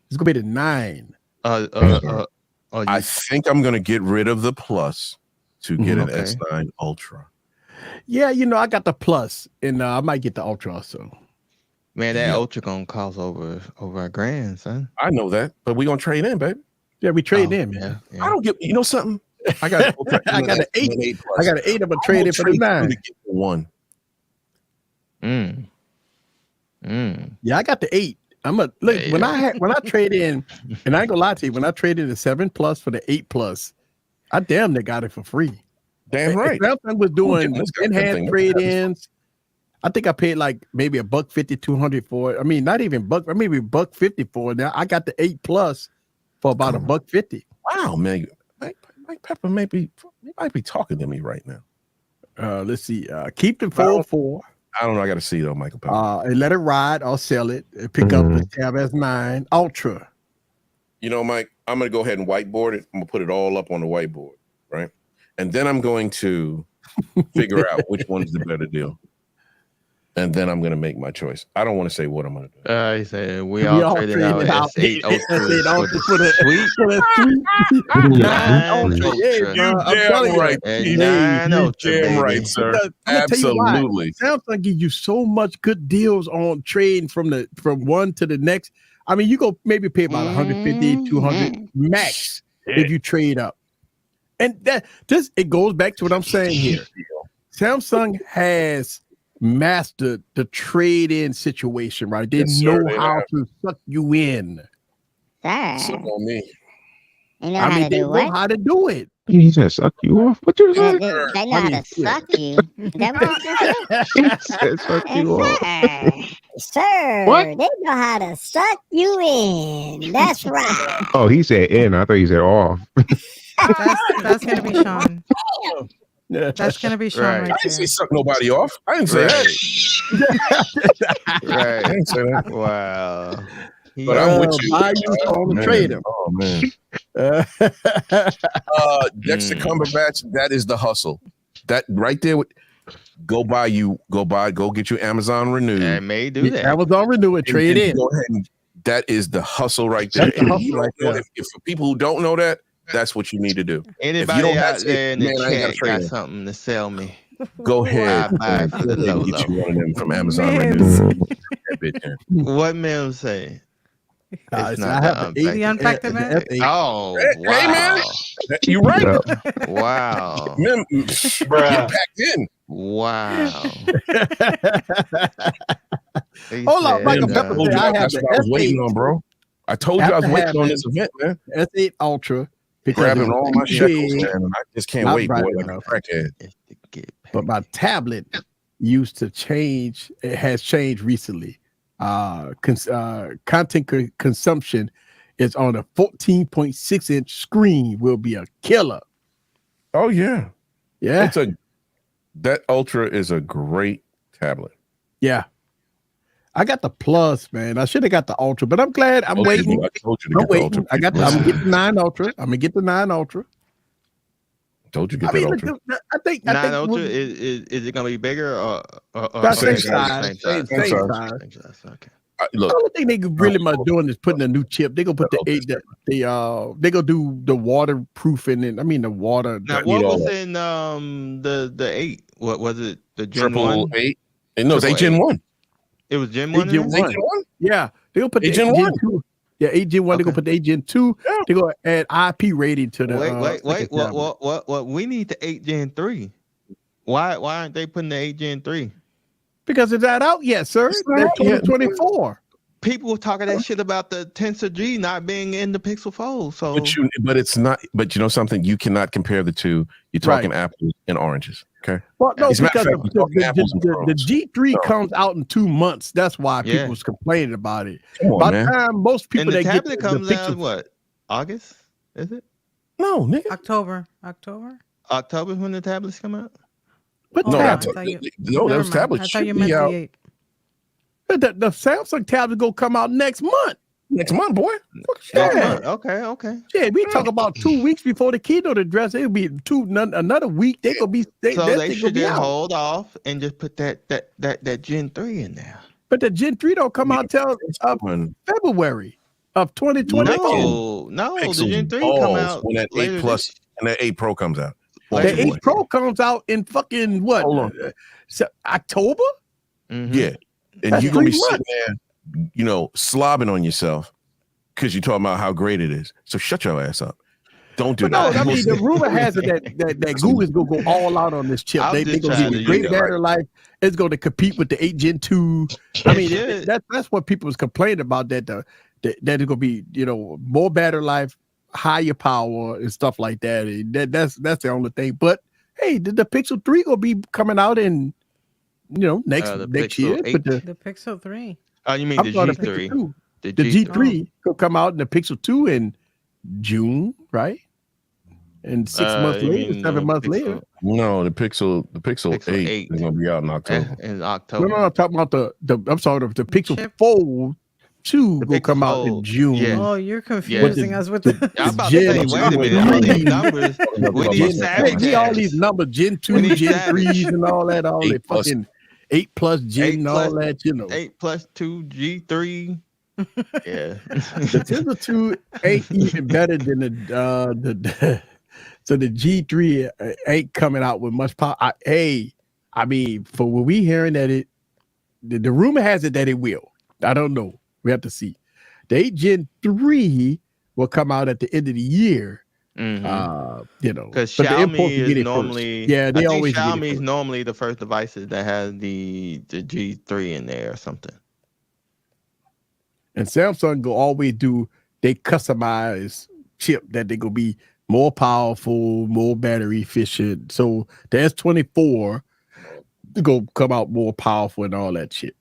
It's gonna be the 9.
I think I'm gonna get rid of the Plus to get an S9 Ultra.
Yeah, you know, I got the Plus, and I might get the Ultra also.
Man, that Ultra gonna cost over $1,000, son.
I know that, but we gonna trade in, baby.
Yeah, we trade in, man.
I don't get. You know something? I got.
I got an 8. I got an 8 of a trade in for the 9.
To get the 1.
Yeah, I got the 8. I'm a look when I trade in, and I ain't gonna lie to you, when I traded the 7 Plus for the 8 Plus, I damn near got it for free.
Damn right.
Samsung was doing enhanced trade-ins. I think I paid like maybe $150, $200 for it. I mean, not even maybe $150 for it. Now I got the 8 Plus for about $150.
Wow, man, Mike Pepper might be talking to me right now.
Let's see. Keep the 404.
I don't know. I got to see though, Michael Pepper.
And let it ride or sell it. And pick up the Tab S9 Ultra.
You know, Mike, I'm going to go ahead and whiteboard it. I'm going to put it all up on the whiteboard, right? And then I'm going to figure out which one's the better deal. And then I'm going to make my choice. I don't want to say what I'm going to do.
He said we all traded out S8 Ultra for the sweet.
Damn right. Damn right, sir. Absolutely.
Samsung give you so much good deals on trading from one to the next. I mean, you go maybe pay about 150, 200 max if you trade up. And it goes back to what I'm saying here. Samsung has mastered the trade-in situation, right? They know how to suck you in.
Suck on me.
You know how to do what?
How to do it.
He said suck you off. What you
say? They know how to suck you. That
he said suck you off.
Sir,
what?
They know how to suck you in. That's right.
Oh, he said in. I thought he said off.
That's gonna be Sean. That's gonna be Sean. Right.
I didn't say suck nobody off. I didn't say that.
Right.
I didn't say that.
Wow.
But I'm with you.
On the trader.
Oh man. Dexter Cumberbatch, that is the hustle. That right there. Go get your Amazon Renew.
I may do that.
Amazon Renew and trade in.
Go ahead and that is the hustle right there. If for people who don't know that, that's what you need to do.
Anybody out there in the chat got something to sell me?
Go ahead. Get you one of them from Amazon Renew.
What Mim say?
I have the
unpacked the man.
Oh, wow.
Hey, man. You right.
Wow.
Mim, get packed in.
Wow.
Hold on, Michael Pepper.
That's what I was waiting on, bro. I told you I was waiting on this event, man.
S8 Ultra.
Grabbing all my shekels, man. And I just can't wait, boy. Like a crackhead.
But my tablet used to change. It has changed recently. Content consumption is on a 14.6-inch screen. Will be a killer.
Oh yeah.
Yeah.
That Ultra is a great tablet.
Yeah. I got the Plus, man. I should have got the Ultra, but I'm glad. I'm waiting.
I told you to get
the Ultra. I'm gonna get the 9 Ultra. I'm gonna get the 9 Ultra.
Told you to get the Ultra.
I think
9 Ultra is it gonna be bigger or
same size? Same size.
Okay.
Look,
the only thing they really much doing is putting a new chip. They gonna put the 8. They gonna do the waterproofing and the water.
Now what was in the 8? What was it? The Gen 1?
8? No, it's 8 Gen 1.
It was Gen 1.
Yeah, they gonna put the 8 Gen 1. Yeah, 8 Gen 1. They gonna put the 8 Gen 2. Yeah. They gonna add IP rating to the.
Wait. What? We need the 8 Gen 3. Why aren't they putting the 8 Gen 3?
Because it's not out yet, sir. They're 2024.
People were talking that shit about the Tensor G not being in the Pixel Fold. So,
but it's not. But you know something, you cannot compare the two. You're talking apples and oranges. Okay.
Well, no, because the G3 comes out in 2 months. That's why people's complaining about it. By the time most people
and the tablet comes out what? August? Is it?
No, nigga.
October
is when the tablets come out.
What
those tablets.
I thought you meant the 8.
The Samsung tablet gonna come out next month.
Next month, boy.
Yeah.
Okay.
Yeah, we talk about 2 weeks before the keynote address. It'll be another week. They gonna be.
They should just hold off and just put that Gen 3 in there.
But the Gen 3 don't come out till February. of 2024.
No, the
Pixel
Gen 3
balls
come out
when that
later
8 Plus and that 8 Pro comes out.
The 8 Pro comes out in fucking what?
Hold on.
October?
Yeah. And
That's
you're going to be
3
sitting there, you know, slobbing on yourself because you're talking about how great it is. So shut your ass up. Don't do
No,
that.
I mean, the rumor has it that Google's going to go all out on this chip. They're going to give you great battery life. It's going to compete with the 8 Gen 2. I mean, that's what people was complaining about, that it's going to be, you know, more battery life, higher power and stuff like that. That's the only thing. But hey, the Pixel 3 going to be coming out in, you know, next year. But
the Pixel 3.
Oh, you mean the G3?
The G3 will come out in the Pixel 2 in June, right? And 6 months later, 7 months later.
No, the Pixel 8 is going to be out in October.
In October.
No, I'm talking about the Pixel Fold 2 will come out in June.
Yeah.
Oh, you're confusing us with the.
I'm about to say, wait a minute. All these numbers. We need savage
all these numbers, Gen 2, Gen 3s, and all that. All that fucking 8 plus Gen and all that, you know.
8 plus 2 G3. Yeah.
The Tesla 2 ain't even better than so the G3 ain't coming out with much power. I mean, for what we hearing that the rumor has it that it will. I don't know. We have to see. The 8 Gen 3 will come out at the end of the year.
Mm-hmm.
You know,
because Xiaomi is normally
they always
Xiaomi is normally the first devices that has the G3 in there or something.
And Samsung go always do they customize chip that they gonna be more powerful, more battery efficient. So the S24 go come out more powerful and all that shit.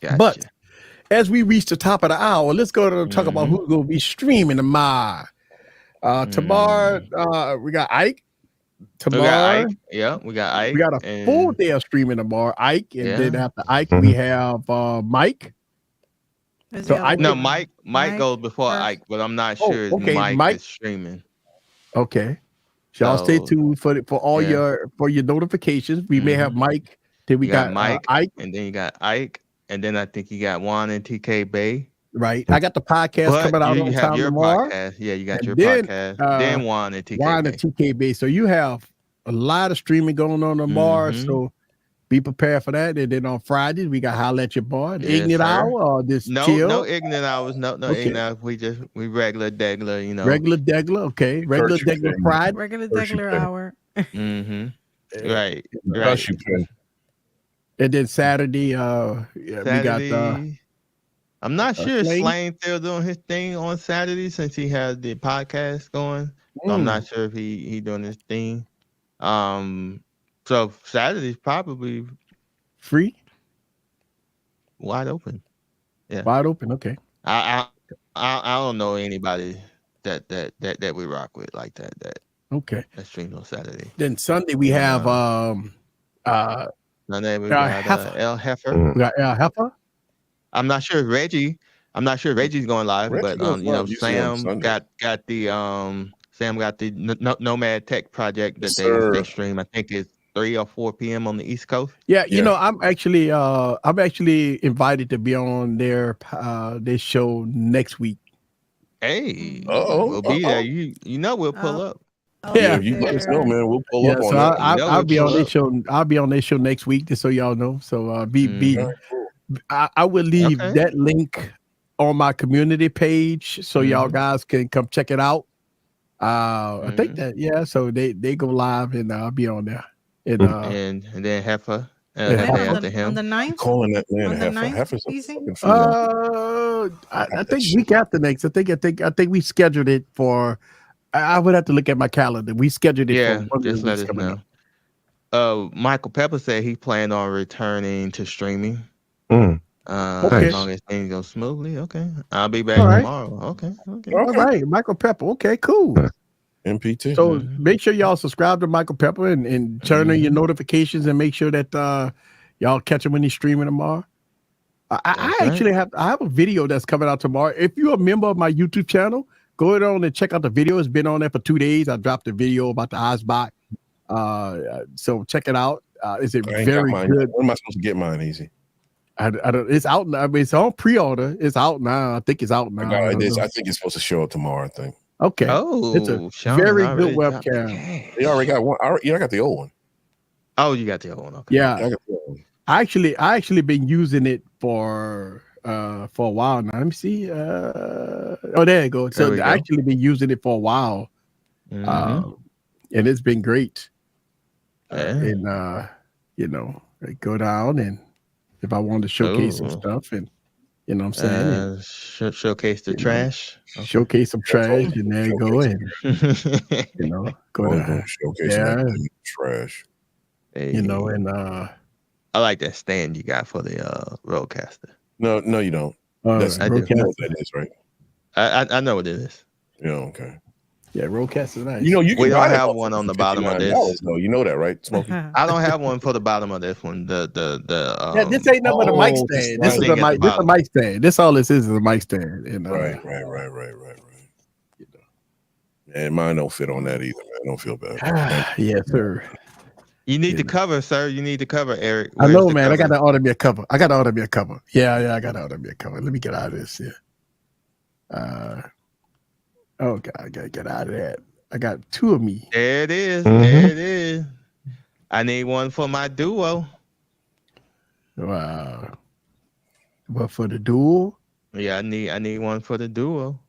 Gotcha.
But as we reach the top of the hour, let's go to talk about who's gonna be streaming tomorrow. Tomorrow, we got Ike. Tomorrow,
we got Ike.
We got a full day of streaming tomorrow. Ike, and then after Ike, we have Mike.
So
Mike goes before Ike, but I'm not sure if Mike is streaming.
Okay, y'all stay tuned for all your notifications. We may have Mike. Then we got
Mike,
Ike,
and then you got Ike, and then I think you got Juan and TK Bay.
Right, I got the podcast coming out on time tomorrow.
Podcast. Yeah, you got your podcast. Then Juan and TK Bay.
Juan and TK Bay. So you have a lot of streaming going on tomorrow. So be prepared for that. And then on Fridays, we got Holla at Your Boy, Ignorant Hour, or this chill.
No ignorant hours. No ignorant hours. We regular degler, you know.
Regular degler, okay. Regular degler Friday.
Regular degler hour.
Right.
And then Saturday, we got
I'm not sure Slane still doing his thing on Saturday since he has the podcast going. So I'm not sure if he doing his thing. So Saturday's probably
free,
wide open. Yeah,
wide open. Okay.
I don't know anybody that we rock with like that.
Okay.
That streams on Saturday.
Then Sunday we have
Sunday we got El Heifer.
We got El Heifer.
I'm not sure Reggie's going live, but you know, Sam got the Nomad Tech project that they stream. I think it's 3 or 4 p.m. on the East Coast.
Yeah, you know, I'm actually invited to be on their show next week.
Hey, we'll be there. You know we'll pull up.
Yeah, if you let us know, man, we'll pull up on that.
I'll be on their show. I'll be on their show next week, just so y'all know. So I will leave that link on my community page so y'all guys can come check it out. I think that so they go live and I'll be on there.
And then Heifer.
On the 9th?
Calling that man
Heifer's
I think week after next. I think we scheduled it for. I would have to look at my calendar. We scheduled it for
just let us know. Michael Pepper said he planned on returning to streaming. As long as things go smoothly, I'll be back tomorrow. Okay.
All right, Michael Pepper. Okay, cool.
MPT.
So make sure y'all subscribe to Michael Pepper and turn on your notifications and make sure that y'all catch him when he's streaming tomorrow. I actually have a video that's coming out tomorrow. If you're a member of my YouTube channel, go on and check out the video. It's been on there for 2 days. I dropped a video about the Ozbot. So check it out. It's very good.
When am I supposed to get mine, Easy?
I don't. It's out now. I mean, it's on pre-order. It's out now. I think it's out now.
I think it's supposed to show up tomorrow. I think.
Okay.
Oh,
it's a
Sean
very
already
good webcam.
You already got one. I got the old one.
Oh, you got the old one. Okay.
Yeah.
I got the old one.
I actually been using it for a while now. Let me see. Oh, there you go. So I actually been using it for a while. And it's been great. And you know, I go down and if I want to showcase some stuff and you know what I'm saying?
Showcase the trash.
Showcase some trash and there you go and you know go down.
Showcase the trash.
You know, and
I like that stand you got for the Rodecaster.
No, you don't.
That's
you know what that is, right?
I know what it is.
Yeah, okay.
Yeah, Rodecaster is nice.
You know, you can
we don't have one on the bottom of this.
No, you know that, right, Smokey?
I don't have one for the bottom of this one.
Yeah, this ain't nothing but a mic stand. This is a mic. This is a mic stand. This all this is a mic stand. You know?
Right. You know. And mine don't fit on that either, man. I don't feel bad.
Yes, sir.
You need the cover, sir. You need the cover, Eric.
I know, man. Cover? I got to order me a cover. Yeah, I got to order me a cover. Let me get out of this here. Oh God, I gotta get out of that. I got two of me.
There it is. There it is. I need one for my duo.
Wow. But for the duo?
Yeah, I need one for the duo.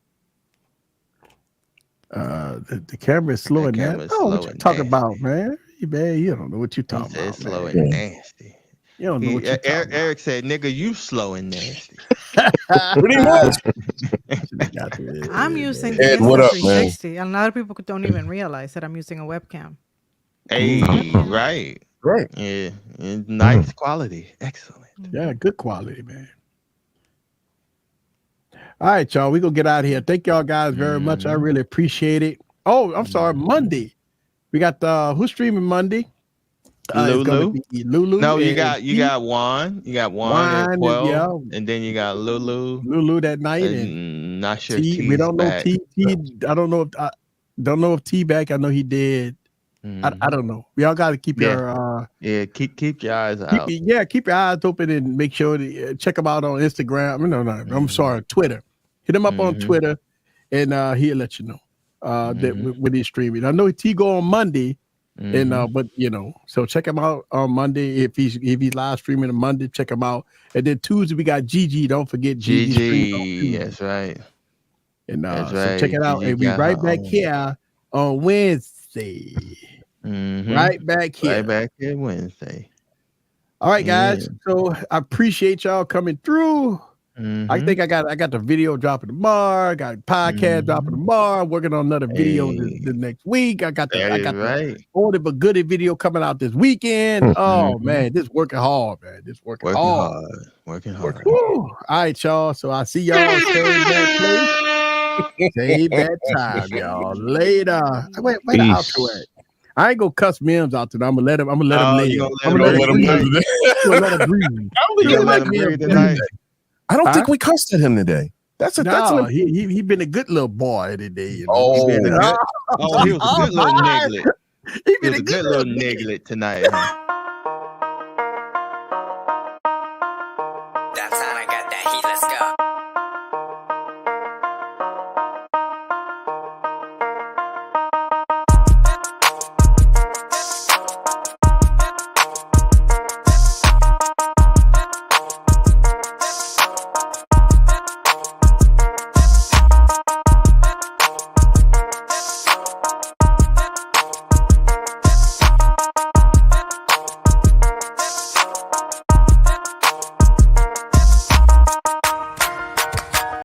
The camera is slow and nasty. Oh, what you talking about, man? You don't know what you talking about.
Slow and nasty.
You don't know what you talking about.
Eric said, "Nigga, you slow and nasty."
Pretty much.
I'm using
Ed,
the
what up,
360. A lot of people don't even realize that I'm using a webcam.
Hey, right. Yeah, nice quality. Excellent.
Yeah, good quality, man. All right, y'all. We're gonna get out of here. Thank y'all guys very much. I really appreciate it. Oh, I'm sorry, Monday. We got who's streaming Monday? Lulu.
No, you got Juan. You got Juan at 12, and then you got Lulu
that night.
And not sure.
We don't know T. I don't know if T back. I know he did. I don't know. We all got to keep your
keep your eyes out.
Keep your eyes open and make sure to check him out on Instagram. No, I'm sorry, Twitter. Hit him up on Twitter, and he'll let you know that when he's streaming. I know T go on Monday. And but you know, so check him out on Monday if he's live streaming on Monday. Check him out, and then Tuesday we got Gigi. Don't forget
Gigi. That's right.
And so check it out, Gigi, and we right back here on Wednesday. Right back here
Wednesday.
All right, guys. So I appreciate y'all coming through. I think I got the video dropping tomorrow. I got podcast dropping tomorrow. Working on another video the next week. I got the Ordered but Goodie video coming out this weekend. Oh man, this working hard, man. Working hard. All right, y'all. So I see y'all same that place, same that time, y'all. Later. Wait the outro at. I ain't gonna cuss Mims out today. I'm gonna let him live. I'm gonna let him breathe tonight.
I don't think we cussed at him today.
He been a good little boy today. You know?
He was a good little niglet. He was a good little niglet tonight. Huh?